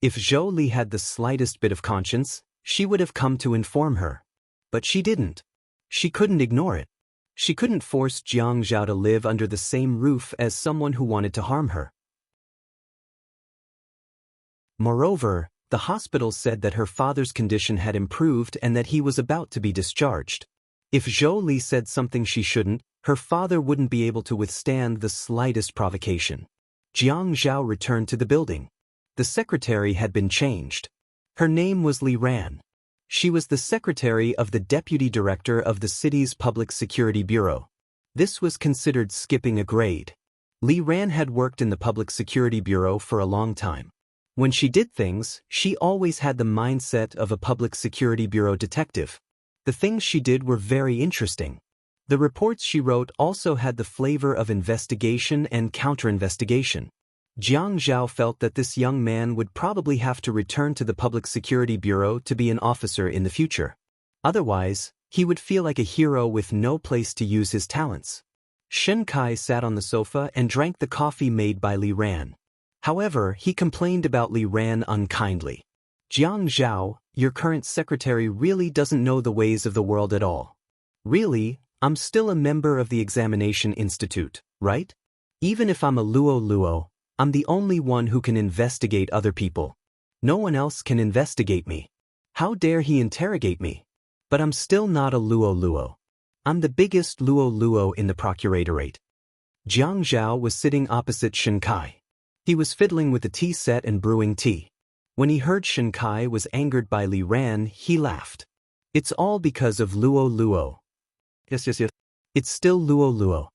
If Zhou Li had the slightest bit of conscience, she would have come to inform her. But she didn't. She couldn't ignore it. She couldn't force Jiang Zhao to live under the same roof as someone who wanted to harm her. Moreover, the hospital said that her father's condition had improved and that he was about to be discharged. If Zhou Li said something she shouldn't, her father wouldn't be able to withstand the slightest provocation. Jiang Zhao returned to the building. The secretary had been changed. Her name was Li Ran. She was the secretary of the deputy director of the city's public security bureau. This was considered skipping a grade. Li Ran had worked in the public security bureau for a long time. When she did things, she always had the mindset of a public security bureau detective. The things she did were very interesting. The reports she wrote also had the flavor of investigation and counter-investigation. Jiang Zhao felt that this young man would probably have to return to the Public Security Bureau to be an officer in the future. Otherwise, he would feel like a hero with no place to use his talents. Shen Kai sat on the sofa and drank the coffee made by Li Ran. However, he complained about Li Ran unkindly. Jiang Zhao, your current secretary really doesn't know the ways of the world at all. Really, I'm still a member of the Examination Institute, right? Even if I'm a Luo, I'm the only one who can investigate other people. No one else can investigate me. How dare he interrogate me? But I'm still not a Luo. I'm the biggest Luo in the procuratorate. Jiang Zhao was sitting opposite Shen Kai. He was fiddling with the tea set and brewing tea. When he heard Shen Kai was angered by Li Ran, he laughed. It's all because of Luo. Yes. It's still Luo.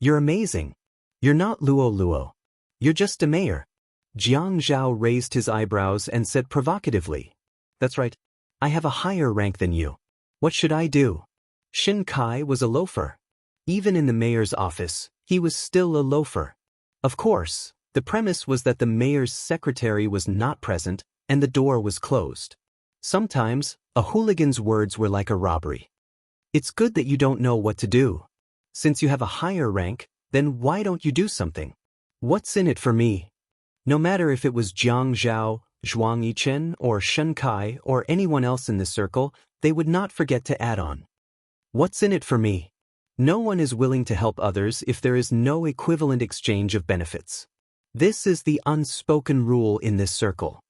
You're amazing. You're not Luo. You're just a mayor. Jiang Zhao raised his eyebrows and said provocatively, That's right. I have a higher rank than you. What should I do? Shen Kai was a loafer. Even in the mayor's office, he was still a loafer. Of course, the premise was that the mayor's secretary was not present and the door was closed. Sometimes, a hooligan's words were like a robbery. It's good that you don't know what to do. Since you have a higher rank, then why don't you do something? What's in it for me? No matter if it was Jiang Zhao, Zhuang Yichen, or Shen Kai, or anyone else in this circle, they would not forget to add on. What's in it for me? No one is willing to help others if there is no equivalent exchange of benefits. This is the unspoken rule in this circle.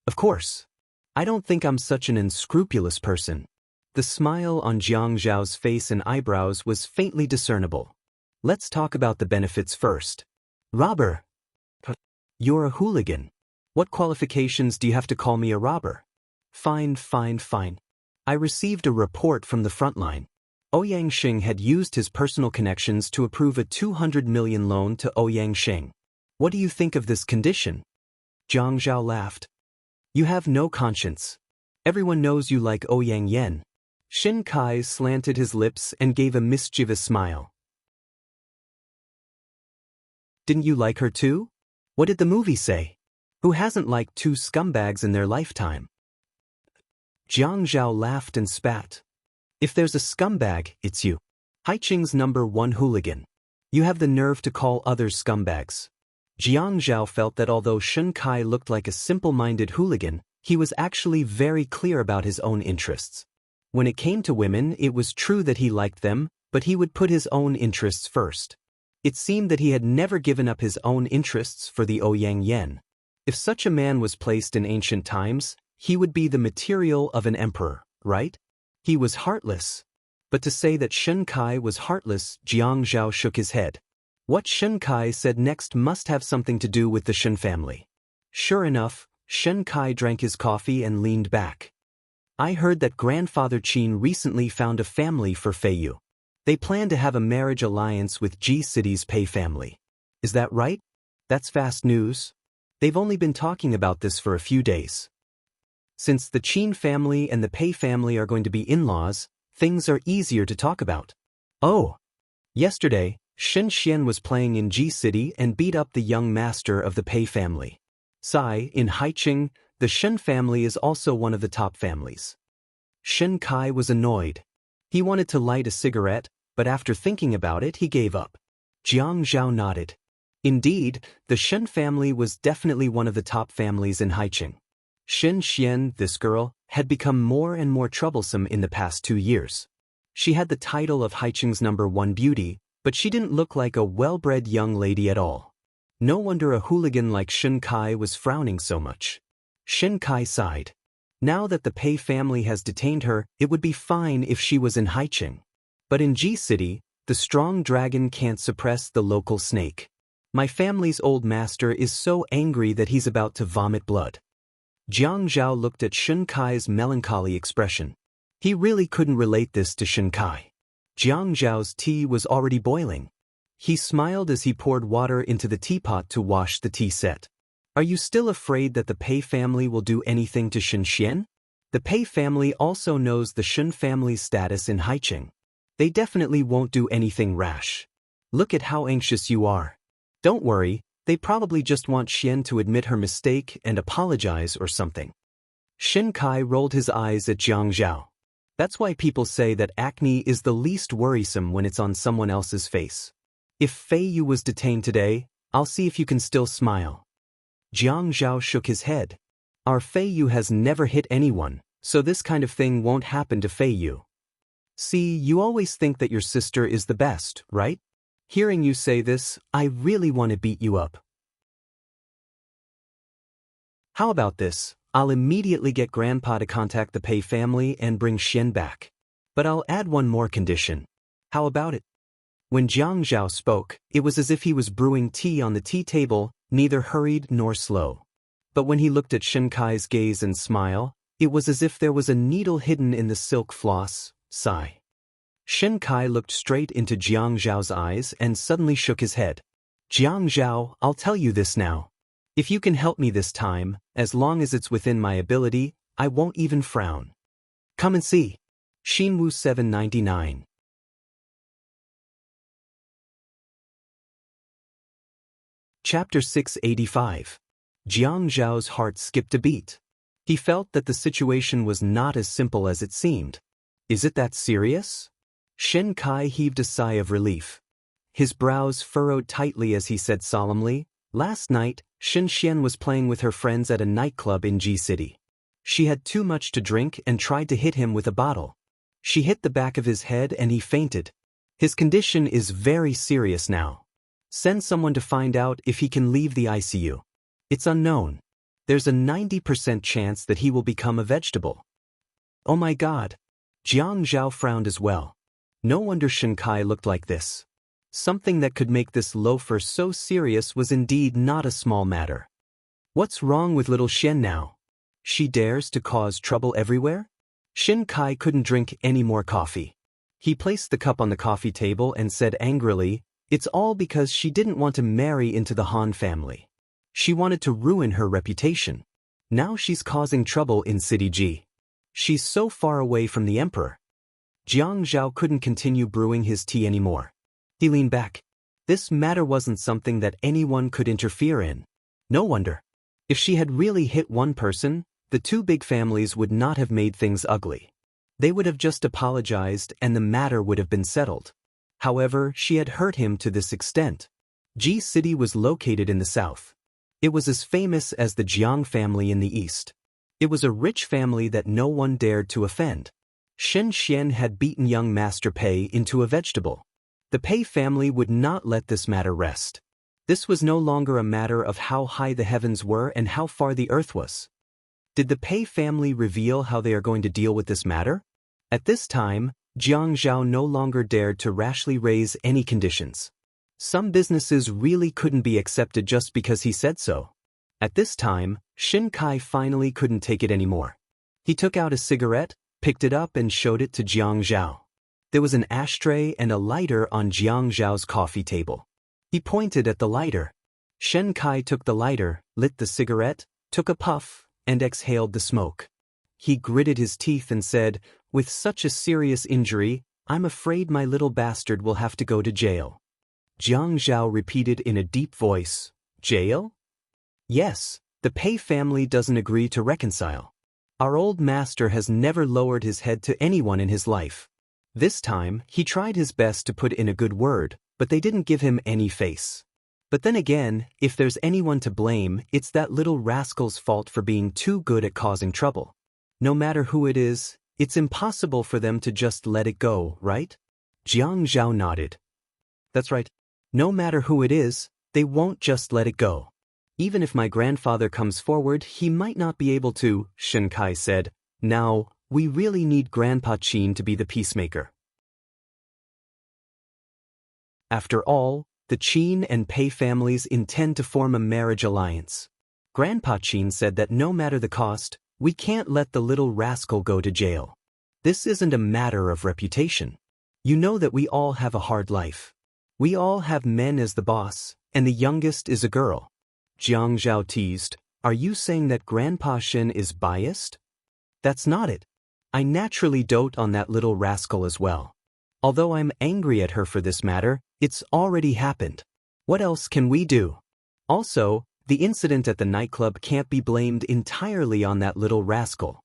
Of course, I don't think I'm such an unscrupulous person. The smile on Jiang Zhao's face and eyebrows was faintly discernible. Let's talk about the benefits first. Robber. You're a hooligan. What qualifications do you have to call me a robber? Fine. I received a report from the front line. Ouyang Xing had used his personal connections to approve a 200 million loan to Ouyang Xing. What do you think of this condition? Jiang Zhao laughed. You have no conscience. Everyone knows you like Ouyang Yen. Shen Kai slanted his lips and gave a mischievous smile. Didn't you like her too? What did the movie say? Who hasn't liked two scumbags in their lifetime? Jiang Zhao laughed and spat. If there's a scumbag, it's you. Haiqing's #1 hooligan. You have the nerve to call others scumbags. Jiang Zhao felt that although Shen Kai looked like a simple-minded hooligan, he was actually very clear about his own interests. When it came to women, it was true that he liked them, but he would put his own interests first. It seemed that he had never given up his own interests for the Ouyang Yen. If such a man was placed in ancient times, he would be the material of an emperor, right? He was heartless. But to say that Shen Kai was heartless, Jiang Zhao shook his head. What Shen Kai said next must have something to do with the Shen family. Sure enough, Shen Kai drank his coffee and leaned back. I heard that Grandfather Qin recently found a family for Fei Yu. They plan to have a marriage alliance with G City's Pei family. Is that right? That's fast news. They've only been talking about this for a few days. Since the Qin family and the Pei family are going to be in-laws, things are easier to talk about. Oh! Yesterday, Shen Xian was playing in G City and beat up the young master of the Pei family. In Haiqing, the Shen family is also one of the top families. Shen Kai was annoyed. He wanted to light a cigarette, but after thinking about it he gave up. Jiang Zhao nodded. Indeed, the Shen family was definitely one of the top families in Haiqing. Shen Xian, this girl, had become more and more troublesome in the past 2 years. She had the title of Haiqing's #1 beauty, but she didn't look like a well-bred young lady at all. No wonder a hooligan like Shen Kai was frowning so much. Shen Kai sighed. Now that the Pei family has detained her, it would be fine if she was in Haiqing. But in G City, the strong dragon can't suppress the local snake. My family's old master is so angry that he's about to vomit blood. Jiang Zhao looked at Shen Kai's melancholy expression. He really couldn't relate this to Shen Kai. Jiang Zhao's tea was already boiling. He smiled as he poured water into the teapot to wash the tea set. Are you still afraid that the Pei family will do anything to Shen Xian? The Pei family also knows the Shen family's status in Haiqing. They definitely won't do anything rash. Look at how anxious you are. Don't worry, they probably just want Xian to admit her mistake and apologize or something. Shen Kai rolled his eyes at Jiang Zhao. That's why people say that acne is the least worrisome when it's on someone else's face. If Fei Yu was detained today, I'll see if you can still smile. Jiang Zhao shook his head. Our Fei Yu has never hit anyone, so this kind of thing won't happen to Fei Yu. See, you always think that your sister is the best, right? Hearing you say this, I really want to beat you up. How about this? I'll immediately get Grandpa to contact the Pei family and bring Xian back. But I'll add one more condition. How about it? When Jiang Zhao spoke, it was as if he was brewing tea on the tea table, neither hurried nor slow. But when he looked at Shen Kai's gaze and smile, it was as if there was a needle hidden in the silk floss. Sigh. Shen Kai looked straight into Jiang Zhao's eyes and suddenly shook his head. Jiang Zhao, I'll tell you this now. If you can help me this time, as long as it's within my ability, I won't even frown. Come and see. Xinwu 799. Chapter 685. Jiang Zhao's heart skipped a beat. He felt that the situation was not as simple as it seemed. Is it that serious? Shen Kai heaved a sigh of relief. His brows furrowed tightly as he said solemnly, last night, Shen Xian was playing with her friends at a nightclub in G City. She had too much to drink and tried to hit him with a bottle. She hit the back of his head and he fainted. His condition is very serious now. Send someone to find out if he can leave the ICU. It's unknown. There's a 90% chance that he will become a vegetable. Oh my God. Jiang Zhao frowned as well. No wonder Shen Kai looked like this. Something that could make this loafer so serious was indeed not a small matter. What's wrong with little Xian now? She dares to cause trouble everywhere? Shen Kai couldn't drink any more coffee. He placed the cup on the coffee table and said angrily, it's all because she didn't want to marry into the Han family. She wanted to ruin her reputation. Now she's causing trouble in City G. She's so far away from the emperor. Jiang Zhao couldn't continue brewing his tea anymore. He leaned back. This matter wasn't something that anyone could interfere in. No wonder. If she had really hit one person, the two big families would not have made things ugly. They would have just apologized and the matter would have been settled. However, she had hurt him to this extent. G City was located in the south. It was as famous as the Jiang family in the east. It was a rich family that no one dared to offend. Shen Xian had beaten young Master Pei into a vegetable. The Pei family would not let this matter rest. This was no longer a matter of how high the heavens were and how far the earth was. Did the Pei family reveal how they are going to deal with this matter? At this time, Jiang Zhao no longer dared to rashly raise any conditions. Some businesses really couldn't be accepted just because he said so. At this time, Shen Kai finally couldn't take it anymore. He took out a cigarette, picked it up and showed it to Jiang Zhao. There was an ashtray and a lighter on Jiang Zhao's coffee table. He pointed at the lighter. Shen Kai took the lighter, lit the cigarette, took a puff, and exhaled the smoke. He gritted his teeth and said, "With such a serious injury, I'm afraid my little bastard will have to go to jail." Jiang Zhao repeated in a deep voice, "Jail?" "Yes, the Pei family doesn't agree to reconcile. Our old master has never lowered his head to anyone in his life. This time, he tried his best to put in a good word, but they didn't give him any face. But then again, if there's anyone to blame, it's that little rascal's fault for being too good at causing trouble. No matter who it is, it's impossible for them to just let it go, right?" Jiang Zhao nodded. "That's right. No matter who it is, they won't just let it go. Even if my grandfather comes forward, he might not be able to," Shen Kai said. "Now, we really need Grandpa Qin to be the peacemaker." After all, the Qin and Pei families intend to form a marriage alliance. Grandpa Qin said that no matter the cost, we can't let the little rascal go to jail. This isn't a matter of reputation. You know that we all have a hard life. We all have men as the boss, and the youngest is a girl. Jiang Zhao teased, "Are you saying that Grandpa Shen is biased?" "That's not it. I naturally dote on that little rascal as well. Although I'm angry at her for this matter, it's already happened. What else can we do? Also, the incident at the nightclub can't be blamed entirely on that little rascal.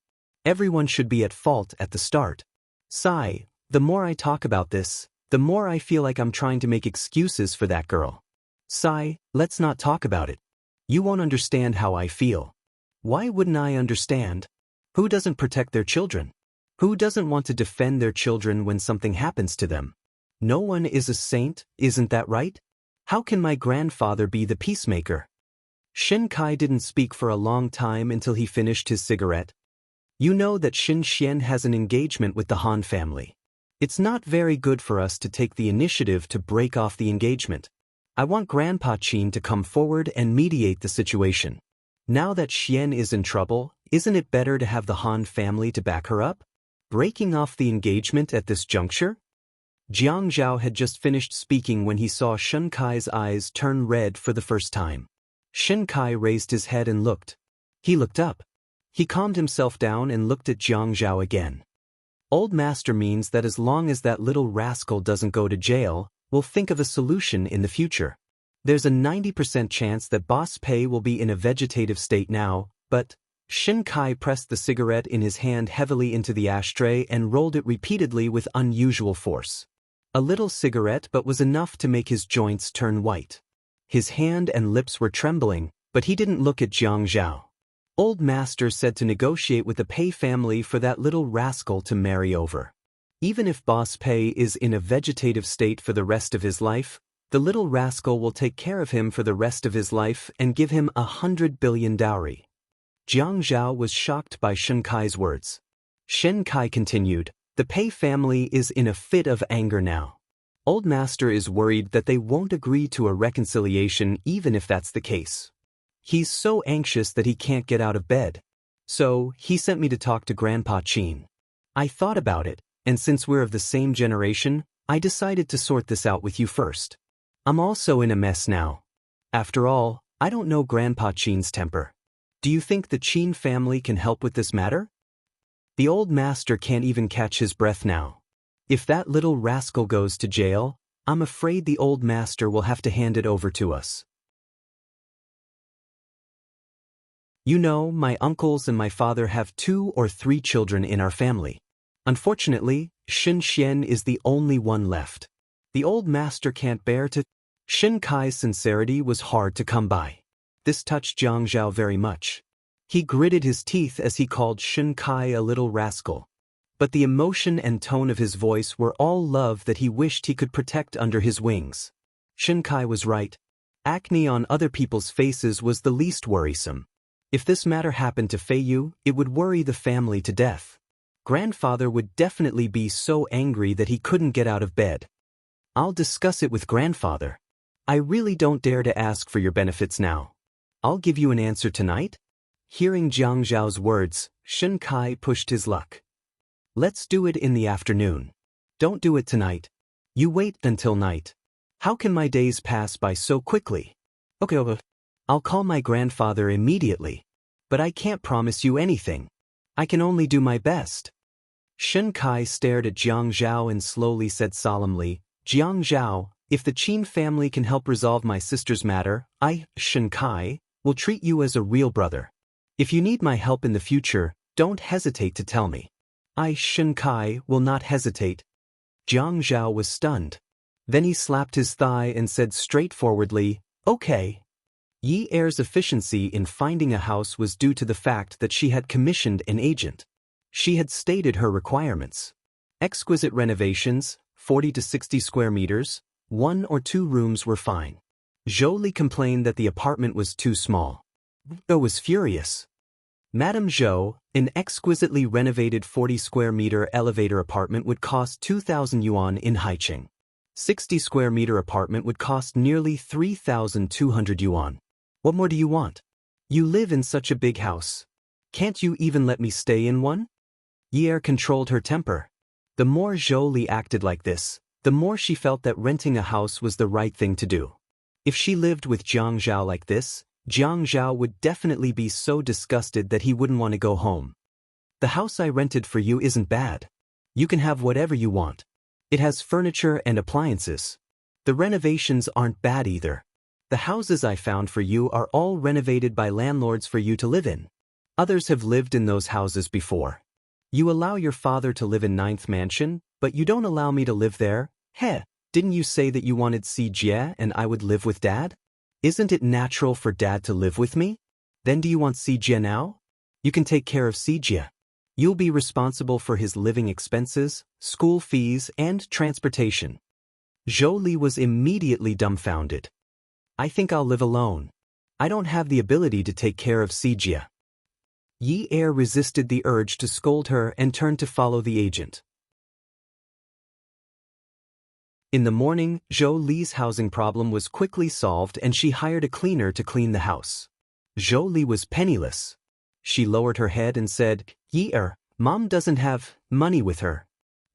Everyone should be at fault at the start. Sigh, the more I talk about this, the more I feel like I'm trying to make excuses for that girl. Sigh, let's not talk about it. You won't understand how I feel." "Why wouldn't I understand? Who doesn't protect their children? Who doesn't want to defend their children when something happens to them? No one is a saint, isn't that right? How can my grandfather be the peacemaker?" Shen Kai didn't speak for a long time until he finished his cigarette. "You know that Xin Xian has an engagement with the Han family. It's not very good for us to take the initiative to break off the engagement. I want Grandpa Qin to come forward and mediate the situation. Now that Xian is in trouble, isn't it better to have the Han family to back her up? Breaking off the engagement at this juncture?" Jiang Zhao had just finished speaking when he saw Shen Kai's eyes turn red for the first time. Shen Kai raised his head and looked. He looked up. He calmed himself down and looked at Jiang Zhao again. "Old master means that as long as that little rascal doesn't go to jail, we'll think of a solution in the future. There's a 90% chance that Boss Pei will be in a vegetative state now, but..." Shen Kai pressed the cigarette in his hand heavily into the ashtray and rolled it repeatedly with unusual force. A little cigarette but was enough to make his joints turn white. His hand and lips were trembling, but he didn't look at Jiang Zhao. "Old master said to negotiate with the Pei family for that little rascal to marry over. Even if Boss Pei is in a vegetative state for the rest of his life, the little rascal will take care of him for the rest of his life and give him 100 billion dowry." Jiang Zhao was shocked by Shen Kai's words. Shen Kai continued, "The Pei family is in a fit of anger now. Old master is worried that they won't agree to a reconciliation even if that's the case. He's so anxious that he can't get out of bed. So, he sent me to talk to Grandpa Qin. I thought about it, and since we're of the same generation, I decided to sort this out with you first. I'm also in a mess now. After all, I don't know Grandpa Qin's temper. Do you think the Qin family can help with this matter? The old master can't even catch his breath now. If that little rascal goes to jail, I'm afraid the old master will have to hand it over to us. You know, my uncles and my father have 2 or 3 children in our family. Unfortunately, Xin Xian is the only one left. The old master can't bear to..." Shen Kai's sincerity was hard to come by. This touched Jiang Zhao very much. He gritted his teeth as he called Shen Kai a little rascal. But the emotion and tone of his voice were all love that he wished he could protect under his wings. Shen Kai was right. Acne on other people's faces was the least worrisome. If this matter happened to Fei Yu, it would worry the family to death. Grandfather would definitely be so angry that he couldn't get out of bed. I'll discuss it with Grandfather. I really don't dare to ask for your benefits now. I'll give you an answer tonight? Hearing Jiang Zhao's words, Shen Kai pushed his luck. Let's do it in the afternoon. Don't do it tonight. You wait until night. How can my days pass by so quickly? Okay. I'll call my grandfather immediately. But I can't promise you anything. I can only do my best. Shen Kai stared at Jiang Zhao and slowly said solemnly, Jiang Zhao, if the Qin family can help resolve my sister's matter, I, Shen Kai, will treat you as a real brother. If you need my help in the future, don't hesitate to tell me. I, Shen Kai, will not hesitate. Jiang Zhao was stunned. Then he slapped his thigh and said straightforwardly, okay. Yi Er's efficiency in finding a house was due to the fact that she had commissioned an agent. She had stated her requirements. Exquisite renovations, 40 to 60 square meters, 1 or 2 rooms were fine. Zhou Li complained that the apartment was too small. Zhou was furious. Madame Zhou, an exquisitely renovated 40 square meter elevator apartment would cost 2,000 yuan in Haicheng. 60 square meter apartment would cost nearly 3,200 yuan. What more do you want? You live in such a big house. Can't you even let me stay in one? Yi Er controlled her temper. The more Zhou Li acted like this, the more she felt that renting a house was the right thing to do. If she lived with Jiang Zhao like this, Jiang Zhao would definitely be so disgusted that he wouldn't want to go home. The house I rented for you isn't bad. You can have whatever you want. It has furniture and appliances. The renovations aren't bad either. The houses I found for you are all renovated by landlords for you to live in. Others have lived in those houses before. You allow your father to live in 9th mansion, but you don't allow me to live there? Heh, didn't you say that you wanted Si Jie and I would live with Dad? Isn't it natural for Dad to live with me? Then do you want Si Jie now? You can take care of Si Jie. You'll be responsible for his living expenses, school fees, and transportation. Zhou Li was immediately dumbfounded. I think I'll live alone. I don't have the ability to take care of Si Jie. Yi Er resisted the urge to scold her and turned to follow the agent. In the morning, Zhou Li's housing problem was quickly solved and she hired a cleaner to clean the house. Zhou Li was penniless. She lowered her head and said, Yi Er, Mom doesn't have money with her.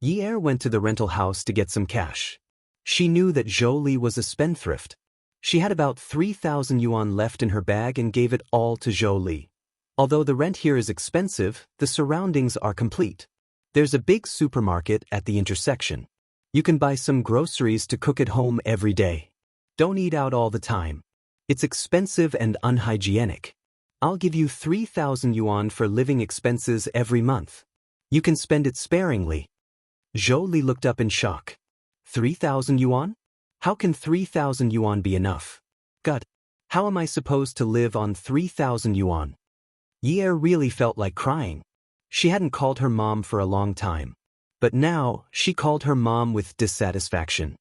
Yi Er went to the rental house to get some cash. She knew that Zhou Li was a spendthrift. She had about 3,000 yuan left in her bag and gave it all to Zhou Li. Although the rent here is expensive, the surroundings are complete. There's a big supermarket at the intersection. You can buy some groceries to cook at home every day. Don't eat out all the time. It's expensive and unhygienic. I'll give you 3,000 yuan for living expenses every month. You can spend it sparingly. Zhou Li looked up in shock. 3,000 yuan? How can 3,000 yuan be enough? God, how am I supposed to live on 3,000 yuan? Yi Er really felt like crying. She hadn't called her mom for a long time. But now, she called her mom with dissatisfaction.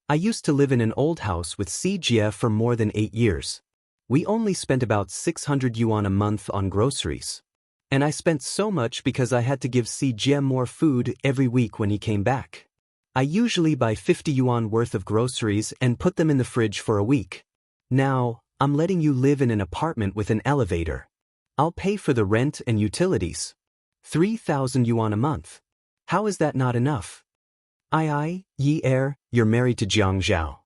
I used to live in an old house with Si Jie for more than 8 years. We only spent about 600 yuan a month on groceries. And I spent so much because I had to give Si Jie more food every week when he came back. I usually buy 50 yuan worth of groceries and put them in the fridge for a week. Now, I'm letting you live in an apartment with an elevator. I'll pay for the rent and utilities. 3,000 yuan a month. How is that not enough? Yi Er, you're married to Jiang Zhao.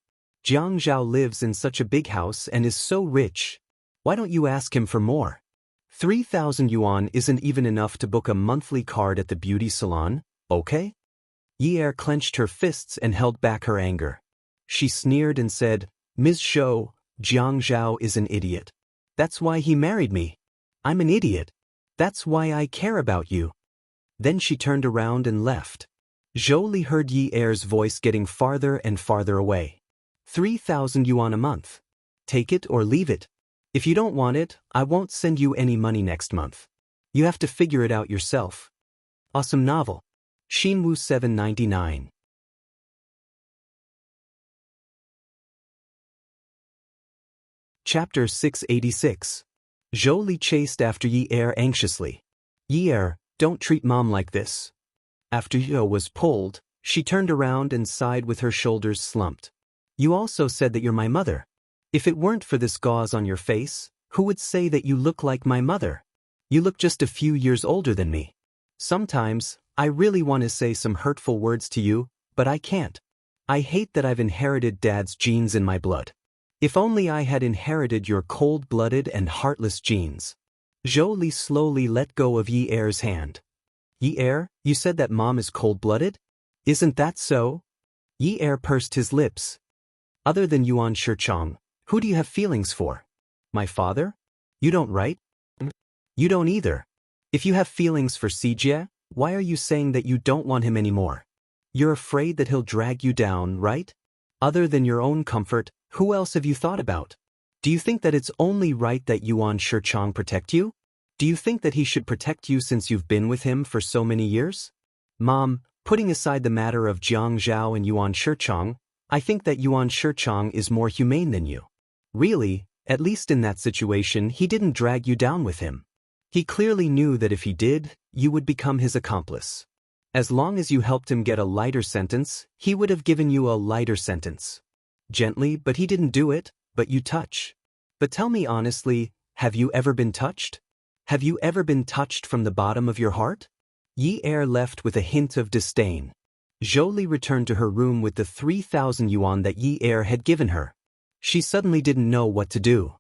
Jiang Zhao lives in such a big house and is so rich. Why don't you ask him for more? 3,000 yuan isn't even enough to book a monthly card at the beauty salon, okay? Yi Er clenched her fists and held back her anger. She sneered and said, Ms. Zhou, Jiang Zhao is an idiot. That's why he married me. I'm an idiot. That's why I care about you. Then she turned around and left. Zhou Li heard Yi Er's voice getting farther and farther away. 3,000 yuan a month. Take it or leave it. If you don't want it, I won't send you any money next month. You have to figure it out yourself. Awesome novel. Xinwu 799. Chapter 686. Zhou Li chased after Yi Er anxiously. Yi Er, don't treat Mom like this. After Yi was pulled, she turned around and sighed with her shoulders slumped. You also said that you're my mother. If it weren't for this gauze on your face, who would say that you look like my mother? You look just a few years older than me. Sometimes, I really want to say some hurtful words to you, but I can't. I hate that I've inherited Dad's genes in my blood. If only I had inherited your cold-blooded and heartless genes. Zhou Li slowly let go of Yi Er's hand. Yi Er, you said that Mom is cold-blooded? Isn't that so? Yi Er pursed his lips. Other than Yuan Shichong, who do you have feelings for? My father? You don't, right? You don't either. If you have feelings for Sijie, why are you saying that you don't want him anymore? You're afraid that he'll drag you down, right? Other than your own comfort, who else have you thought about? Do you think that it's only right that Yuan Shichong protect you? Do you think that he should protect you since you've been with him for so many years? Mom, putting aside the matter of Jiang Zhao and Yuan Shichong, I think that Yuan Shichong is more humane than you. Really, at least in that situation he didn't drag you down with him. He clearly knew that if he did, you would become his accomplice. As long as you helped him get a lighter sentence, he would have given you a lighter sentence. Gently, but he didn't do it, but you touch. But tell me honestly, have you ever been touched? Have you ever been touched from the bottom of your heart? Yi Er left with a hint of disdain. Zhou Li returned to her room with the 3,000 yuan that Yi Er had given her. She suddenly didn't know what to do.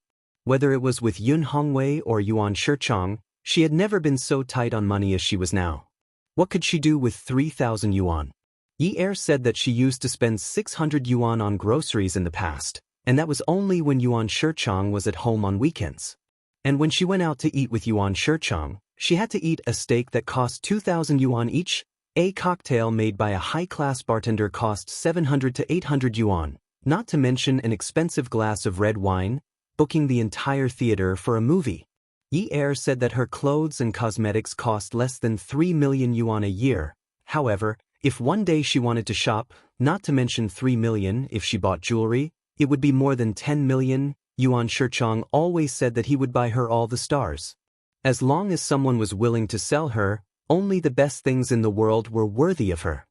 Whether it was with Yun Hongwei or Yuan Shichong, she had never been so tight on money as she was now. What could she do with 3,000 yuan? Yi Er said that she used to spend 600 yuan on groceries in the past, and that was only when Yuan Shichong was at home on weekends. And when she went out to eat with Yuan Shichong, she had to eat a steak that cost 2,000 yuan each. A cocktail made by a high-class bartender cost 700 to 800 yuan, not to mention an expensive glass of red wine, booking the entire theater for a movie. Yi Er said that her clothes and cosmetics cost less than 3 million yuan a year. However, if one day she wanted to shop, not to mention 3 million if she bought jewelry, it would be more than 10 million. Yuan Shichong always said that he would buy her all the stars. As long as someone was willing to sell her, only the best things in the world were worthy of her.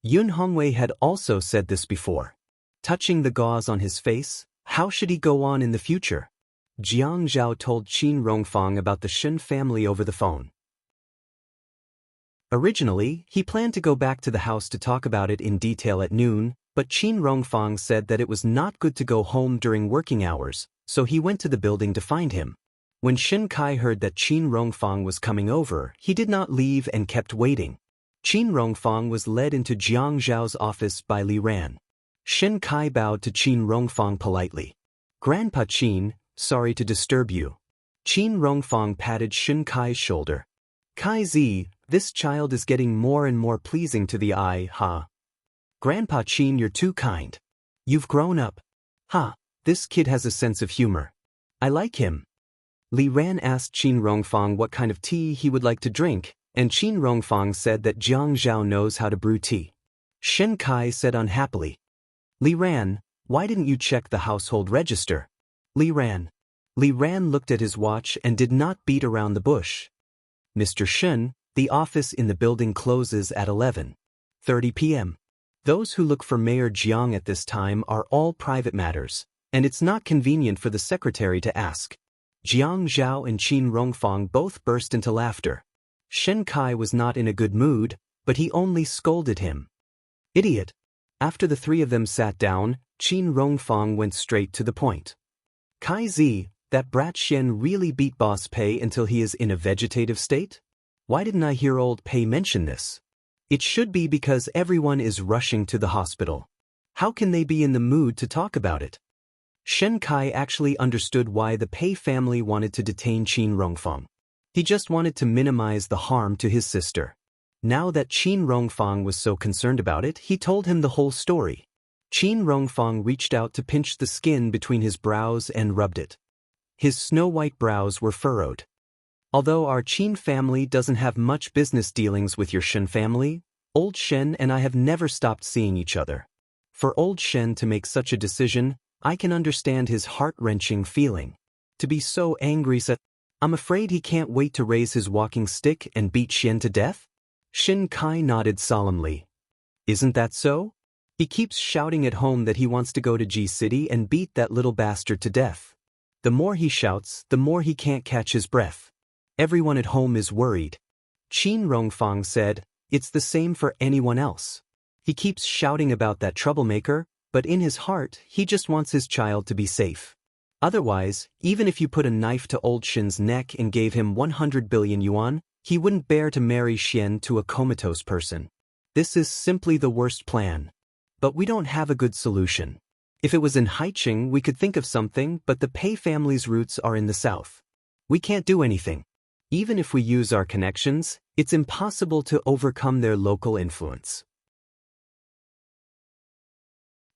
Yun Hongwei had also said this before. Touching the gauze on his face, how should he go on in the future? Jiang Zhao told Qin Rongfang about the Shen family over the phone. Originally, he planned to go back to the house to talk about it in detail at noon, but Qin Rongfang said that it was not good to go home during working hours, so he went to the building to find him. When Shen Kai heard that Qin Rongfang was coming over, he did not leave and kept waiting. Qin Rongfang was led into Jiang Zhao's office by Li Ran. Shen Kai bowed to Qin Rongfang politely. Grandpa Qin, sorry to disturb you. Qin Rongfang patted Shen Kai's shoulder. Kai Zi, this child is getting more and more pleasing to the eye, huh? Grandpa Qin, you're too kind. You've grown up. This kid has a sense of humor. I like him. Li Ran asked Qin Rongfang what kind of tea he would like to drink, and Qin Rongfang said that Jiang Zhao knows how to brew tea. Shen Kai said unhappily. Li Ran, why didn't you check the household register? Li Ran looked at his watch and did not beat around the bush. Mr. Shen, the office in the building closes at 11:30 p.m. Those who look for Mayor Jiang at this time are all private matters, and it's not convenient for the secretary to ask. Jiang Zhao and Qin Rongfang both burst into laughter. Shen Kai was not in a good mood, but he only scolded him. Idiot. After the three of them sat down, Qin Rongfang went straight to the point. Kai Zi, that brat Shen really beat Boss Pei until he is in a vegetative state? Why didn't I hear old Pei mention this? It should be because everyone is rushing to the hospital. How can they be in the mood to talk about it? Shen Kai actually understood why the Pei family wanted to detain Qin Rongfang. He just wanted to minimize the harm to his sister. Now that Qin Rongfang was so concerned about it, he told him the whole story. Qin Rongfang reached out to pinch the skin between his brows and rubbed it. His snow-white brows were furrowed. Although our Qin family doesn't have much business dealings with your Shen family, old Shen and I have never stopped seeing each other. For old Shen to make such a decision, I can understand his heart-wrenching feeling. To be so angry, I'm afraid he can't wait to raise his walking stick and beat Shen to death? Shen Kai nodded solemnly. Isn't that so? He keeps shouting at home that he wants to go to G City and beat that little bastard to death. The more he shouts, the more he can't catch his breath. Everyone at home is worried. Qin Rongfang said, "It's the same for anyone else. He keeps shouting about that troublemaker, but in his heart, he just wants his child to be safe. Otherwise, even if you put a knife to old Shin's neck and gave him 100 billion yuan, he wouldn't bear to marry Xian to a comatose person. This is simply the worst plan. But we don't have a good solution. If it was in Haiqing, we could think of something, but the Pei family's roots are in the south. We can't do anything. Even if we use our connections, it's impossible to overcome their local influence."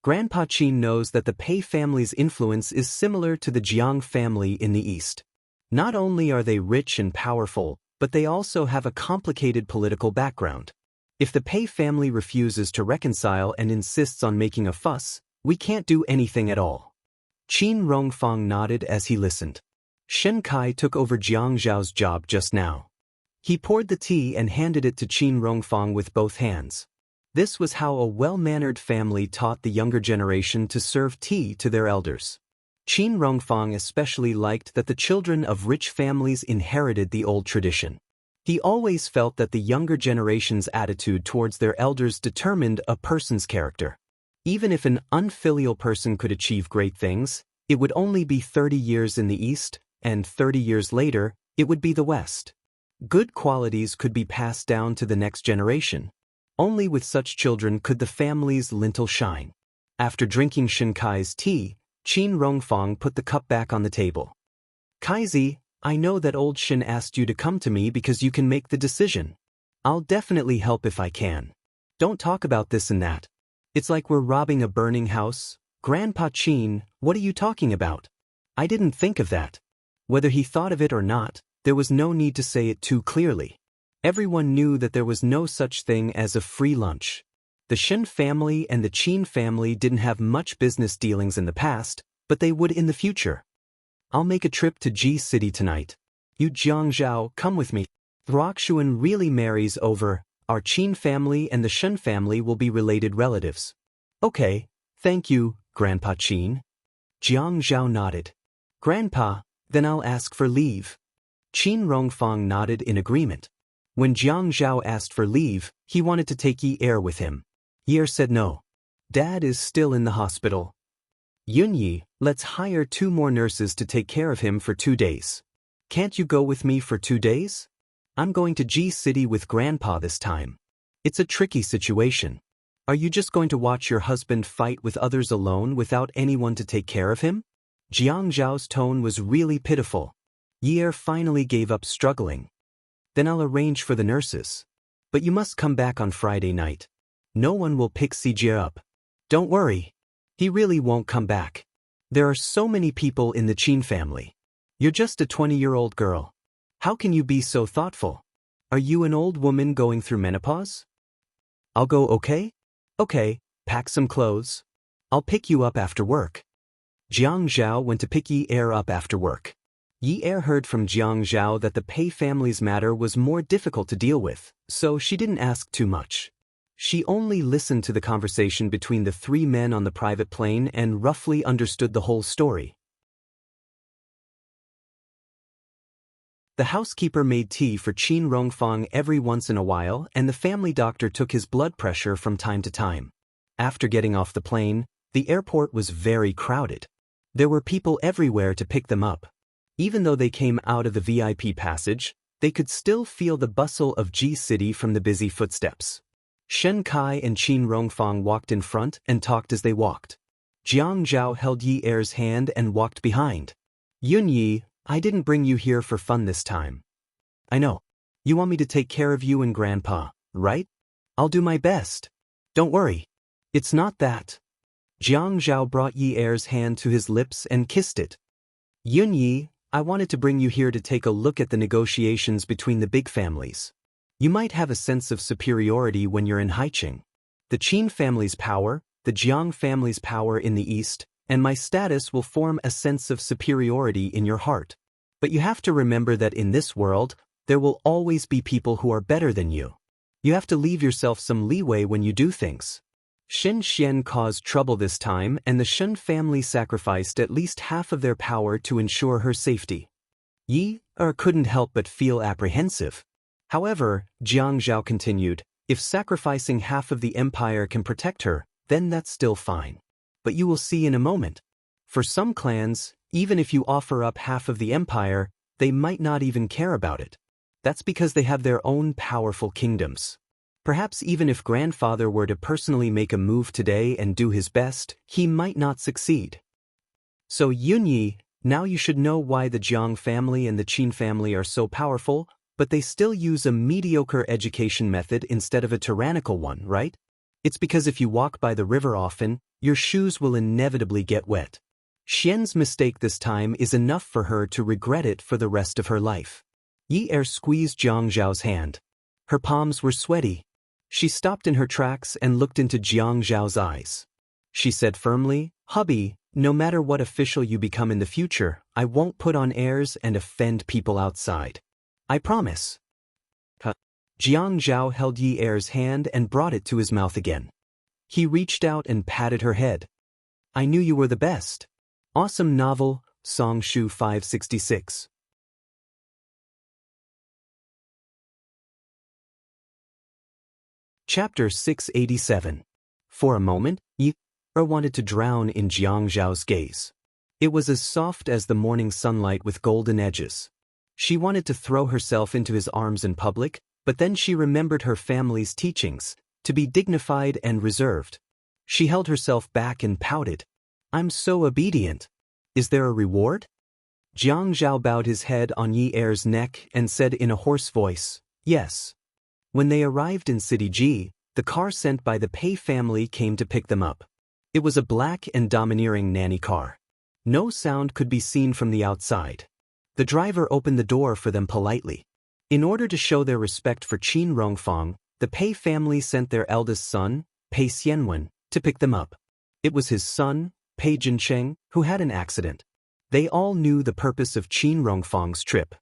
Grandpa Qin knows that the Pei family's influence is similar to the Jiang family in the east. Not only are they rich and powerful, but they also have a complicated political background. If the Pei family refuses to reconcile and insists on making a fuss, we can't do anything at all. Qin Rongfang nodded as he listened. Shen Kai took over Jiang Zhao's job just now. He poured the tea and handed it to Qin Rongfang with both hands. This was how a well-mannered family taught the younger generation to serve tea to their elders. Qin Rongfang especially liked that the children of rich families inherited the old tradition. He always felt that the younger generation's attitude towards their elders determined a person's character. Even if an unfilial person could achieve great things, it would only be 30 years in the East, and 30 years later, it would be the West. Good qualities could be passed down to the next generation. Only with such children could the family's lintel shine. After drinking Shen Kai's tea, Qin Rongfang put the cup back on the table. "Kaizi, I know that old Shen asked you to come to me because you can make the decision. I'll definitely help if I can. Don't talk about this and that. It's like we're robbing a burning house." "Grandpa Qin, what are you talking about? I didn't think of that." Whether he thought of it or not, there was no need to say it too clearly. Everyone knew that there was no such thing as a free lunch. The Shen family and the Qin family didn't have much business dealings in the past, but they would in the future. "I'll make a trip to Ji City tonight. You Jiang Zhao, come with me. If Roxuan really marries over, our Qin family and the Shen family will be related relatives." "Okay, thank you, Grandpa Qin." Jiang Zhao nodded. "Grandpa, then I'll ask for leave." Qin Rongfang nodded in agreement. When Jiang Zhao asked for leave, he wanted to take Yi Er with him. Yi Er said no. "Dad is still in the hospital. Yunyi, let's hire 2 more nurses to take care of him for 2 days. Can't you go with me for 2 days? I'm going to Ji City with Grandpa this time. It's a tricky situation. Are you just going to watch your husband fight with others alone without anyone to take care of him?" Jiang Zhao's tone was really pitiful. Yi Er finally gave up struggling. "Then I'll arrange for the nurses. But you must come back on Friday night. No one will pick Sijie up. Don't worry. He really won't come back. There are so many people in the Qin family. You're just a 20-year-old girl. How can you be so thoughtful? Are you an old woman going through menopause?" "I'll go, okay? Okay, pack some clothes. I'll pick you up after work." Jiang Zhao went to pick Yi Er up after work. Yi Er heard from Jiang Zhao that the Pei family's matter was more difficult to deal with, so she didn't ask too much. She only listened to the conversation between the 3 men on the private plane and roughly understood the whole story. The housekeeper made tea for Qin Rongfang every once in a while, and the family doctor took his blood pressure from time to time. After getting off the plane, the airport was very crowded. There were people everywhere to pick them up. Even though they came out of the VIP passage, they could still feel the bustle of Ji City from the busy footsteps. Shen Kai and Qin Rongfang walked in front and talked as they walked. Jiang Zhao held Yi Er's hand and walked behind. "Yunyi, I didn't bring you here for fun this time. I know. You want me to take care of you and Grandpa, right? I'll do my best. Don't worry. It's not that." Jiang Zhao brought Yi Er's hand to his lips and kissed it. "Yunyi, I wanted to bring you here to take a look at the negotiations between the big families. You might have a sense of superiority when you're in Haiqing. The Qin family's power, the Jiang family's power in the east, and my status will form a sense of superiority in your heart. But you have to remember that in this world, there will always be people who are better than you. You have to leave yourself some leeway when you do things." Shen Xian caused trouble this time, and the Shen family sacrificed at least half of their power to ensure her safety. Yi couldn't help but feel apprehensive. However, Jiang Zhao continued, if sacrificing half of the empire can protect her, then that's still fine. But you will see in a moment. For some clans, even if you offer up half of the empire, they might not even care about it. That's because they have their own powerful kingdoms. Perhaps even if grandfather were to personally make a move today and do his best, he might not succeed. So Yunyi, now you should know why the Jiang family and the Qin family are so powerful, but they still use a mediocre education method instead of a tyrannical one, right? It's because if you walk by the river often, your shoes will inevitably get wet. Xian's mistake this time is enough for her to regret it for the rest of her life. Yi squeezed Jiang Zhao's hand. Her palms were sweaty. She stopped in her tracks and looked into Jiang Zhao's eyes. She said firmly, hubby, no matter what official you become in the future, I won't put on airs and offend people outside. I promise. Jiang Zhao held Yi Er's hand and brought it to his mouth again. He reached out and patted her head. I knew you were the best. Awesome novel, Song Shu 566. Chapter 687. For a moment, Yi wanted to drown in Jiang Zhao's gaze. It was as soft as the morning sunlight with golden edges. She wanted to throw herself into his arms in public, but then she remembered her family's teachings, to be dignified and reserved. She held herself back and pouted. I'm so obedient. Is there a reward? Jiang Zhao bowed his head on Yi Er's neck and said in a hoarse voice, yes. When they arrived in City G, the car sent by the Pei family came to pick them up. It was a black and domineering nanny car. No sound could be seen from the outside. The driver opened the door for them politely. In order to show their respect for Qin Rongfang, the Pei family sent their eldest son, Pei Xianwen, to pick them up. It was his son, Pei Jincheng, who had an accident. They all knew the purpose of Qin Rongfang's trip.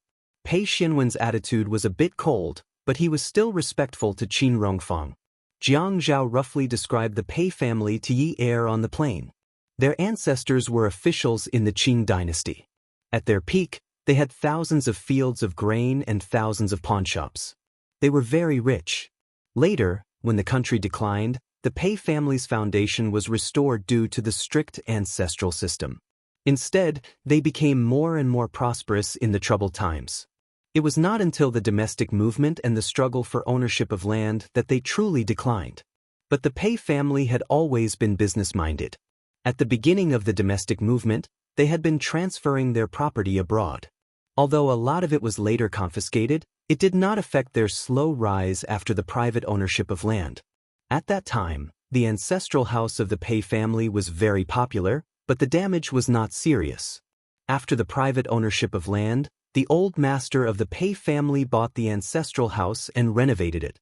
Pei Xianwen's attitude was a bit cold, but he was still respectful to Qin Rongfang. Jiang Zhao roughly described the Pei family to Yi Er on the plane. Their ancestors were officials in the Qin dynasty. At their peak, they had thousands of fields of grain and thousands of pawnshops. They were very rich. Later, when the country declined, the Pei family's foundation was restored due to the strict ancestral system. Instead, they became more and more prosperous in the troubled times. It was not until the domestic movement and the struggle for ownership of land that they truly declined. But the Pei family had always been business-minded. At the beginning of the domestic movement, they had been transferring their property abroad. Although a lot of it was later confiscated, it did not affect their slow rise after the private ownership of land. At that time, the ancestral house of the Pei family was very popular, but the damage was not serious. After the private ownership of land, the old master of the Pei family bought the ancestral house and renovated it.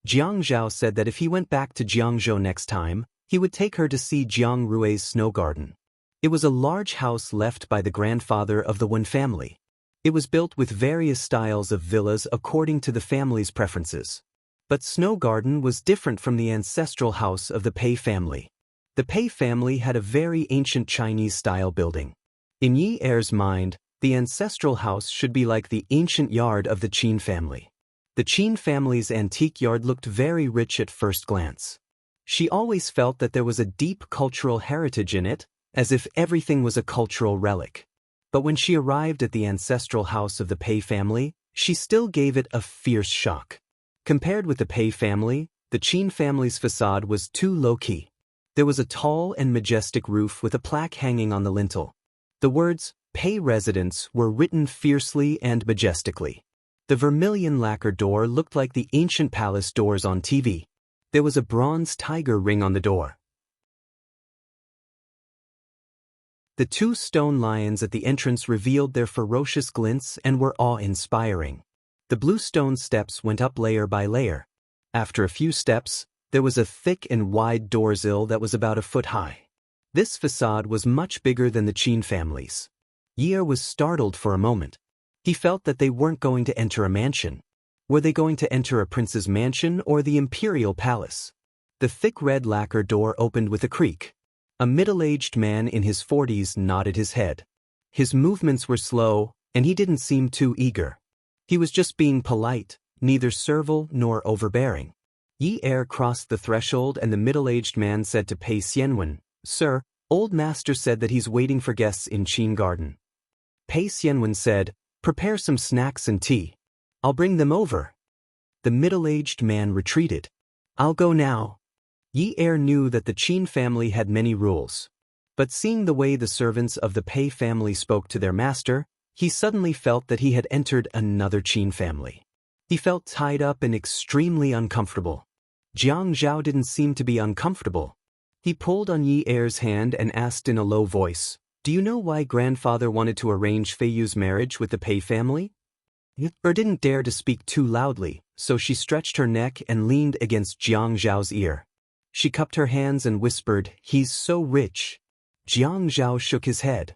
Jiang Zhao said that if he went back to Jiangzhou next time, he would take her to see Jiang Rui's snow garden. It was a large house left by the grandfather of the Wen family. It was built with various styles of villas according to the family's preferences. But Snow Garden was different from the ancestral house of the Pei family. The Pei family had a very ancient Chinese-style building. In Yi Er's mind, the ancestral house should be like the ancient yard of the Qin family. The Qin family's antique yard looked very rich at first glance. She always felt that there was a deep cultural heritage in it, as if everything was a cultural relic. But when she arrived at the ancestral house of the Pei family, she still gave it a fierce shock. Compared with the Pei family, the Qin family's facade was too low-key. There was a tall and majestic roof with a plaque hanging on the lintel. The words, Pei Residence, were written fiercely and majestically. The vermilion lacquer door looked like the ancient palace doors on TV. There was a bronze tiger ring on the door. The two stone lions at the entrance revealed their ferocious glints and were awe-inspiring. The blue stone steps went up layer by layer. After a few steps, there was a thick and wide doorsill that was about a foot high. This facade was much bigger than the Qin family's. Yi Er was startled for a moment. He felt that they weren't going to enter a mansion. Were they going to enter a prince's mansion or the imperial palace? The thick red lacquer door opened with a creak. A middle-aged man in his 40s nodded his head. His movements were slow, And he didn't seem too eager. He was just being polite, neither servile nor overbearing. Yi Er crossed the threshold and the middle-aged man said to Pei Xianwen, "Sir, old master said that he's waiting for guests in Qin Garden." Pei Xianwen said, "Prepare some snacks and tea. I'll bring them over." The middle-aged man retreated. "I'll go now." Yi Er knew that the Qin family had many rules. But seeing the way the servants of the Pei family spoke to their master, he suddenly felt that he had entered another Qin family. He felt tied up and extremely uncomfortable. Jiang Zhao didn't seem to be uncomfortable. He pulled on Yi Er's hand and asked in a low voice, "Do you know why grandfather wanted to arrange Fei Yu's marriage with the Pei family?" Er didn't dare to speak too loudly, so she stretched her neck and leaned against Jiang Zhao's ear. She cupped her hands and whispered, "He's so rich." Jiang Zhao shook his head.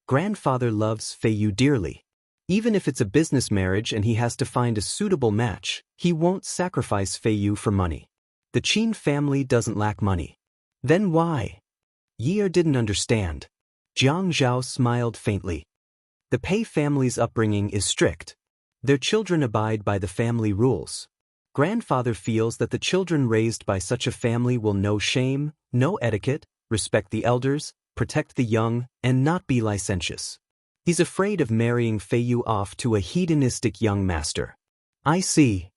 Grandfather loves Fei Yu dearly. Even if it's a business marriage and he has to find a suitable match, he won't sacrifice Fei Yu for money. The Qin family doesn't lack money. Then why? Yi Er didn't understand. Jiang Zhao smiled faintly. The Pei family's upbringing is strict. Their children abide by the family rules. Grandfather feels that the children raised by such a family will know shame, know etiquette, respect the elders, protect the young, and not be licentious. He's afraid of marrying Fei Yu off to a hedonistic young master. I see.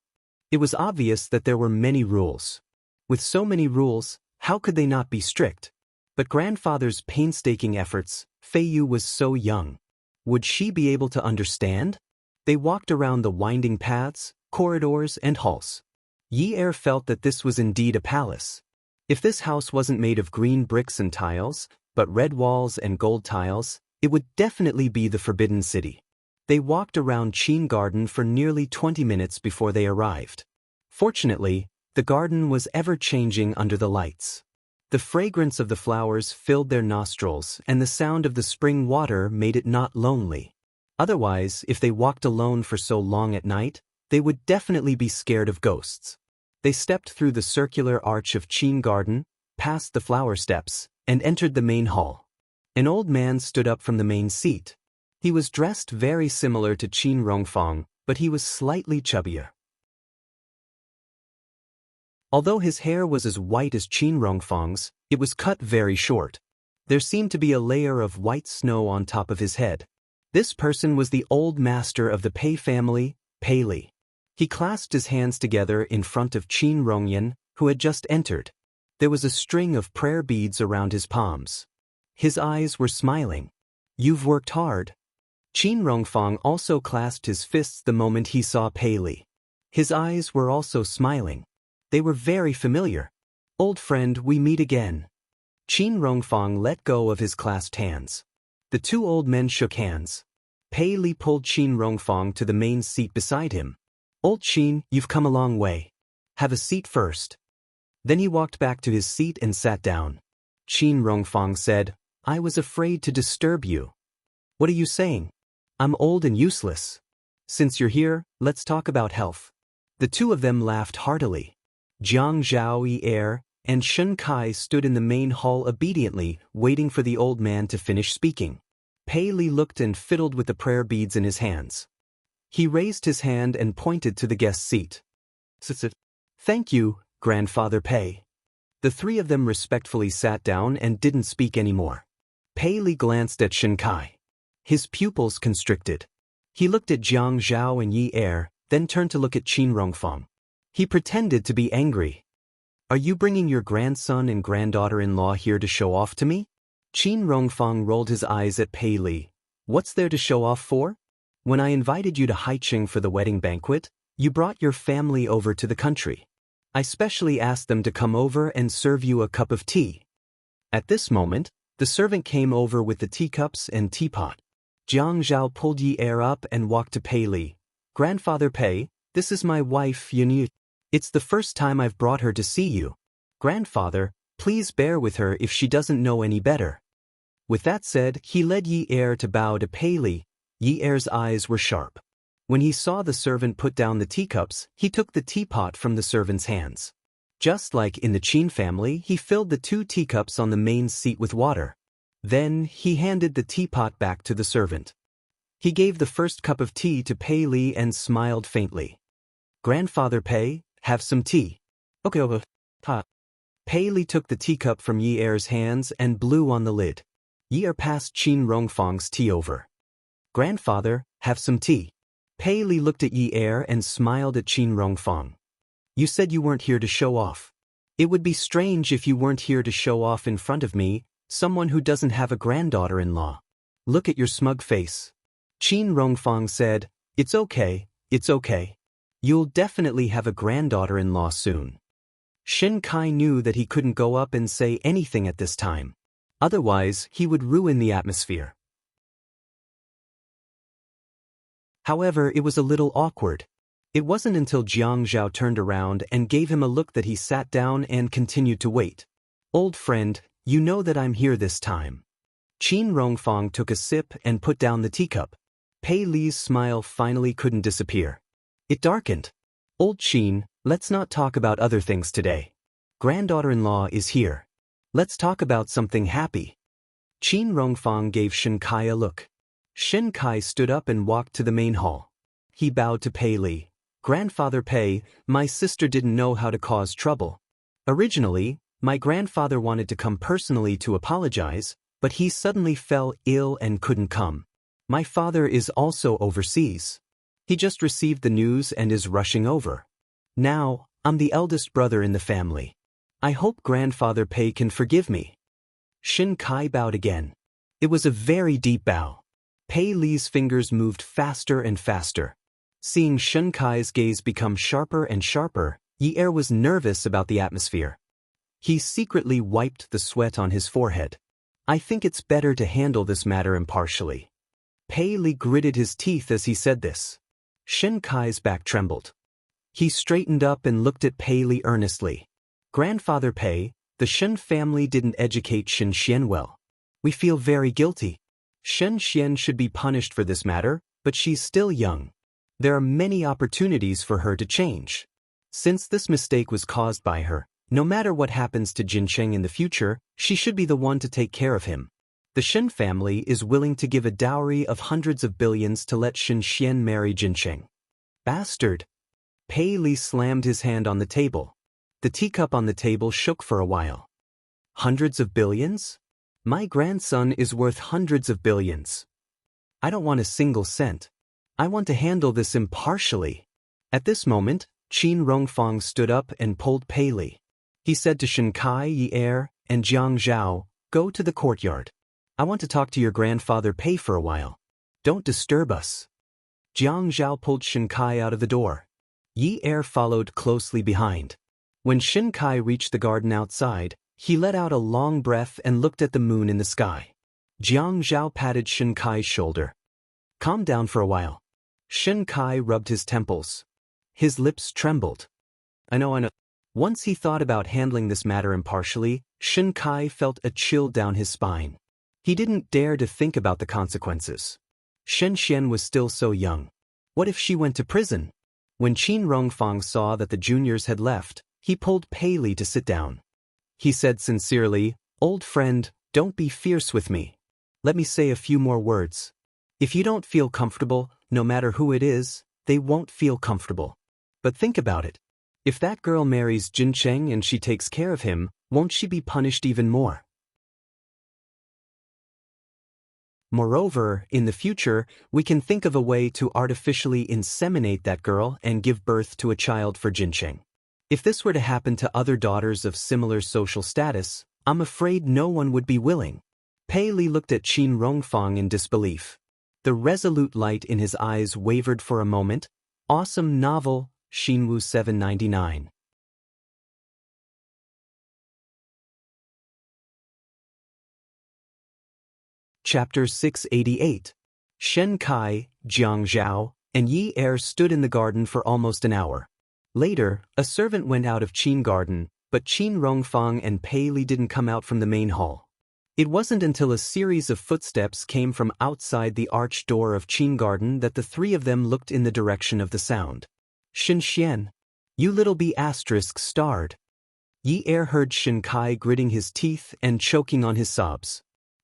It was obvious that there were many rules. With so many rules, how could they not be strict? But grandfather's painstaking efforts, Fei Yu was so young. Would she be able to understand? They walked around the winding paths, corridors, and halls. Yi Er felt that this was indeed a palace. If this house wasn't made of green bricks and tiles, but red walls and gold tiles, it would definitely be the Forbidden City. They walked around Qin Garden for nearly 20 minutes before they arrived. Fortunately, the garden was ever-changing under the lights. The fragrance of the flowers filled their nostrils, and the sound of the spring water made it not lonely. Otherwise, if they walked alone for so long at night, they would definitely be scared of ghosts. They stepped through the circular arch of Qin Garden, past the flower steps, and entered the main hall. An old man stood up from the main seat. He was dressed very similar to Qin Rongfang, but he was slightly chubbier. Although his hair was as white as Qin Rongfang's, it was cut very short. There seemed to be a layer of white snow on top of his head. This person was the old master of the Pei family, Pei Li. He clasped his hands together in front of Qin Rongyan, who had just entered. There was a string of prayer beads around his palms. His eyes were smiling. "You've worked hard." Qin Rongfang also clasped his fists the moment he saw Pei Li. His eyes were also smiling. They were very familiar. "Old friend, we meet again." Qin Rongfang let go of his clasped hands. The two old men shook hands. Pei Li pulled Qin Rongfang to the main seat beside him. "Old Qin, you've come a long way. Have a seat first." Then he walked back to his seat and sat down. Qin Rongfang said, "I was afraid to disturb you." "What are you saying? I'm old and useless. Since you're here, let's talk about health." The two of them laughed heartily. Jiang Zhao, Yi Er, and Shun Kai stood in the main hall obediently, waiting for the old man to finish speaking. Pei Li looked and fiddled with the prayer beads in his hands. He raised his hand and pointed to the guest seat. "Thank you, Grandfather Pei." The three of them respectfully sat down and didn't speak anymore. Pei Li glanced at Shun Kai. His pupils constricted. He looked at Jiang Zhao and Yi Er, then turned to look at Qin Rongfang. He pretended to be angry. "Are you bringing your grandson and granddaughter-in-law here to show off to me?" Qin Rongfang rolled his eyes at Pei Li. "What's there to show off for? When I invited you to Haiqing for the wedding banquet, you brought your family over to the country. I specially asked them to come over and serve you a cup of tea." At this moment, the servant came over with the teacups and teapot. Jiang Zhao pulled Yi Er up and walked to Pei Li. "Grandfather Pei, this is my wife Yunyu. It's the first time I've brought her to see you. Grandfather, please bear with her if she doesn't know any better." With that said, he led Yi Er to bow to Pei Li. Yi Er's eyes were sharp. When he saw the servant put down the teacups, he took the teapot from the servant's hands. Just like in the Qin family, he filled the two teacups on the main seat with water. Then, he handed the teapot back to the servant. He gave the first cup of tea to Pei Li and smiled faintly. Grandfather Pei, have some tea. Okay. Ha. Pei Li took the teacup from Yi Er's hands and blew on the lid. Yi Er passed Qin Rongfang's tea over. Grandfather, have some tea. Pei Li looked at Yi Er and smiled at Qin Rongfang. You said you weren't here to show off. It would be strange if you weren't here to show off in front of me, someone who doesn't have a granddaughter-in-law. Look at your smug face. Qin Rongfang said, It's okay. You'll definitely have a granddaughter-in-law soon. Shen Kai knew that he couldn't go up and say anything at this time. Otherwise, he would ruin the atmosphere. However, it was a little awkward. It wasn't until Jiang Zhao turned around and gave him a look that he sat down and continued to wait. Old friend, you know that I'm here this time. Qin Rongfang took a sip and put down the teacup. Pei Li's smile finally couldn't disappear. It darkened. Old Qin, let's not talk about other things today. Granddaughter-in-law is here. Let's talk about something happy. Qin Rongfang gave Shen Kai a look. Shen Kai stood up and walked to the main hall. He bowed to Pei Li. Grandfather Pei, my sister didn't know how to cause trouble. Originally, my grandfather wanted to come personally to apologize, but he suddenly fell ill and couldn't come. My father is also overseas. He just received the news and is rushing over. Now, I'm the eldest brother in the family. I hope Grandfather Pei can forgive me. Shen Kai bowed again. It was a very deep bow. Pei Li's fingers moved faster and faster. Seeing Shen Kai's gaze become sharper and sharper, Yi Er was nervous about the atmosphere. He secretly wiped the sweat on his forehead. I think it's better to handle this matter impartially. Pei Li gritted his teeth as he said this. Shen Kai's back trembled. He straightened up and looked at Pei Li earnestly. Grandfather Pei, the Shen family didn't educate Shen Xian well. We feel very guilty. Shen Xian should be punished for this matter, but she's still young. There are many opportunities for her to change. Since this mistake was caused by her, no matter what happens to Jincheng in the future, she should be the one to take care of him. The Shen family is willing to give a dowry of hundreds of billions to let Shen Xian marry Jincheng. Bastard! Pei Li slammed his hand on the table. The teacup on the table shook for a while. Hundreds of billions? My grandson is worth hundreds of billions. I don't want a single cent. I want to handle this impartially. At this moment, Qin Rongfang stood up and pulled Pei Li. He said to Shen Kai, Yi Er, and Jiang Zhao, go to the courtyard. I want to talk to your grandfather Pei for a while. Don't disturb us. Jiang Zhao pulled Shen Kai out of the door. Yi Er followed closely behind. When Shen Kai reached the garden outside, he let out a long breath and looked at the moon in the sky. Jiang Zhao patted Shen Kai's shoulder. Calm down for a while. Shen Kai rubbed his temples. His lips trembled. I know. Once he thought about handling this matter impartially, Shen Kai felt a chill down his spine. He didn't dare to think about the consequences. Shen Xian was still so young. What if she went to prison? When Qin Rongfang saw that the juniors had left, he pulled Pei Li to sit down. He said sincerely, Old friend, don't be fierce with me. Let me say a few more words. If you don't feel comfortable, no matter who it is, they won't feel comfortable. But think about it. If that girl marries Jincheng and she takes care of him, won't she be punished even more? Moreover, in the future, we can think of a way to artificially inseminate that girl and give birth to a child for Jincheng. If this were to happen to other daughters of similar social status, I'm afraid no one would be willing. Pei Li looked at Qin Rongfang in disbelief. The resolute light in his eyes wavered for a moment. Awesome novel, Xinwu 799. Chapter 688. Shen Kai, Jiang Zhao, and Yi Er stood in the garden for almost an hour. Later, a servant went out of Qin Garden, but Qin Rongfang and Pei Li didn't come out from the main hall. It wasn't until a series of footsteps came from outside the arched door of Qin Garden that the three of them looked in the direction of the sound. Shen Xian, you little b*** starred. Yi Er heard Shen Kai gritting his teeth and choking on his sobs.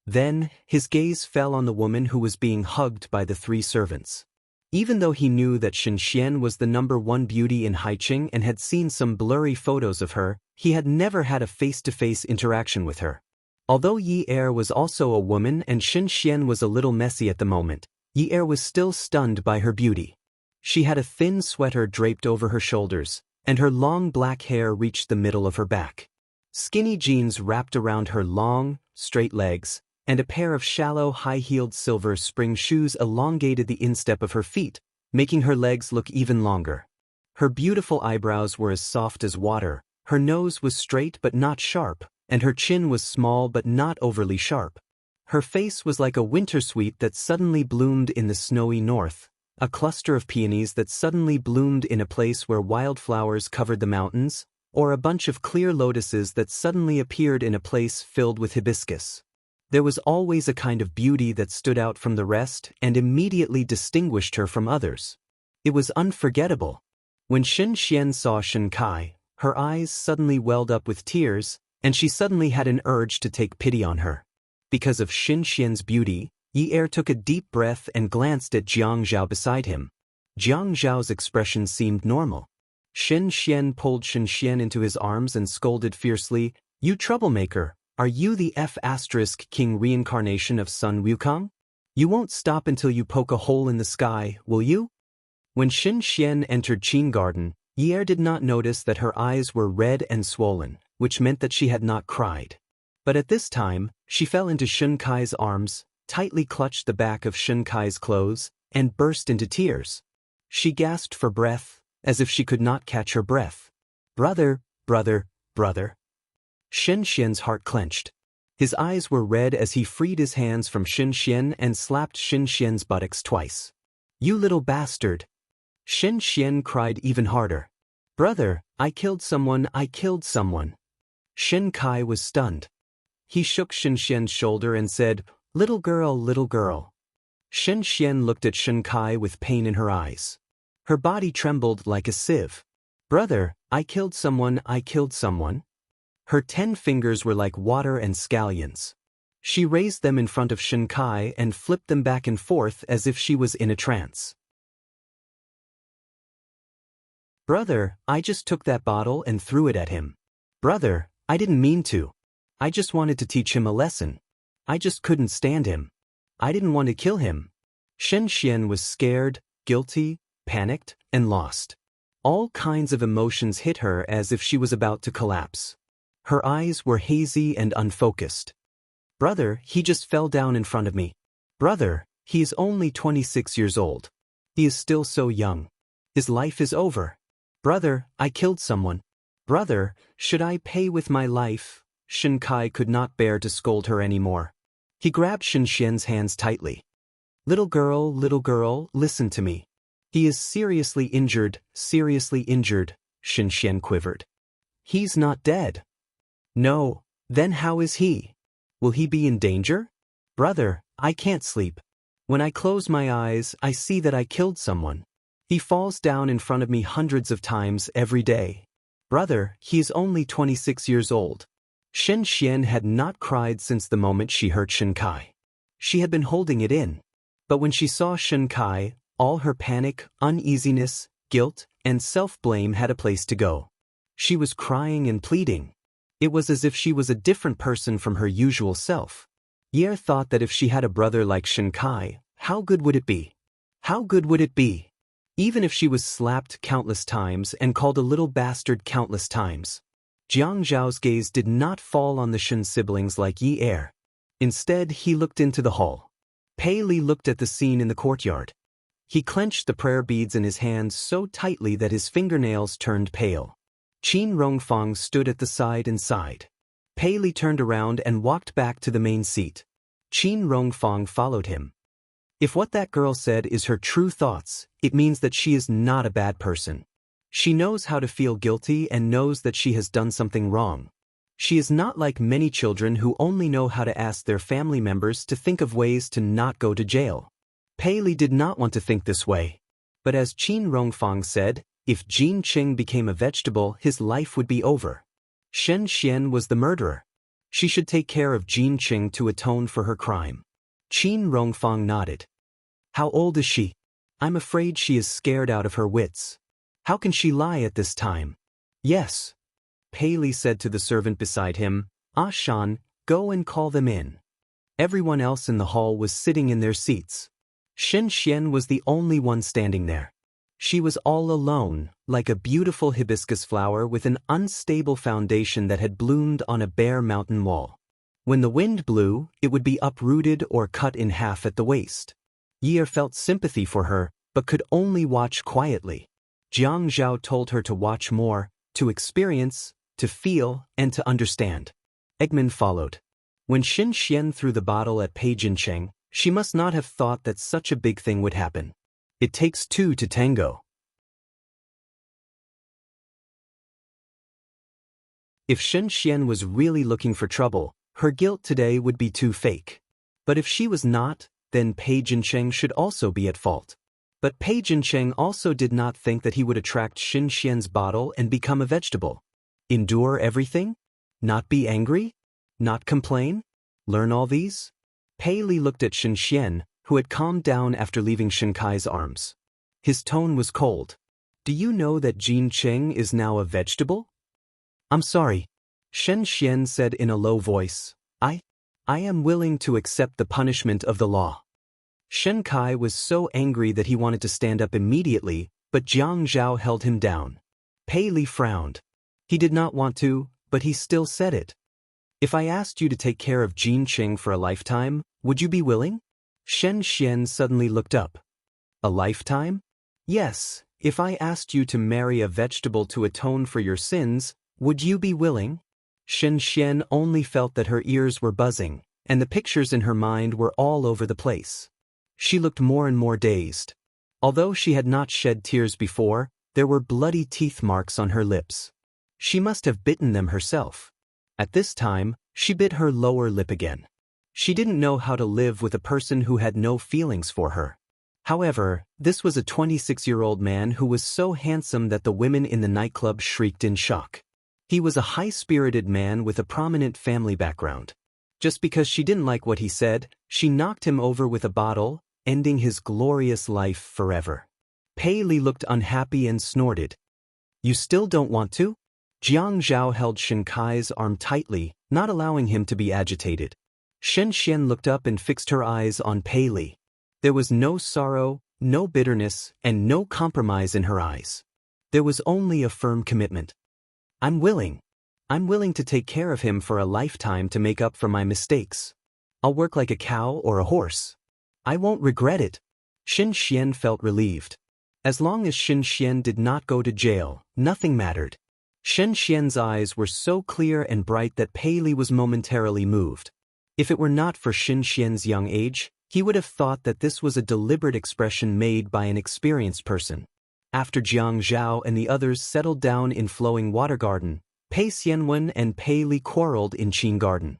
Then, his gaze fell on the woman who was being hugged by the 3 servants. Even though he knew that Shen Xian was the #1 beauty in Haiqing and had seen some blurry photos of her, he had never had a face-to-face interaction with her. Although Yi Er was also a woman and Shen Xian was a little messy at the moment, Yi Er was still stunned by her beauty. She had a thin sweater draped over her shoulders, and her long black hair reached the middle of her back. Skinny jeans wrapped around her long, straight legs, and a pair of shallow, high-heeled silver spring shoes elongated the instep of her feet, making her legs look even longer. Her beautiful eyebrows were as soft as water, her nose was straight but not sharp, and her chin was small but not overly sharp. Her face was like a wintersweet that suddenly bloomed in the snowy north, a cluster of peonies that suddenly bloomed in a place where wildflowers covered the mountains, or a bunch of clear lotuses that suddenly appeared in a place filled with hibiscus. There was always a kind of beauty that stood out from the rest and immediately distinguished her from others. It was unforgettable. When Shen Xian saw Shen Kai, her eyes suddenly welled up with tears, and she suddenly had an urge to take pity on her. Because of Shen Xian's beauty, Yi Er took a deep breath and glanced at Jiang Zhao beside him. Jiang Zhao's expression seemed normal. Shen Xian pulled Shen Xian into his arms and scolded fiercely, "You troublemaker! Are you the F***king reincarnation of Sun Wukong? You won't stop until you poke a hole in the sky, will you?" When Shen Xian entered Qin Garden, Yi Er did not notice that her eyes were red and swollen, which meant that she had not cried. But at this time, she fell into Shen Kai's arms, tightly clutched the back of Shen Kai's clothes, and burst into tears. She gasped for breath, as if she could not catch her breath. "Brother, brother, brother." Shen Xian's heart clenched. His eyes were red as he freed his hands from Shen Xian and slapped Shen Xian's buttocks twice. "You little bastard!" Shen Xian cried even harder. "Brother, I killed someone, I killed someone." Shen Kai was stunned. He shook Shen Xian's shoulder and said, "Little girl, little girl." Shen Xian looked at Shen Kai with pain in her eyes. Her body trembled like a sieve. "Brother, I killed someone, I killed someone." Her 10 fingers were like water and scallions. She raised them in front of Shen Kai and flipped them back and forth as if she was in a trance. "Brother, I just took that bottle and threw it at him. Brother, I didn't mean to. I just wanted to teach him a lesson. I just couldn't stand him. I didn't want to kill him." Shen Xian was scared, guilty, panicked, and lost. All kinds of emotions hit her as if she was about to collapse. Her eyes were hazy and unfocused. "Brother, he just fell down in front of me. Brother, he is only 26 years old. He is still so young. His life is over. Brother, I killed someone. Brother, should I pay with my life?" Shen Kai could not bear to scold her anymore. He grabbed Shen Xian's hands tightly. Little girl, listen to me. He is seriously injured, Shen Xian quivered. "He's not dead." "No, then how is he? Will he be in danger?" "Brother, I can't sleep. When I close my eyes, I see that I killed someone. He falls down in front of me hundreds of times every day. Brother, he is only 26 years old." Shen Xian had not cried since the moment she heard Shen Kai. She had been holding it in. But when she saw Shen Kai, all her panic, uneasiness, guilt, and self-blame had a place to go. She was crying and pleading. It was as if she was a different person from her usual self. Yi Er thought that if she had a brother like Shen Kai, how good would it be? How good would it be? Even if she was slapped countless times and called a little bastard countless times. Jiang Zhao's gaze did not fall on the Shen siblings like Yi Er. Instead, he looked into the hall. Pei Li looked at the scene in the courtyard. He clenched the prayer beads in his hands so tightly that his fingernails turned pale. Qin Rongfang stood at the side and sighed. Pei Li turned around and walked back to the main seat. Qin Rongfang followed him. If what that girl said is her true thoughts, it means that she is not a bad person. She knows how to feel guilty and knows that she has done something wrong. She is not like many children who only know how to ask their family members to think of ways to not go to jail. Pei Li did not want to think this way. But as Qin Rongfang said, if Jin Qing became a vegetable, his life would be over. Shen Xian was the murderer. She should take care of Jin Qing to atone for her crime. Qin Rongfang nodded. How old is she? I'm afraid she is scared out of her wits. How can she lie at this time? Yes. Pei Li said to the servant beside him, Ah Shan, go and call them in. Everyone else in the hall was sitting in their seats. Shen Xian was the only one standing there. She was all alone, like a beautiful hibiscus flower with an unstable foundation that had bloomed on a bare mountain wall. When the wind blew, it would be uprooted or cut in half at the waist. Yi Er felt sympathy for her, but could only watch quietly. Jiang Zhao told her to watch more, to experience, to feel, and to understand. Eggman followed. When Shen Xian threw the bottle at Pei Jincheng, she must not have thought that such a big thing would happen. It takes two to tango. If Shen Xian was really looking for trouble, her guilt today would be too fake. But if she was not, then Pei Jincheng should also be at fault. But Pei Jincheng also did not think that he would attract Shen Xian's bottle and become a vegetable. Endure everything? Not be angry? Not complain? Learn all these? Pei Li looked at Shen Xian, who had calmed down after leaving Shen Kai's arms. His tone was cold. Do you know that Jin Qing is now a vegetable? I'm sorry. Shen Xian said in a low voice. I am willing to accept the punishment of the law. Shen Kai was so angry that he wanted to stand up immediately, but Jiang Zhao held him down. Pei Li frowned. He did not want to, but he still said it. If I asked you to take care of Jin Qing for a lifetime, would you be willing? Shen Xian suddenly looked up. A lifetime? Yes, if I asked you to marry a vegetable to atone for your sins, would you be willing? Shen Xian only felt that her ears were buzzing, and the pictures in her mind were all over the place. She looked more and more dazed. Although she had not shed tears before, there were bloody teeth marks on her lips. She must have bitten them herself. At this time, she bit her lower lip again. She didn't know how to live with a person who had no feelings for her. However, this was a 26-year-old man who was so handsome that the women in the nightclub shrieked in shock. He was a high-spirited man with a prominent family background. Just because she didn't like what he said, she knocked him over with a bottle, ending his glorious life forever. Pei Li looked unhappy and snorted. You still don't want to? Jiang Zhao held Shen Kai's arm tightly, not allowing him to be agitated. Shen Xian looked up and fixed her eyes on Pei Li. There was no sorrow, no bitterness, and no compromise in her eyes. There was only a firm commitment. I'm willing. I'm willing to take care of him for a lifetime to make up for my mistakes. I'll work like a cow or a horse. I won't regret it. Shen Xian felt relieved. As long as Shen Xian did not go to jail, nothing mattered. Shen Xian's eyes were so clear and bright that Pei Li was momentarily moved. If it were not for Shen Xian's young age, he would have thought that this was a deliberate expression made by an experienced person. After Jiang Zhao and the others settled down in Flowing Water Garden, Pei Xianwen and Pei Li quarreled in Qin Garden.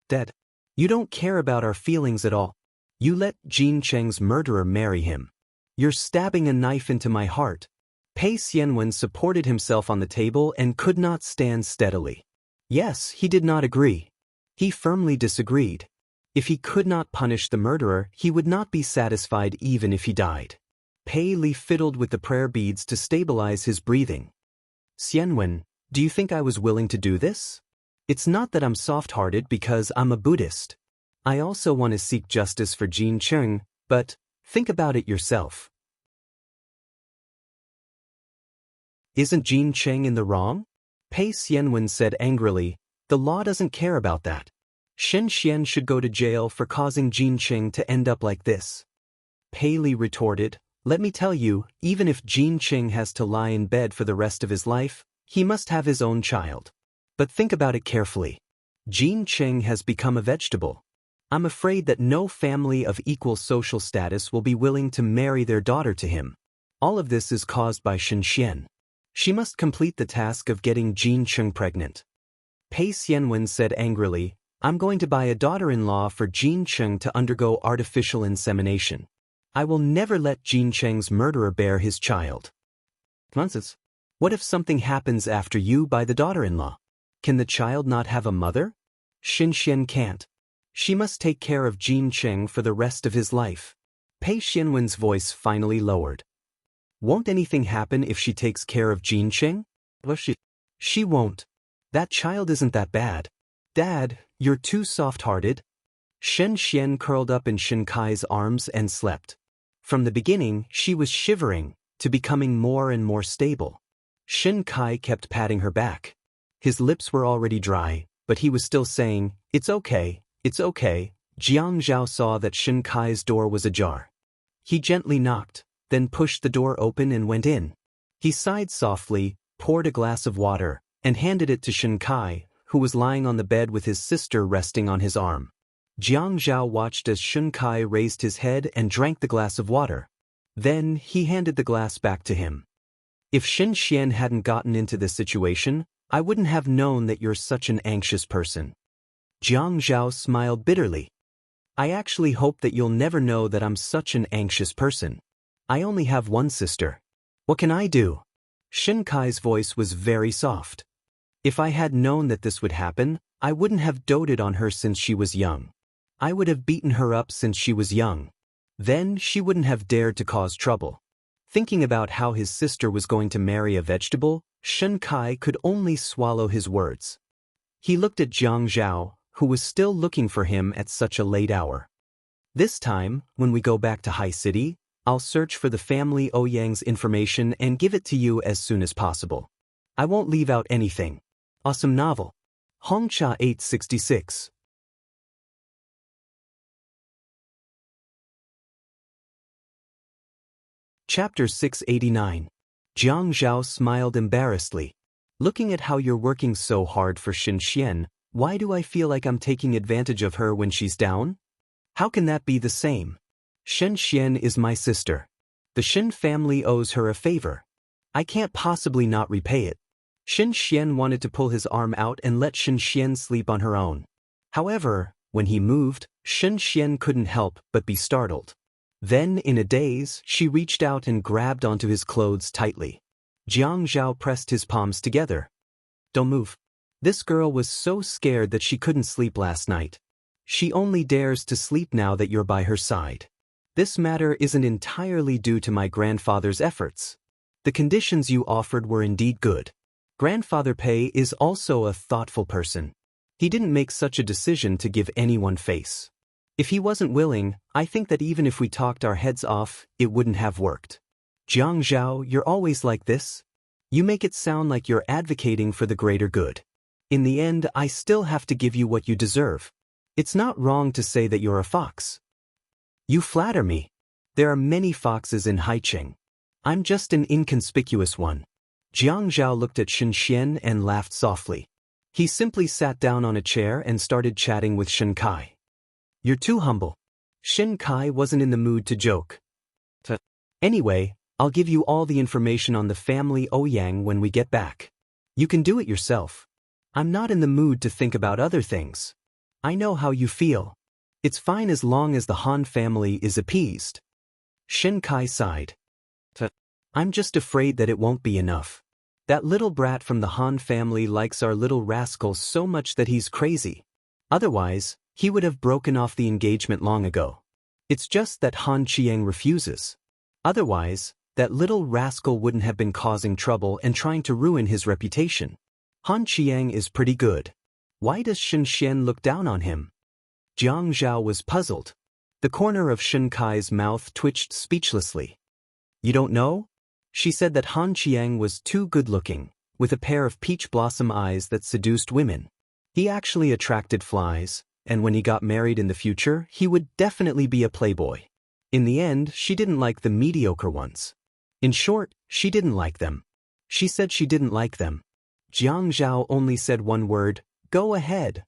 Dad, you don't care about our feelings at all. You let Jin Cheng's murderer marry him. You're stabbing a knife into my heart. Pei Xianwen supported himself on the table and could not stand steadily. Yes, he did not agree. He firmly disagreed. If he could not punish the murderer, he would not be satisfied even if he died. Pei Li fiddled with the prayer beads to stabilize his breathing. Xianwen, do you think I was willing to do this? It's not that I'm soft-hearted because I'm a Buddhist. I also want to seek justice for Jin Cheng, but think about it yourself. Isn't Jin Cheng in the wrong? Pei Xianwen said angrily, the law doesn't care about that. Shen Xian should go to jail for causing Jin Cheng to end up like this. Pei Li retorted, let me tell you, even if Jin Cheng has to lie in bed for the rest of his life, he must have his own child. But think about it carefully. Jin Cheng has become a vegetable. I'm afraid that no family of equal social status will be willing to marry their daughter to him. All of this is caused by Shen Xian. She must complete the task of getting Jin Cheng pregnant. Pei Xianwen said angrily, I'm going to buy a daughter-in-law for Jin Cheng to undergo artificial insemination. I will never let Jin Cheng's murderer bear his child. Nonsense. What if something happens after you buy the daughter-in-law? Can the child not have a mother? Xin Xian can't. She must take care of Jin Cheng for the rest of his life. Pei Xianwen's voice finally lowered. Won't anything happen if she takes care of Jin Cheng? Well, she won't. That child isn't that bad. Dad, you're too soft-hearted. Shen Xian curled up in Shen Kai's arms and slept. From the beginning, she was shivering, to becoming more and more stable. Shen Kai kept patting her back. His lips were already dry, but he was still saying, "It's okay, it's okay." Jiang Zhao saw that Shen Kai's door was ajar. He gently knocked, then pushed the door open and went in. He sighed softly, poured a glass of water, and handed it to Shen Kai, who was lying on the bed with his sister resting on his arm. Jiang Zhao watched as Shen Kai raised his head and drank the glass of water. Then he handed the glass back to him. If Xin Xian hadn't gotten into this situation, I wouldn't have known that you're such an anxious person. Jiang Zhao smiled bitterly. I actually hope that you'll never know that I'm such an anxious person. I only have one sister. What can I do? Shen Kai's voice was very soft. If I had known that this would happen, I wouldn't have doted on her since she was young. I would have beaten her up since she was young. Then she wouldn't have dared to cause trouble. Thinking about how his sister was going to marry a vegetable, Shen Kai could only swallow his words. He looked at Jiang Zhao, who was still looking for him at such a late hour. This time, when we go back to High City, I'll search for the family Ouyang's information and give it to you as soon as possible. I won't leave out anything. Awesome novel. Hongcha 866. Chapter 689. Jiang Zhao smiled embarrassedly. Looking at how you're working so hard for Xin Xian, why do I feel like I'm taking advantage of her when she's down? How can that be the same? Shen Xian is my sister. The Shen family owes her a favor. I can't possibly not repay it. Shen Xian wanted to pull his arm out and let Shen Xian sleep on her own. However, when he moved, Shen Xian couldn't help but be startled. Then, in a daze, she reached out and grabbed onto his clothes tightly. Jiang Zhao pressed his palms together. Don't move. This girl was so scared that she couldn't sleep last night. She only dares to sleep now that you're by her side. This matter isn't entirely due to my grandfather's efforts. The conditions you offered were indeed good. Grandfather Pei is also a thoughtful person. He didn't make such a decision to give anyone face. If he wasn't willing, I think that even if we talked our heads off, it wouldn't have worked. Jiang Zhao, you're always like this. You make it sound like you're advocating for the greater good. In the end, I still have to give you what you deserve. It's not wrong to say that you're a fox. You flatter me. There are many foxes in Haicheng. I'm just an inconspicuous one. Jiang Zhao looked at Shen Xian and laughed softly. He simply sat down on a chair and started chatting with Shen Kai. You're too humble. Shen Kai wasn't in the mood to joke. Anyway, I'll give you all the information on the family Ouyang when we get back. You can do it yourself. I'm not in the mood to think about other things. I know how you feel. It's fine as long as the Han family is appeased. Shen Kai sighed. I'm just afraid that it won't be enough. That little brat from the Han family likes our little rascal so much that he's crazy. Otherwise, he would have broken off the engagement long ago. It's just that Han Qiang refuses. Otherwise, that little rascal wouldn't have been causing trouble and trying to ruin his reputation. Han Qiang is pretty good. Why does Shen Xian look down on him? Jiang Zhao was puzzled. The corner of Shen Kai's mouth twitched speechlessly. You don't know? She said that Han Qiang was too good-looking, with a pair of peach blossom eyes that seduced women. He actually attracted flies, and when he got married in the future, he would definitely be a playboy. In the end, she didn't like the mediocre ones. In short, she didn't like them. She said she didn't like them. Jiang Zhao only said one word, go ahead.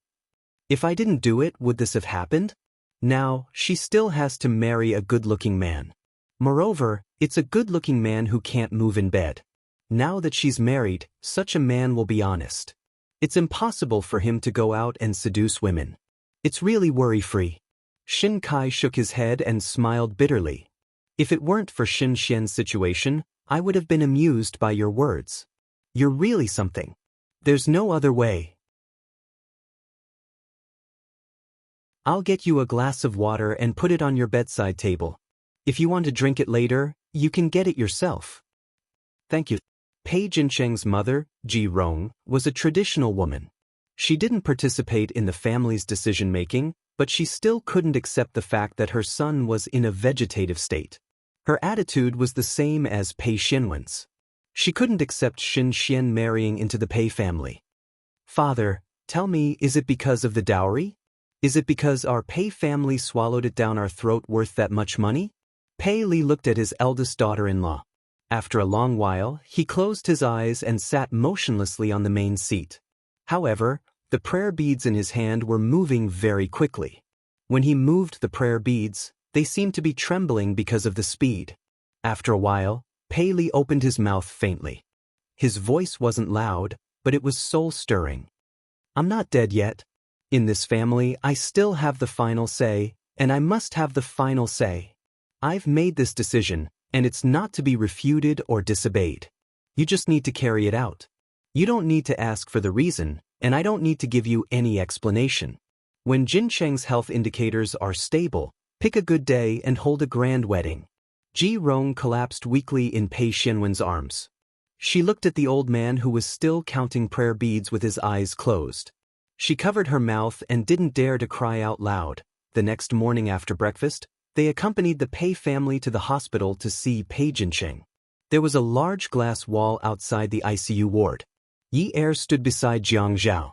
If I didn't do it, would this have happened? Now, she still has to marry a good-looking man. Moreover, it's a good-looking man who can't move in bed. Now that she's married, such a man will be honest. It's impossible for him to go out and seduce women. It's really worry-free. Shen Kai shook his head and smiled bitterly. If it weren't for Xin Xian's situation, I would have been amused by your words. You're really something. There's no other way. I'll get you a glass of water and put it on your bedside table. If you want to drink it later, you can get it yourself. Thank you. Pei Jincheng's mother, Ji Rong, was a traditional woman. She didn't participate in the family's decision-making, but she still couldn't accept the fact that her son was in a vegetative state. Her attitude was the same as Pei Xianwen's. She couldn't accept Xin Xian marrying into the Pei family. Father, tell me, is it because of the dowry? Is it because our Pei family swallowed it down our throat worth that much money? Pei Li looked at his eldest daughter-in-law. After a long while, he closed his eyes and sat motionlessly on the main seat. However, the prayer beads in his hand were moving very quickly. When he moved the prayer beads, they seemed to be trembling because of the speed. After a while, Pei Li opened his mouth faintly. His voice wasn't loud, but it was soul-stirring. I'm not dead yet. In this family, I still have the final say, and I must have the final say. I've made this decision, and it's not to be refuted or disobeyed. You just need to carry it out. You don't need to ask for the reason, and I don't need to give you any explanation. When Jincheng's health indicators are stable, pick a good day and hold a grand wedding. Ji Rong collapsed weakly in Pei Xianwen's arms. She looked at the old man who was still counting prayer beads with his eyes closed. She covered her mouth and didn't dare to cry out loud. The next morning after breakfast, they accompanied the Pei family to the hospital to see Pei Jincheng. There was a large glass wall outside the ICU ward. Yi Er stood beside Jiang Zhao.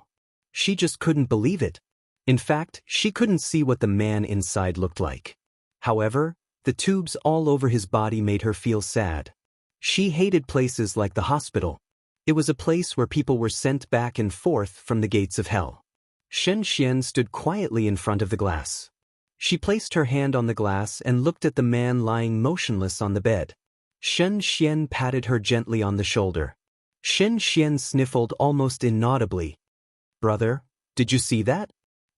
She just couldn't believe it. In fact, she couldn't see what the man inside looked like. However, the tubes all over his body made her feel sad. She hated places like the hospital. It was a place where people were sent back and forth from the gates of hell. Shen Xian stood quietly in front of the glass. She placed her hand on the glass and looked at the man lying motionless on the bed. Shen Xian patted her gently on the shoulder. Shen Xian sniffled almost inaudibly. Brother, did you see that?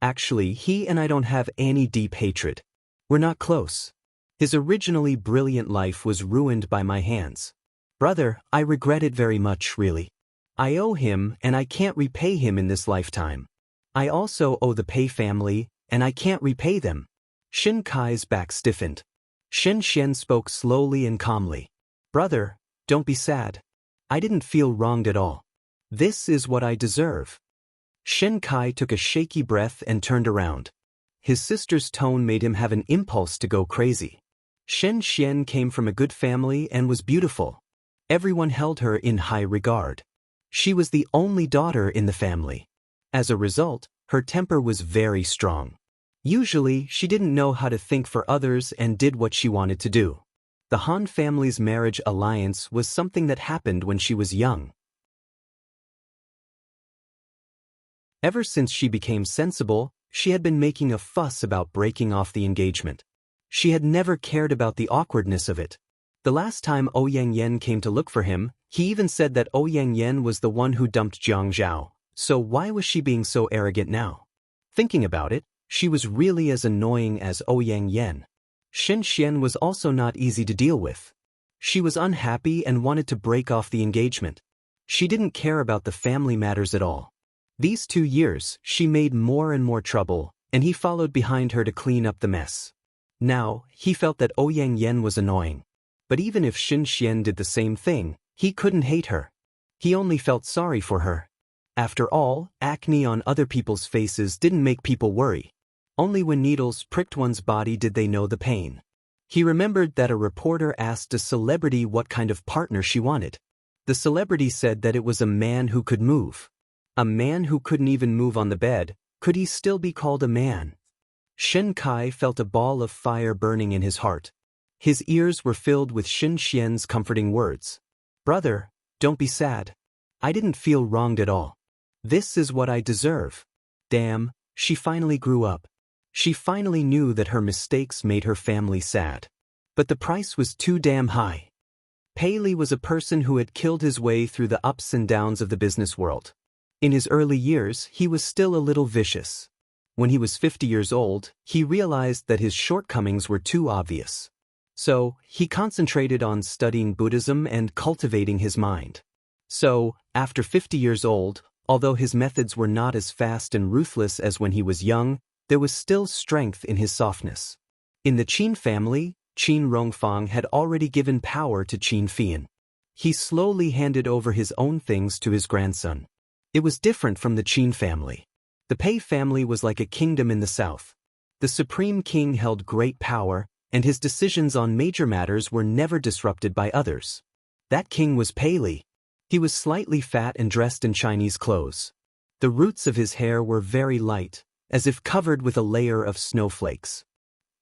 Actually, he and I don't have any deep hatred. We're not close. His originally brilliant life was ruined by my hands. Brother, I regret it very much, really. I owe him, and I can't repay him in this lifetime. I also owe the Pei family, and I can't repay them. Shin Kai's back stiffened. Shen Xian spoke slowly and calmly. Brother, don't be sad. I didn't feel wronged at all. This is what I deserve. Shen Kai took a shaky breath and turned around. His sister's tone made him have an impulse to go crazy. Shen Xian came from a good family and was beautiful. Everyone held her in high regard. She was the only daughter in the family. As a result, her temper was very strong. Usually, she didn't know how to think for others and did what she wanted to do. The Han family's marriage alliance was something that happened when she was young. Ever since she became sensible, she had been making a fuss about breaking off the engagement. She had never cared about the awkwardness of it. The last time Ouyang Yan came to look for him, he even said that Ouyang Yan was the one who dumped Jiang Zhao, so why was she being so arrogant now? Thinking about it, she was really as annoying as Ouyang Yan. Shen Xian was also not easy to deal with. She was unhappy and wanted to break off the engagement. She didn't care about the family matters at all. These 2 years, she made more and more trouble, and he followed behind her to clean up the mess. Now, he felt that Ouyang Yan was annoying. But even if Xin Xian did the same thing, he couldn't hate her. He only felt sorry for her. After all, acne on other people's faces didn't make people worry. Only when needles pricked one's body did they know the pain. He remembered that a reporter asked a celebrity what kind of partner she wanted. The celebrity said that it was a man who could move. A man who couldn't even move on the bed, could he still be called a man? Shen Kai felt a ball of fire burning in his heart. His ears were filled with Xin Xian's comforting words. Brother, don't be sad. I didn't feel wronged at all. This is what I deserve. Damn, she finally grew up. She finally knew that her mistakes made her family sad. But the price was too damn high. Pei Li was a person who had killed his way through the ups and downs of the business world. In his early years, he was still a little vicious. When he was 50 years old, he realized that his shortcomings were too obvious. So, he concentrated on studying Buddhism and cultivating his mind. So, after 50 years old, although his methods were not as fast and ruthless as when he was young, there was still strength in his softness. In the Qin family, Qin Rongfang had already given power to Qin Fian. He slowly handed over his own things to his grandson. It was different from the Qin family. The Pei family was like a kingdom in the south. The supreme king held great power, and his decisions on major matters were never disrupted by others. That king was Pei Li. He was slightly fat and dressed in Chinese clothes. The roots of his hair were very light, as if covered with a layer of snowflakes.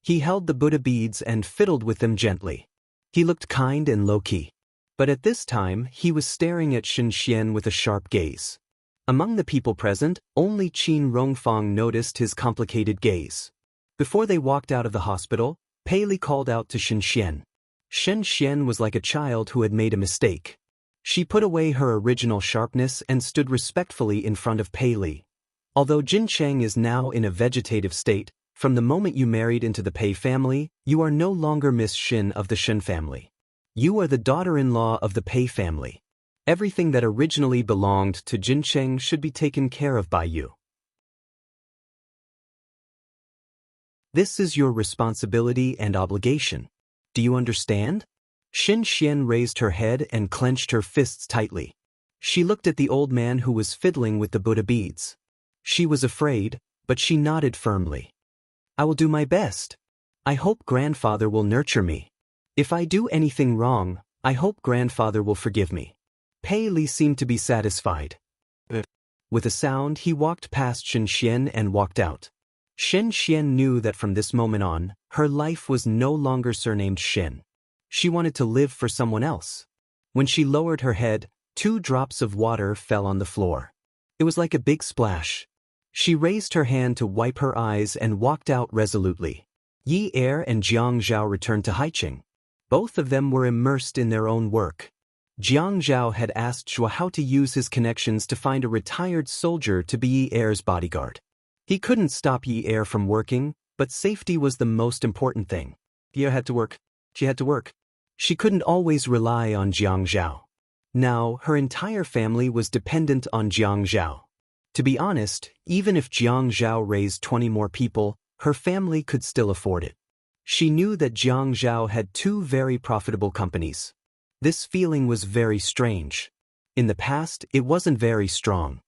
He held the Buddha beads and fiddled with them gently. He looked kind and low-key. But at this time, he was staring at Shen Xian with a sharp gaze. Among the people present, only Qin Rongfang noticed his complicated gaze. Before they walked out of the hospital, Pei Li called out to Shen Xian. Shen Xian was like a child who had made a mistake. She put away her original sharpness and stood respectfully in front of Pei Li. Although Jin Cheng is now in a vegetative state, from the moment you married into the Pei family, you are no longer Miss Shin of the Shen family. You are the daughter-in-law of the Pei family. Everything that originally belonged to Jin Cheng should be taken care of by you. This is your responsibility and obligation. Do you understand? Shen Xian raised her head and clenched her fists tightly. She looked at the old man who was fiddling with the Buddha beads. She was afraid, but she nodded firmly. I will do my best. I hope grandfather will nurture me. If I do anything wrong, I hope grandfather will forgive me. Pei Li seemed to be satisfied. With a sound, he walked past Shen Xian and walked out. Shen Xian knew that from this moment on, her life was no longer surnamed Shen. She wanted to live for someone else. When she lowered her head, 2 drops of water fell on the floor. It was like a big splash. She raised her hand to wipe her eyes and walked out resolutely. Yi Er and Jiang Zhao returned to Haiqing. Both of them were immersed in their own work. Jiang Zhao had asked Zhua how to use his connections to find a retired soldier to be Yi Er's bodyguard. He couldn't stop Yi Er from working, but safety was the most important thing. Yi Er had to work. She had to work. She couldn't always rely on Jiang Zhao. Now, her entire family was dependent on Jiang Zhao. To be honest, even if Jiang Zhao raised 20 more people, her family could still afford it. She knew that Jiang Zhao had 2 very profitable companies. This feeling was very strange. In the past, it wasn't very strong.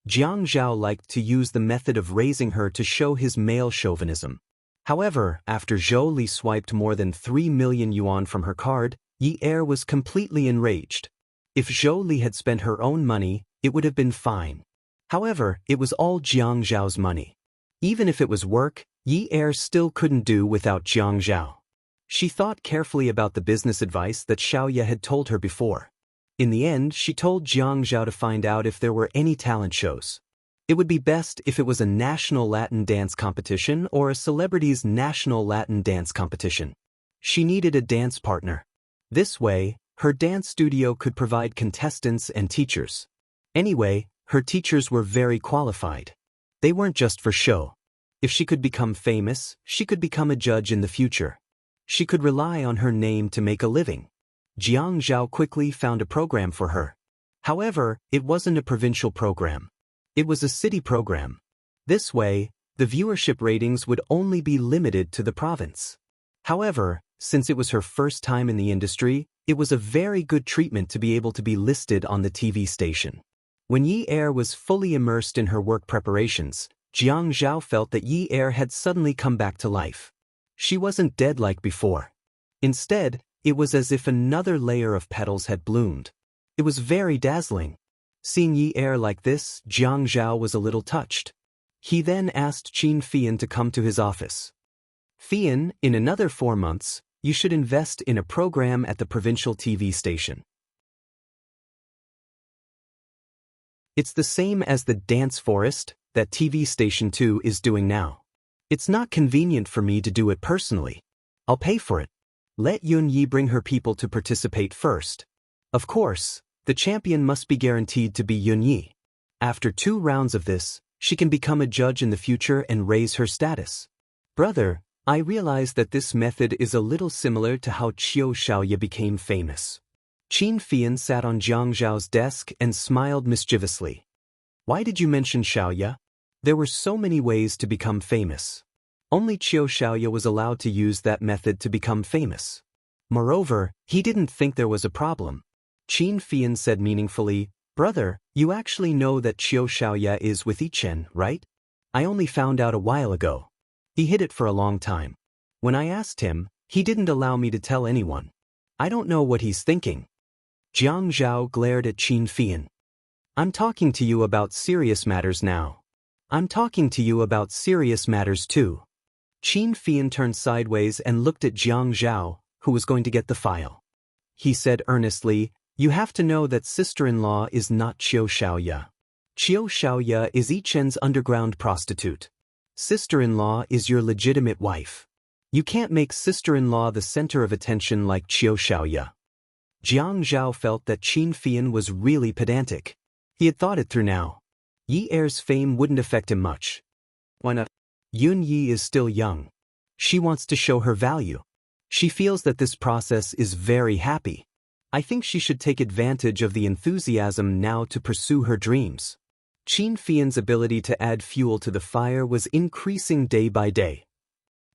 Jiang Zhao liked to use the method of raising her to show his male chauvinism. However, after Zhou Li swiped more than 3 million yuan from her card, Yi Er was completely enraged. If Zhou Li had spent her own money, it would have been fine. However, it was all Jiang Zhao's money. Even if it was work, Yi Er still couldn't do without Jiang Zhao. She thought carefully about the business advice that Xiaoya had told her before. In the end, she told Jiang Zhao to find out if there were any talent shows. It would be best if it was a national Latin dance competition or a celebrity's national Latin dance competition. She needed a dance partner. This way, her dance studio could provide contestants and teachers. Anyway, her teachers were very qualified. They weren't just for show. If she could become famous, she could become a judge in the future. She could rely on her name to make a living. Jiang Zhao quickly found a program for her. However, it wasn't a provincial program. It was a city program. This way, the viewership ratings would only be limited to the province. However, since it was her first time in the industry, it was a very good treatment to be able to be listed on the TV station. When Yi Er was fully immersed in her work preparations, Jiang Zhao felt that Yi Er had suddenly come back to life. She wasn't dead like before. Instead, it was as if another layer of petals had bloomed. It was very dazzling. Seeing Yi Er like this, Jiang Zhao was a little touched. He then asked Qin Fian to come to his office. Fian, in another 4 months, you should invest in a program at the provincial TV station. It's the same as the Dance Forest that TV Station 2 is doing now. It's not convenient for me to do it personally. I'll pay for it. Let Yun Yi bring her people to participate first. Of course, the champion must be guaranteed to be Yun Yi. After 2 rounds of this, she can become a judge in the future and raise her status. Brother, I realize that this method is a little similar to how Qiu Xiaoya became famous. Qin Fian sat on Jiang Zhao's desk and smiled mischievously. Why did you mention Xiaoya? There were so many ways to become famous. Only Qiu Xiaoya was allowed to use that method to become famous. Moreover, he didn't think there was a problem. Qin Fian said meaningfully, "Brother, you actually know that Qiu Xiaoya is with Yichen, right? I only found out a while ago. He hid it for a long time. When I asked him, he didn't allow me to tell anyone. I don't know what he's thinking." Jiang Zhao glared at Qin Fian. "I'm talking to you about serious matters now. I'm talking to you about serious matters too." Qin Fian turned sideways and looked at Jiang Zhao, who was going to get the file. He said earnestly, "You have to know that sister-in-law is not Qiu Xiaoya. Qiu Xiaoya is Yichen's underground prostitute. Sister-in-law is your legitimate wife. You can't make sister-in-law the center of attention like Qiu Xiaoya." Jiang Zhao felt that Qin Fian was really pedantic. He had thought it through now. Yi Er's fame wouldn't affect him much. Why not? Yun Yi is still young. She wants to show her value. She feels that this process is very happy. I think she should take advantage of the enthusiasm now to pursue her dreams. Qin Fian's ability to add fuel to the fire was increasing day by day.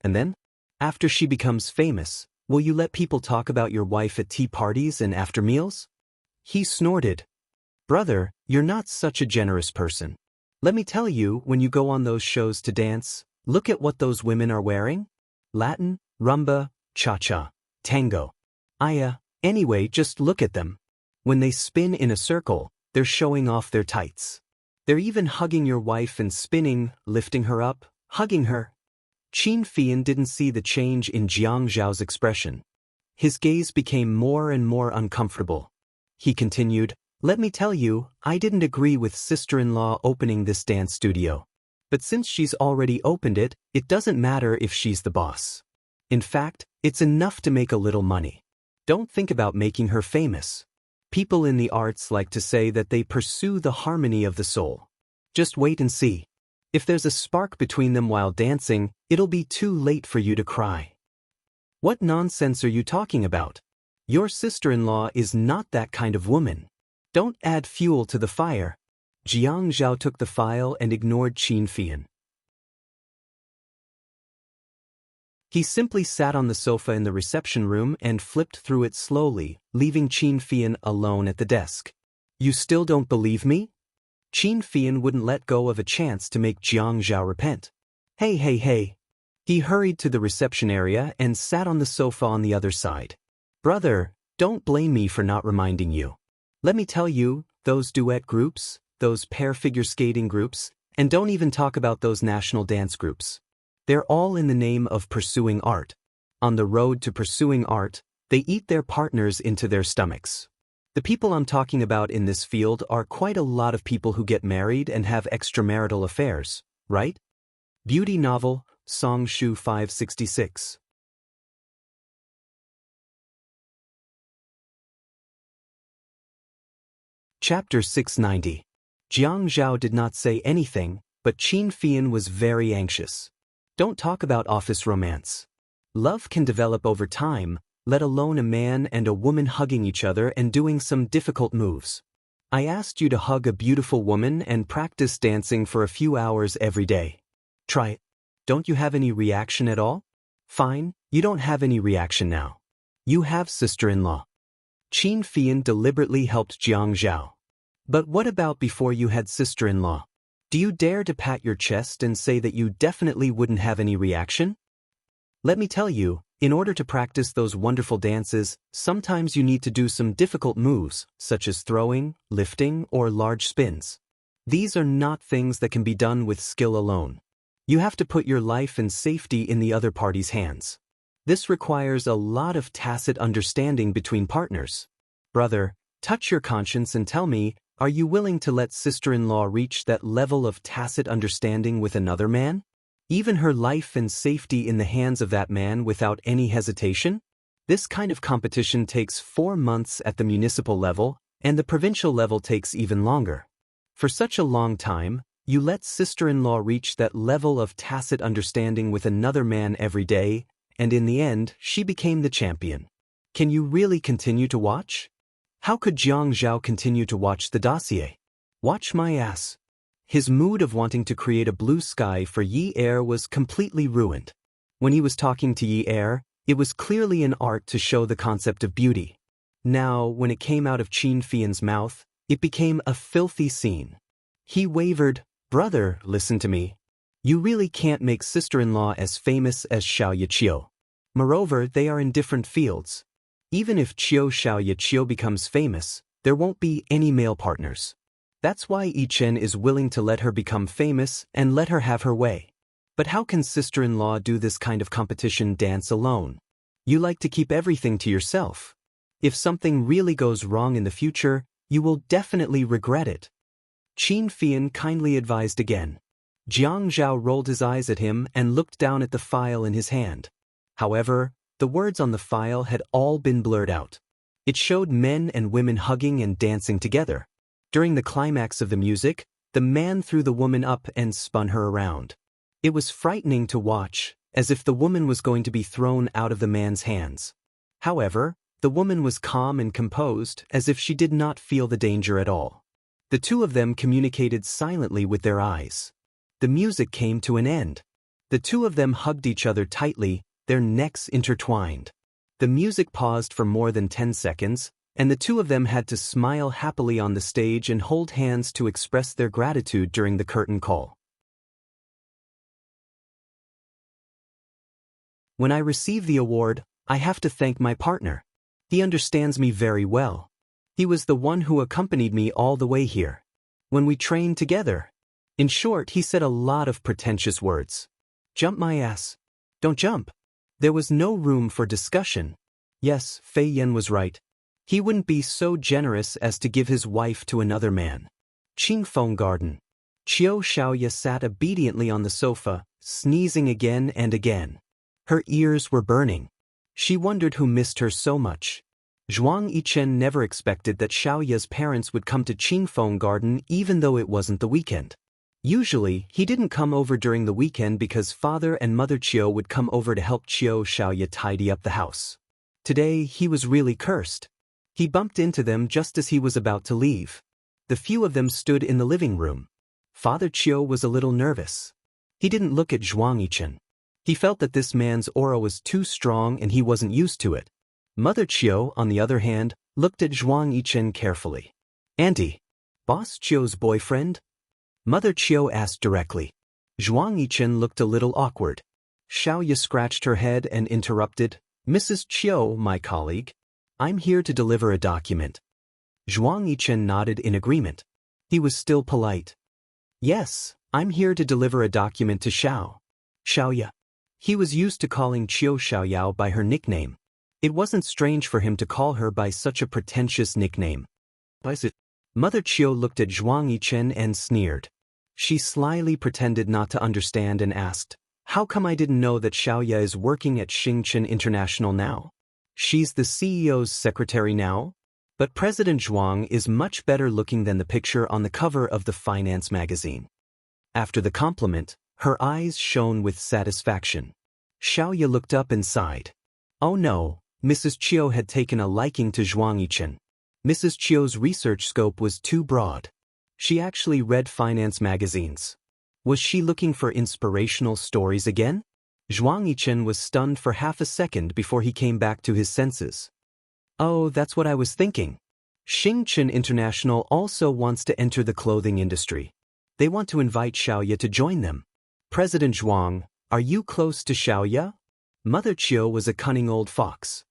And then, after she becomes famous, will you let people talk about your wife at tea parties and after meals? He snorted. "Brother, you're not such a generous person. Let me tell you, when you go on those shows to dance, look at what those women are wearing. Latin, rumba, cha-cha, tango. Anyway, just look at them. When they spin in a circle, they're showing off their tights. They're even hugging your wife and spinning, lifting her up, hugging her." Qin Fian didn't see the change in Jiang Zhao's expression. His gaze became more and more uncomfortable. He continued, "Let me tell you, I didn't agree with sister-in-law opening this dance studio. But since she's already opened it, it doesn't matter if she's the boss. In fact, it's enough to make a little money. Don't think about making her famous. People in the arts like to say that they pursue the harmony of the soul. Just wait and see. If there's a spark between them while dancing, it'll be too late for you to cry." "What nonsense are you talking about? Your sister-in-law is not that kind of woman. Don't add fuel to the fire." Jiang Zhao took the file and ignored Qin Fian. He simply sat on the sofa in the reception room and flipped through it slowly, leaving Qin Fian alone at the desk. "You still don't believe me?" Qin Fian wouldn't let go of a chance to make Jiang Zhao repent. Hey. He hurried to the reception area and sat on the sofa on the other side. "Brother, don't blame me for not reminding you. Let me tell you, those duet groups, those pair figure skating groups, and don't even talk about those national dance groups. They're all in the name of pursuing art. On the road to pursuing art, they eat their partners into their stomachs. The people I'm talking about in this field are quite a lot of people who get married and have extramarital affairs, right?" Beauty novel, Song Shu 566. Chapter 690. Jiang Zhao did not say anything, but Qin Fian was very anxious. Don't talk about office romance. Love can develop over time, let alone a man and a woman hugging each other and doing some difficult moves. I asked you to hug a beautiful woman and practice dancing for a few hours every day. Try it. Don't you have any reaction at all? Fine, you don't have any reaction now. You have sister-in-law. Qin Fian deliberately helped Jiang Zhao. But what about before you had sister-in-law? Do you dare to pat your chest and say that you definitely wouldn't have any reaction? Let me tell you, in order to practice those wonderful dances, sometimes you need to do some difficult moves, such as throwing, lifting, or large spins. These are not things that can be done with skill alone. You have to put your life and safety in the other party's hands. This requires a lot of tacit understanding between partners. Brother, touch your conscience and tell me, are you willing to let sister-in-law reach that level of tacit understanding with another man? Even her life and safety in the hands of that man without any hesitation? This kind of competition takes 4 months at the municipal level, and the provincial level takes even longer. For such a long time, you let sister-in-law reach that level of tacit understanding with another man every day, and in the end, she became the champion. Can you really continue to watch? How could Jiang Zhao continue to watch the dossier? Watch my ass. His mood of wanting to create a blue sky for Yi Er was completely ruined. When he was talking to Yi Er, it was clearly an art to show the concept of beauty. Now, when it came out of Qin Fian's mouth, it became a filthy scene. He wavered, "Brother, listen to me. You really can't make sister-in-law as famous as Xiaoya Qiu. Moreover, they are in different fields. Even if Xiaoya Qiu becomes famous, there won't be any male partners. That's why Yi Chen is willing to let her become famous and let her have her way. But how can sister-in-law do this kind of competition dance alone? You like to keep everything to yourself. If something really goes wrong in the future, you will definitely regret it." Qin Fian kindly advised again. Jiang Zhao rolled his eyes at him and looked down at the file in his hand. However, the words on the file had all been blurred out. It showed men and women hugging and dancing together. During the climax of the music, the man threw the woman up and spun her around. It was frightening to watch, as if the woman was going to be thrown out of the man's hands. However, the woman was calm and composed, as if she did not feel the danger at all. The two of them communicated silently with their eyes. The music came to an end. The two of them hugged each other tightly, their necks intertwined. The music paused for more than 10 seconds, and the two of them had to smile happily on the stage and hold hands to express their gratitude during the curtain call. "When I receive the award, I have to thank my partner. He understands me very well. He was the one who accompanied me all the way here. When we trained together. In short, he said a lot of pretentious words. Jump my ass. Don't jump." There was no room for discussion. Yes, Fei Yan was right. He wouldn't be so generous as to give his wife to another man. Qingfeng Garden. Qiu Xiaoya sat obediently on the sofa, sneezing again and again. Her ears were burning. She wondered who missed her so much. Zhuang Yichen never expected that Xiaoya's parents would come to Qingfeng Garden even though it wasn't the weekend. Usually, he didn't come over during the weekend because Father and Mother Qiu would come over to help Qiu Xiaoya tidy up the house. Today, he was really cursed. He bumped into them just as he was about to leave. The few of them stood in the living room. Father Qiu was a little nervous. He didn't look at Zhuang Yichen. He felt that this man's aura was too strong and he wasn't used to it. Mother Qiu, on the other hand, looked at Zhuang Yichen carefully. "Auntie, Boss Qiu's boyfriend?" Mother Qiu asked directly. Zhuang Yichen looked a little awkward. Xiaoya scratched her head and interrupted, "Mrs. Qiu, my colleague. I'm here to deliver a document." Zhuang Yichen nodded in agreement. He was still polite. "Yes, I'm here to deliver a document to Xiaoya." He was used to calling Qiu Xiaoyao by her nickname. It wasn't strange for him to call her by such a pretentious nickname. Mother Qiu looked at Zhuang Yichen and sneered. She slyly pretended not to understand and asked, "How come I didn't know that Xiaoya is working at Xingchen International now? She's the CEO's secretary now?" But President Zhuang is much better looking than the picture on the cover of the finance magazine. After the compliment, her eyes shone with satisfaction. Xiaoya looked up and sighed. Oh no, Mrs. Qiu had taken a liking to Zhuang Yichen. Mrs. Qiu's research scope was too broad. She actually read finance magazines. Was she looking for inspirational stories again? Zhuang Yichen was stunned for half a second before he came back to his senses. "Oh, that's what I was thinking. Xingchen International also wants to enter the clothing industry. They want to invite Xiaoya to join them. President Zhuang, are you close to Xiaoya?" Mother Qiu was a cunning old fox.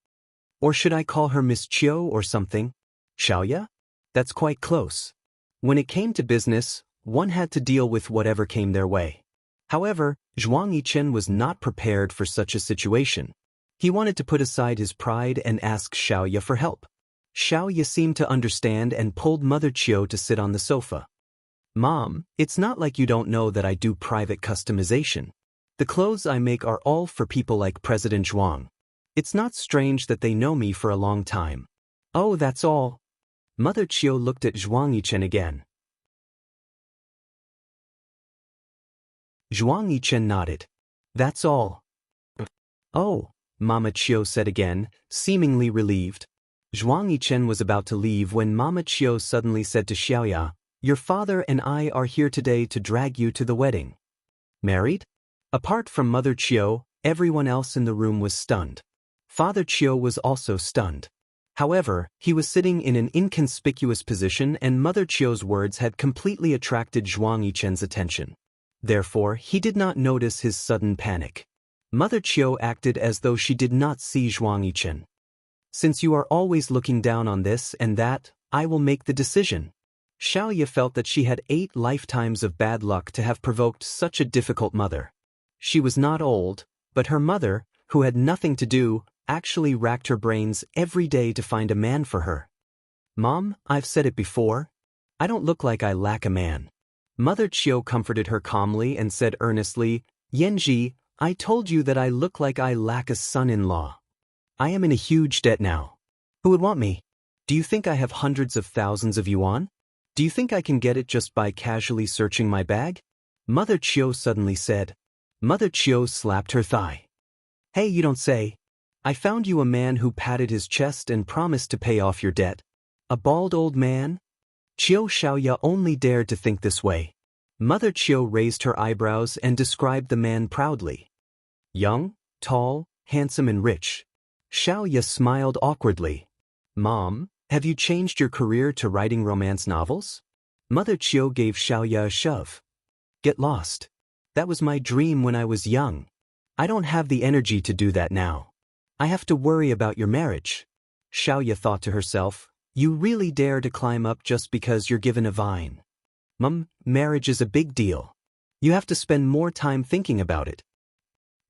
"Or should I call her Miss Qiu or something? Xiaoya? That's quite close." When it came to business, one had to deal with whatever came their way. However, Zhuang Yichen was not prepared for such a situation. He wanted to put aside his pride and ask Xiaoya for help. Xiaoya seemed to understand and pulled Mother Qiu to sit on the sofa. "Mom, it's not like you don't know that I do private customization. The clothes I make are all for people like President Zhuang. It's not strange that they know me for a long time." "Oh, that's all." Mother Qiu looked at Zhuang Yichen again. Zhuang Yichen nodded. "That's all." "Oh," Mama Qiu said again, seemingly relieved. Zhuang Yichen was about to leave when Mama Qiu suddenly said to Xiaoya, Your father and I are here today to drag you to the wedding. Married? Apart from Mother Chiu, everyone else in the room was stunned. Father Chiu was also stunned. However, he was sitting in an inconspicuous position and Mother Chiu's words had completely attracted Zhuang Yichen's attention. Therefore, he did not notice his sudden panic. Mother Chiu acted as though she did not see Zhuang Yichen. Since you are always looking down on this and that, I will make the decision. Xiaoya felt that she had 8 lifetimes of bad luck to have provoked such a difficult mother. She was not old, but her mother, who had nothing to do, actually racked her brains every day to find a man for her. Mom, I've said it before. I don't look like I lack a man. Mother Chiu comforted her calmly and said earnestly, Yanji, I told you that I look like I lack a son-in-law. I am in a huge debt now. Who would want me? Do you think I have hundreds of thousands of yuan? Do you think I can get it just by casually searching my bag? Mother Chiu suddenly said. Mother Chiu slapped her thigh. Hey, you don't say. I found you a man who patted his chest and promised to pay off your debt. A bald old man? Chiu Xiaoya only dared to think this way. Mother Chiu raised her eyebrows and described the man proudly. Young, tall, handsome and rich. Xiaoya smiled awkwardly. Mom, have you changed your career to writing romance novels? Mother Chiu gave Xiaoya a shove. Get lost. That was my dream when I was young. I don't have the energy to do that now. I have to worry about your marriage. Xiaoya thought to herself, you really dare to climb up just because you're given a vine. Mom, marriage is a big deal. You have to spend more time thinking about it.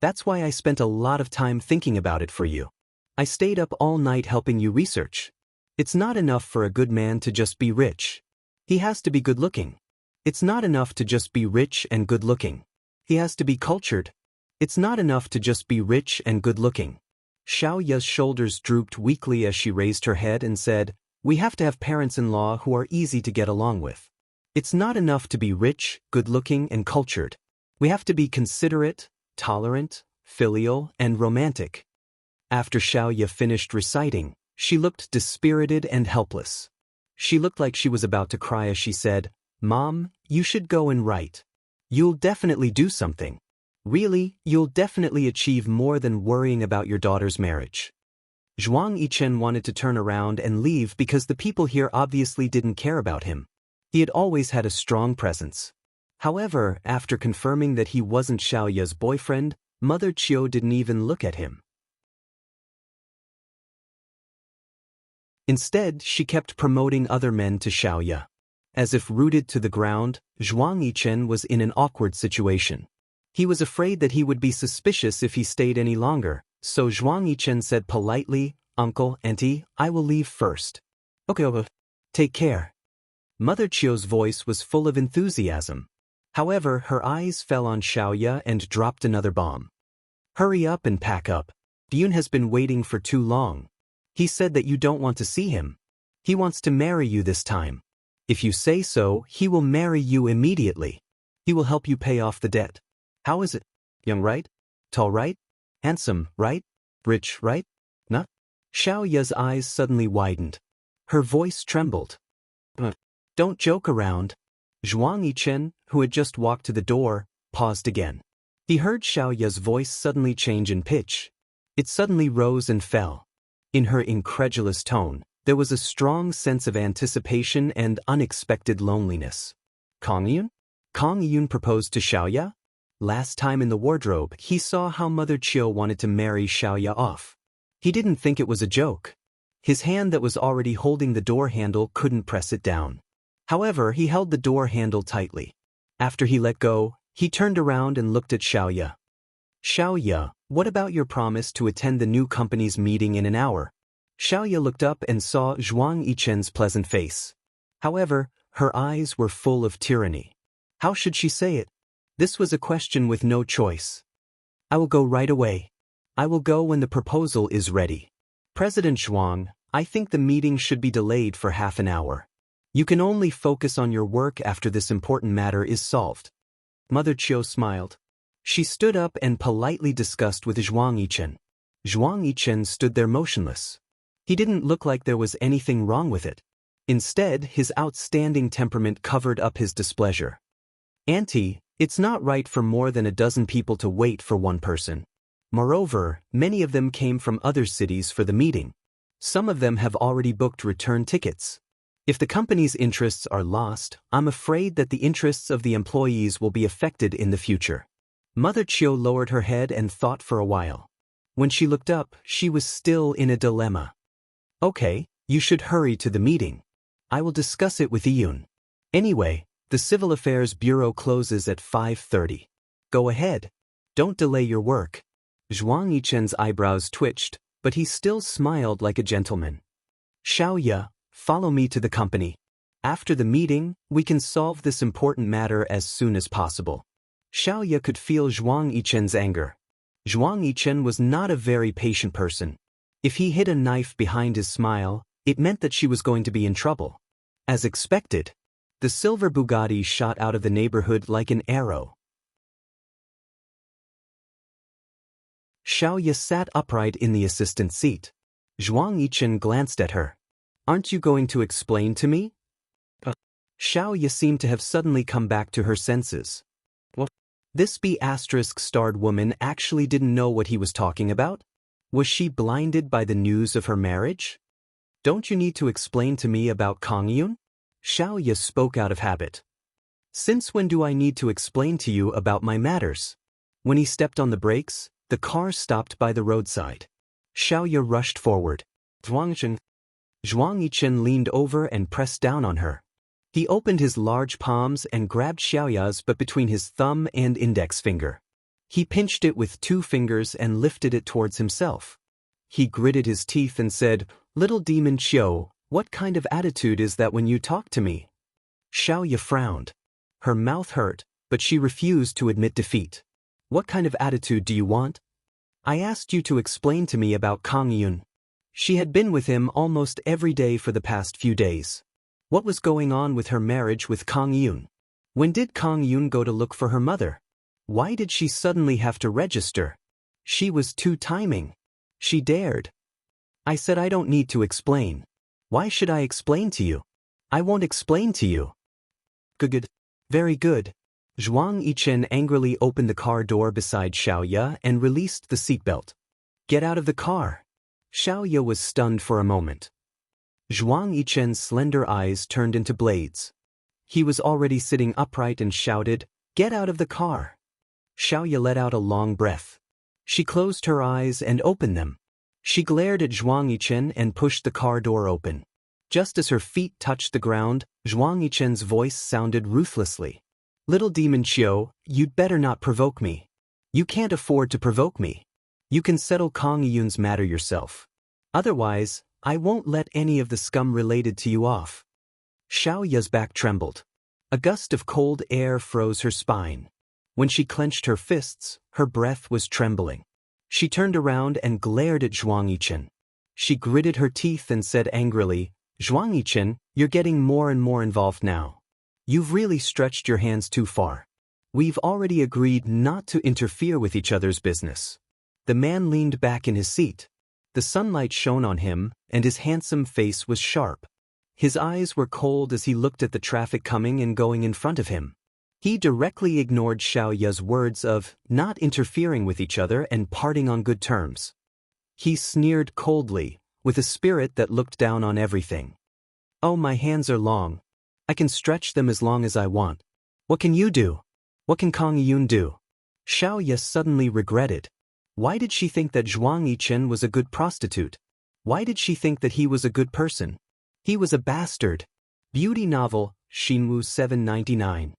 That's why I spent a lot of time thinking about it for you. I stayed up all night helping you research. It's not enough for a good man to just be rich. He has to be good-looking. It's not enough to just be rich and good-looking. He has to be cultured. It's not enough to just be rich and good-looking. Xiaoya's shoulders drooped weakly as she raised her head and said, we have to have parents-in-law who are easy to get along with. It's not enough to be rich, good-looking, and cultured. We have to be considerate, tolerant, filial, and romantic. After Xiaoya finished reciting, she looked dispirited and helpless. She looked like she was about to cry as she said, Mom, you should go and write. You'll definitely do something. Really, you'll definitely achieve more than worrying about your daughter's marriage. Zhuang Yichen wanted to turn around and leave because the people here obviously didn't care about him. He had always had a strong presence. However, after confirming that he wasn't Xiaoya's boyfriend, Mother Chiu didn't even look at him. Instead, she kept promoting other men to Xiaoya. As if rooted to the ground, Zhuang Yichen was in an awkward situation. He was afraid that he would be suspicious if he stayed any longer, so Zhuang Yichen said politely, Uncle, Auntie, I will leave first. Okay. Take care. Mother Chiu's voice was full of enthusiasm. However, her eyes fell on Xiaoya and dropped another bomb. Hurry up and pack up. Yun has been waiting for too long. He said that you don't want to see him. He wants to marry you this time. If you say so, he will marry you immediately. He will help you pay off the debt. How is it? Young, right? Tall, right? Handsome, right? Rich, right? Not? Xiaoya's eyes suddenly widened. Her voice trembled. Don't joke around. Zhuang Yichen, who had just walked to the door, paused again. He heard Xiaoya's voice suddenly change in pitch. It suddenly rose and fell. In her incredulous tone, there was a strong sense of anticipation and unexpected loneliness. Kong Yun? Kong Yun proposed to Xiaoya? Last time in the wardrobe, he saw how Mother Chiu wanted to marry Xiaoya off. He didn't think it was a joke. His hand that was already holding the door handle couldn't press it down. However, he held the door handle tightly. After he let go, he turned around and looked at Xiaoya. Xiaoya, what about your promise to attend the new company's meeting in an hour? Xiaoya looked up and saw Zhuang Yichen's pleasant face. However, her eyes were full of tyranny. How should she say it? This was a question with no choice. I will go right away. I will go when the proposal is ready. President Zhuang, I think the meeting should be delayed for half an hour. You can only focus on your work after this important matter is solved. Mother Chiu smiled. She stood up and politely discussed with Zhuang Yichen. Zhuang Yichen stood there motionless. He didn't look like there was anything wrong with it. Instead, his outstanding temperament covered up his displeasure. "Auntie, it's not right for more than a dozen people to wait for one person. Moreover, many of them came from other cities for the meeting. Some of them have already booked return tickets. If the company's interests are lost, I'm afraid that the interests of the employees will be affected in the future." Mother Chiu lowered her head and thought for a while. When she looked up, she was still in a dilemma. "Okay, you should hurry to the meeting. I will discuss it with Iyun. Anyway, the Civil Affairs Bureau closes at 5:30. Go ahead. Don't delay your work." Zhuang Yichen's eyebrows twitched, but he still smiled like a gentleman. "Xiaoya, follow me to the company. After the meeting, we can solve this important matter as soon as possible." Xiaoya could feel Zhuang Yichen's anger. Zhuang Yichen was not a very patient person. If he hid a knife behind his smile, it meant that she was going to be in trouble. As expected, the silver Bugatti shot out of the neighborhood like an arrow. Xiaoya sat upright in the assistant seat. Zhuang Yichen glanced at her. "Aren't you going to explain to me?" Xiaoya seemed to have suddenly come back to her senses. What? This B***-starred woman actually didn't know what he was talking about? Was she blinded by the news of her marriage? "Don't you need to explain to me about Kang Yun?" Xiaoya spoke out of habit. "Since when do I need to explain to you about my matters?" When he stepped on the brakes, the car stopped by the roadside. Xiaoya rushed forward. Zhuang Yichen leaned over and pressed down on her. He opened his large palms and grabbed Xiaoya's but between his thumb and index finger. He pinched it with 2 fingers and lifted it towards himself. He gritted his teeth and said, "Little demon Xiao, what kind of attitude is that when you talk to me?" Xiaoya frowned. Her mouth hurt, but she refused to admit defeat. "What kind of attitude do you want?" "I asked you to explain to me about Kang Yun." She had been with him almost every day for the past few days. What was going on with her marriage with Kang Yun? When did Kang Yun go to look for her mother? Why did she suddenly have to register? She was too timing. She dared. "I said I don't need to explain. Why should I explain to you?" "I won't explain to you." Good. Very good." Zhuang Yichen angrily opened the car door beside Xiaoya and released the seatbelt. "Get out of the car." Xiaoya was stunned for a moment. Zhuang Yichen's slender eyes turned into blades. He was already sitting upright and shouted, "Get out of the car." Xiaoya let out a long breath. She closed her eyes and opened them. She glared at Zhuang Yichen and pushed the car door open. Just as her feet touched the ground, Zhuang Yichen's voice sounded ruthlessly. "Little demon Qiu, you'd better not provoke me. You can't afford to provoke me. You can settle Kang Yun's matter yourself. Otherwise, I won't let any of the scum related to you off." Xiaoya's back trembled. A gust of cold air froze her spine. When she clenched her fists, her breath was trembling. She turned around and glared at Zhuang Yichen. She gritted her teeth and said angrily, "Zhuang Yichen, you're getting more and more involved now. You've really stretched your hands too far. We've already agreed not to interfere with each other's business." The man leaned back in his seat. The sunlight shone on him, and his handsome face was sharp. His eyes were cold as he looked at the traffic coming and going in front of him. He directly ignored Xiaoya's words of not interfering with each other and parting on good terms. He sneered coldly, with a spirit that looked down on everything. "Oh, my hands are long. I can stretch them as long as I want. What can you do? What can Kang Yun do?" Xiaoya suddenly regretted. Why did she think that Zhuang Yichen was a good prostitute? Why did she think that he was a good person? He was a bastard. Beauty novel, Xinwu 799.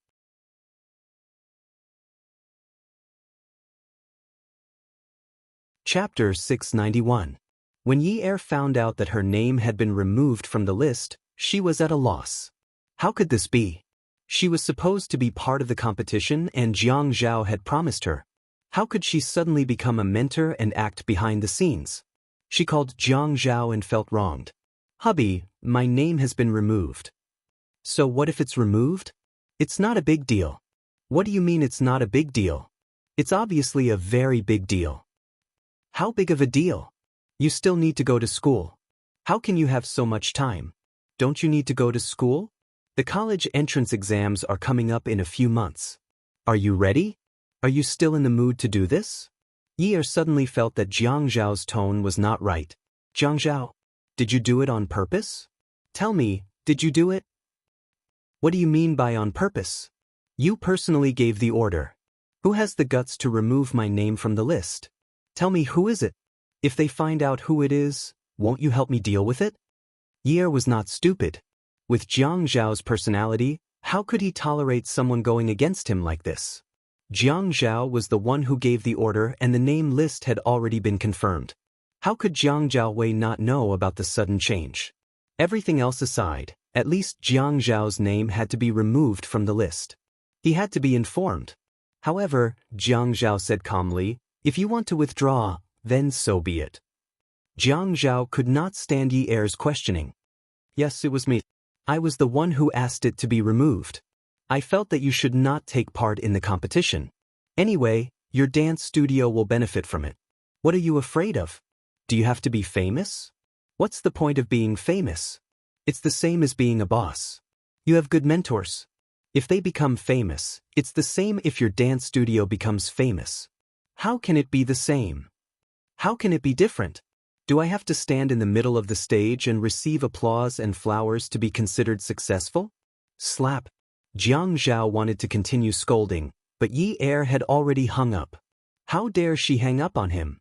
Chapter 691. When Yi Er found out that her name had been removed from the list, she was at a loss. How could this be? She was supposed to be part of the competition and Jiang Zhao had promised her. How could she suddenly become a mentor and act behind the scenes? She called Jiang Zhao and felt wronged. "Hubby, my name has been removed." "So what if it's removed?" "It's not a big deal." "What do you mean it's not a big deal?" "It's obviously a very big deal." "How big of a deal?" "You still need to go to school. How can you have so much time?" Don't you need to go to school? The college entrance exams are coming up in a few months. Are you ready? Are you still in the mood to do this? Yi suddenly felt that Jiang Zhao's tone was not right. Jiang Zhao, did you do it on purpose? Tell me, did you do it? What do you mean by on purpose? You personally gave the order. Who has the guts to remove my name from the list? Tell me, who is it? If they find out who it is, won't you help me deal with it? Yi was not stupid. With Jiang Zhao's personality, how could he tolerate someone going against him like this? Jiang Zhao was the one who gave the order and the name list had already been confirmed. How could Jiang Zhaowei not know about the sudden change? Everything else aside, at least Jiang Zhao's name had to be removed from the list. He had to be informed. However, Jiang Zhao said calmly, if you want to withdraw, then so be it. Jiang Zhao could not stand Yi's questioning. Yes, it was me. I was the one who asked it to be removed. I felt that you should not take part in the competition. Anyway, your dance studio will benefit from it. What are you afraid of? Do you have to be famous? What's the point of being famous? It's the same as being a boss. You have good mentors. If they become famous, it's the same if your dance studio becomes famous. How can it be the same? How can it be different? Do I have to stand in the middle of the stage and receive applause and flowers to be considered successful? Slap. Jiang Zhao wanted to continue scolding, but Yi had already hung up. How dare she hang up on him?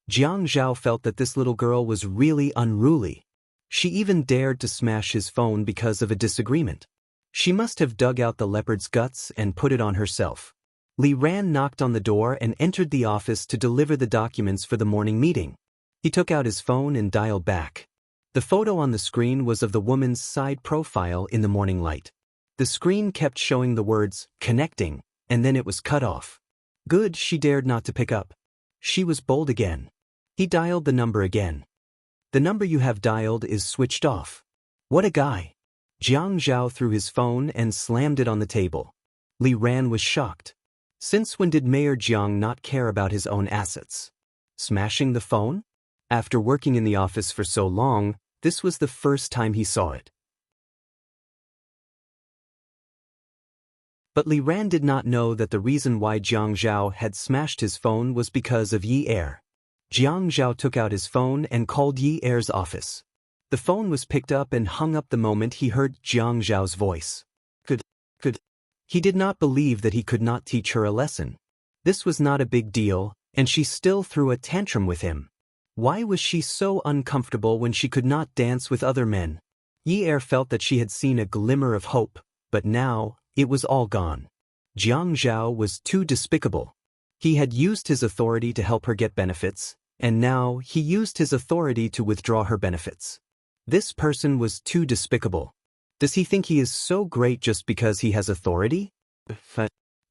Jiang Zhao felt that this little girl was really unruly. She even dared to smash his phone because of a disagreement. She must have dug out the leopard's guts and put it on herself. Li Ran knocked on the door and entered the office to deliver the documents for the morning meeting. He took out his phone and dialed back. The photo on the screen was of the woman's side profile in the morning light. The screen kept showing the words, connecting, and then it was cut off. Good, she dared not to pick up. She was bold again. He dialed the number again. The number you have dialed is switched off. What a guy. Jiang Zhao threw his phone and slammed it on the table. Li Ran was shocked. Since when did Mayor Jiang not care about his own assets? Smashing the phone? After working in the office for so long, this was the first time he saw it. But Li Ran did not know that the reason why Jiang Zhao had smashed his phone was because of Yi. Jiang Zhao took out his phone and called Yi's office. The phone was picked up and hung up the moment he heard Jiang Zhao's voice. Good. He did not believe that he could not teach her a lesson. This was not a big deal, and she still threw a tantrum with him. Why was she so uncomfortable when she could not dance with other men? Yi felt that she had seen a glimmer of hope, but now, it was all gone. Jiang Zhao was too despicable. He had used his authority to help her get benefits, and now he used his authority to withdraw her benefits. This person was too despicable. Does he think he is so great just because he has authority?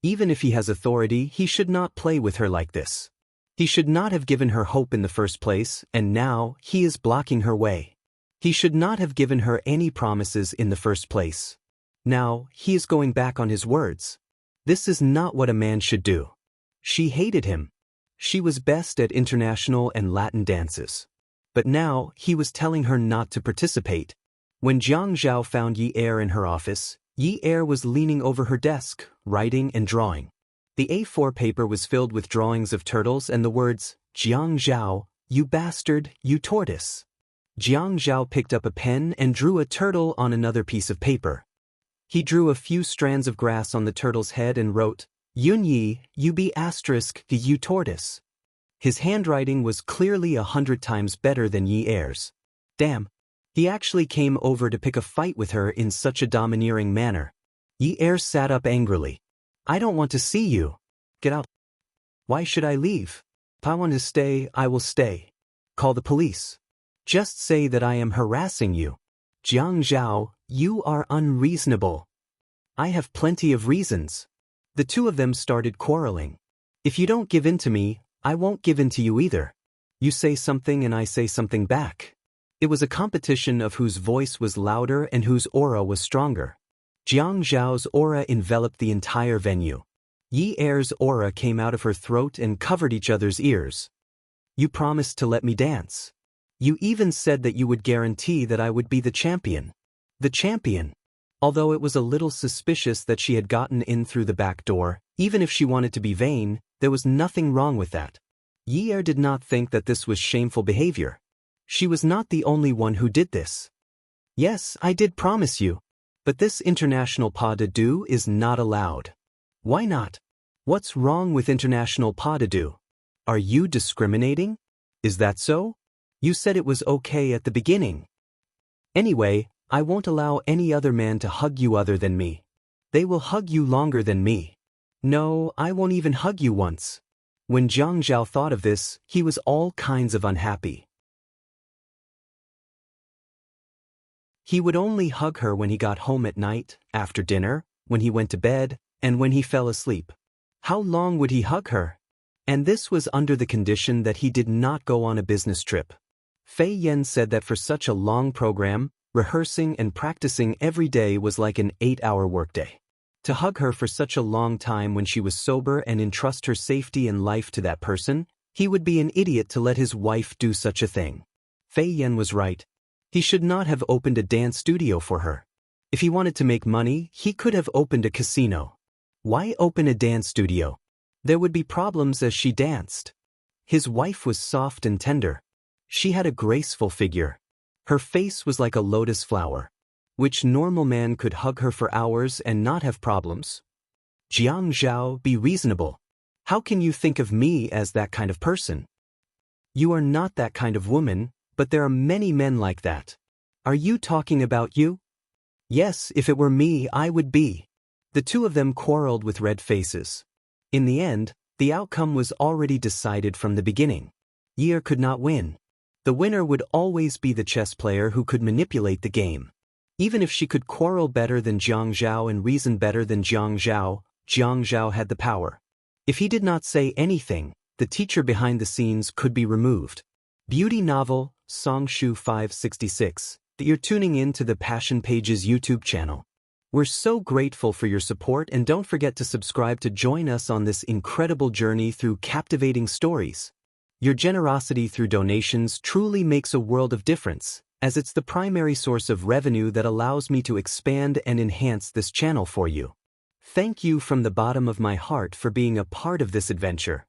Even if he has authority, he should not play with her like this. He should not have given her hope in the first place, and now he is blocking her way. He should not have given her any promises in the first place. Now, he is going back on his words. This is not what a man should do. She hated him. She was best at international and Latin dances. But now, he was telling her not to participate. When Jiang Zhao found Yi in her office, Yi was leaning over her desk, writing and drawing. The A4 paper was filled with drawings of turtles and the words, Jiang Zhao, you bastard, you tortoise. Jiang Zhao picked up a pen and drew a turtle on another piece of paper. He drew a few strands of grass on the turtle's head and wrote, Yun Yi, you be asterisk, you tortoise. His handwriting was clearly 100 times better than Yi's. Damn. He actually came over to pick a fight with her in such a domineering manner. Yi sat up angrily. I don't want to see you. Get out. Why should I leave? If I want to stay, I will stay. Call the police. Just say that I am harassing you. Jiang Zhao, you are unreasonable. I have plenty of reasons. The two of them started quarreling. If you don't give in to me, I won't give in to you either. You say something and I say something back. It was a competition of whose voice was louder and whose aura was stronger. Jiang Zhao's aura enveloped the entire venue. Yi's aura came out of her throat and covered each other's ears. You promised to let me dance. You even said that you would guarantee that I would be the champion. The champion. Although it was a little suspicious that she had gotten in through the back door, even if she wanted to be vain, there was nothing wrong with that. Yi did not think that this was shameful behavior. She was not the only one who did this. Yes, I did promise you. But this international pas de deux is not allowed. Why not? What's wrong with international pas de deux? Are you discriminating? Is that so? You said it was okay at the beginning. Anyway, I won't allow any other man to hug you other than me. They will hug you longer than me. No, I won't even hug you once. When Jiang Zhao thought of this, he was all kinds of unhappy. He would only hug her when he got home at night, after dinner, when he went to bed, and when he fell asleep. How long would he hug her? And this was under the condition that he did not go on a business trip. Fei Yan said that for such a long program, rehearsing and practicing every day was like an 8-hour workday. To hug her for such a long time when she was sober and entrust her safety and life to that person, he would be an idiot to let his wife do such a thing. Fei Yan was right. He should not have opened a dance studio for her. If he wanted to make money, he could have opened a casino. Why open a dance studio? There would be problems as she danced. His wife was soft and tender. She had a graceful figure. Her face was like a lotus flower. Which normal man could hug her for hours and not have problems? Jiang Zhao, be reasonable. How can you think of me as that kind of person? You are not that kind of woman, but there are many men like that. Are you talking about you? Yes, if it were me, I would be. The two of them quarreled with red faces. In the end, the outcome was already decided from the beginning. Yi could not win. The winner would always be the chess player who could manipulate the game. Even if she could quarrel better than Jiang Zhao and reason better than Jiang Zhao had the power. If he did not say anything, the teacher behind the scenes could be removed. Beauty novel, Songshu 566, that you're tuning in to the Passion Pages YouTube channel. We're so grateful for your support, and don't forget to subscribe to join us on this incredible journey through captivating stories. Your generosity through donations truly makes a world of difference, as it's the primary source of revenue that allows me to expand and enhance this channel for you. Thank you from the bottom of my heart for being a part of this adventure.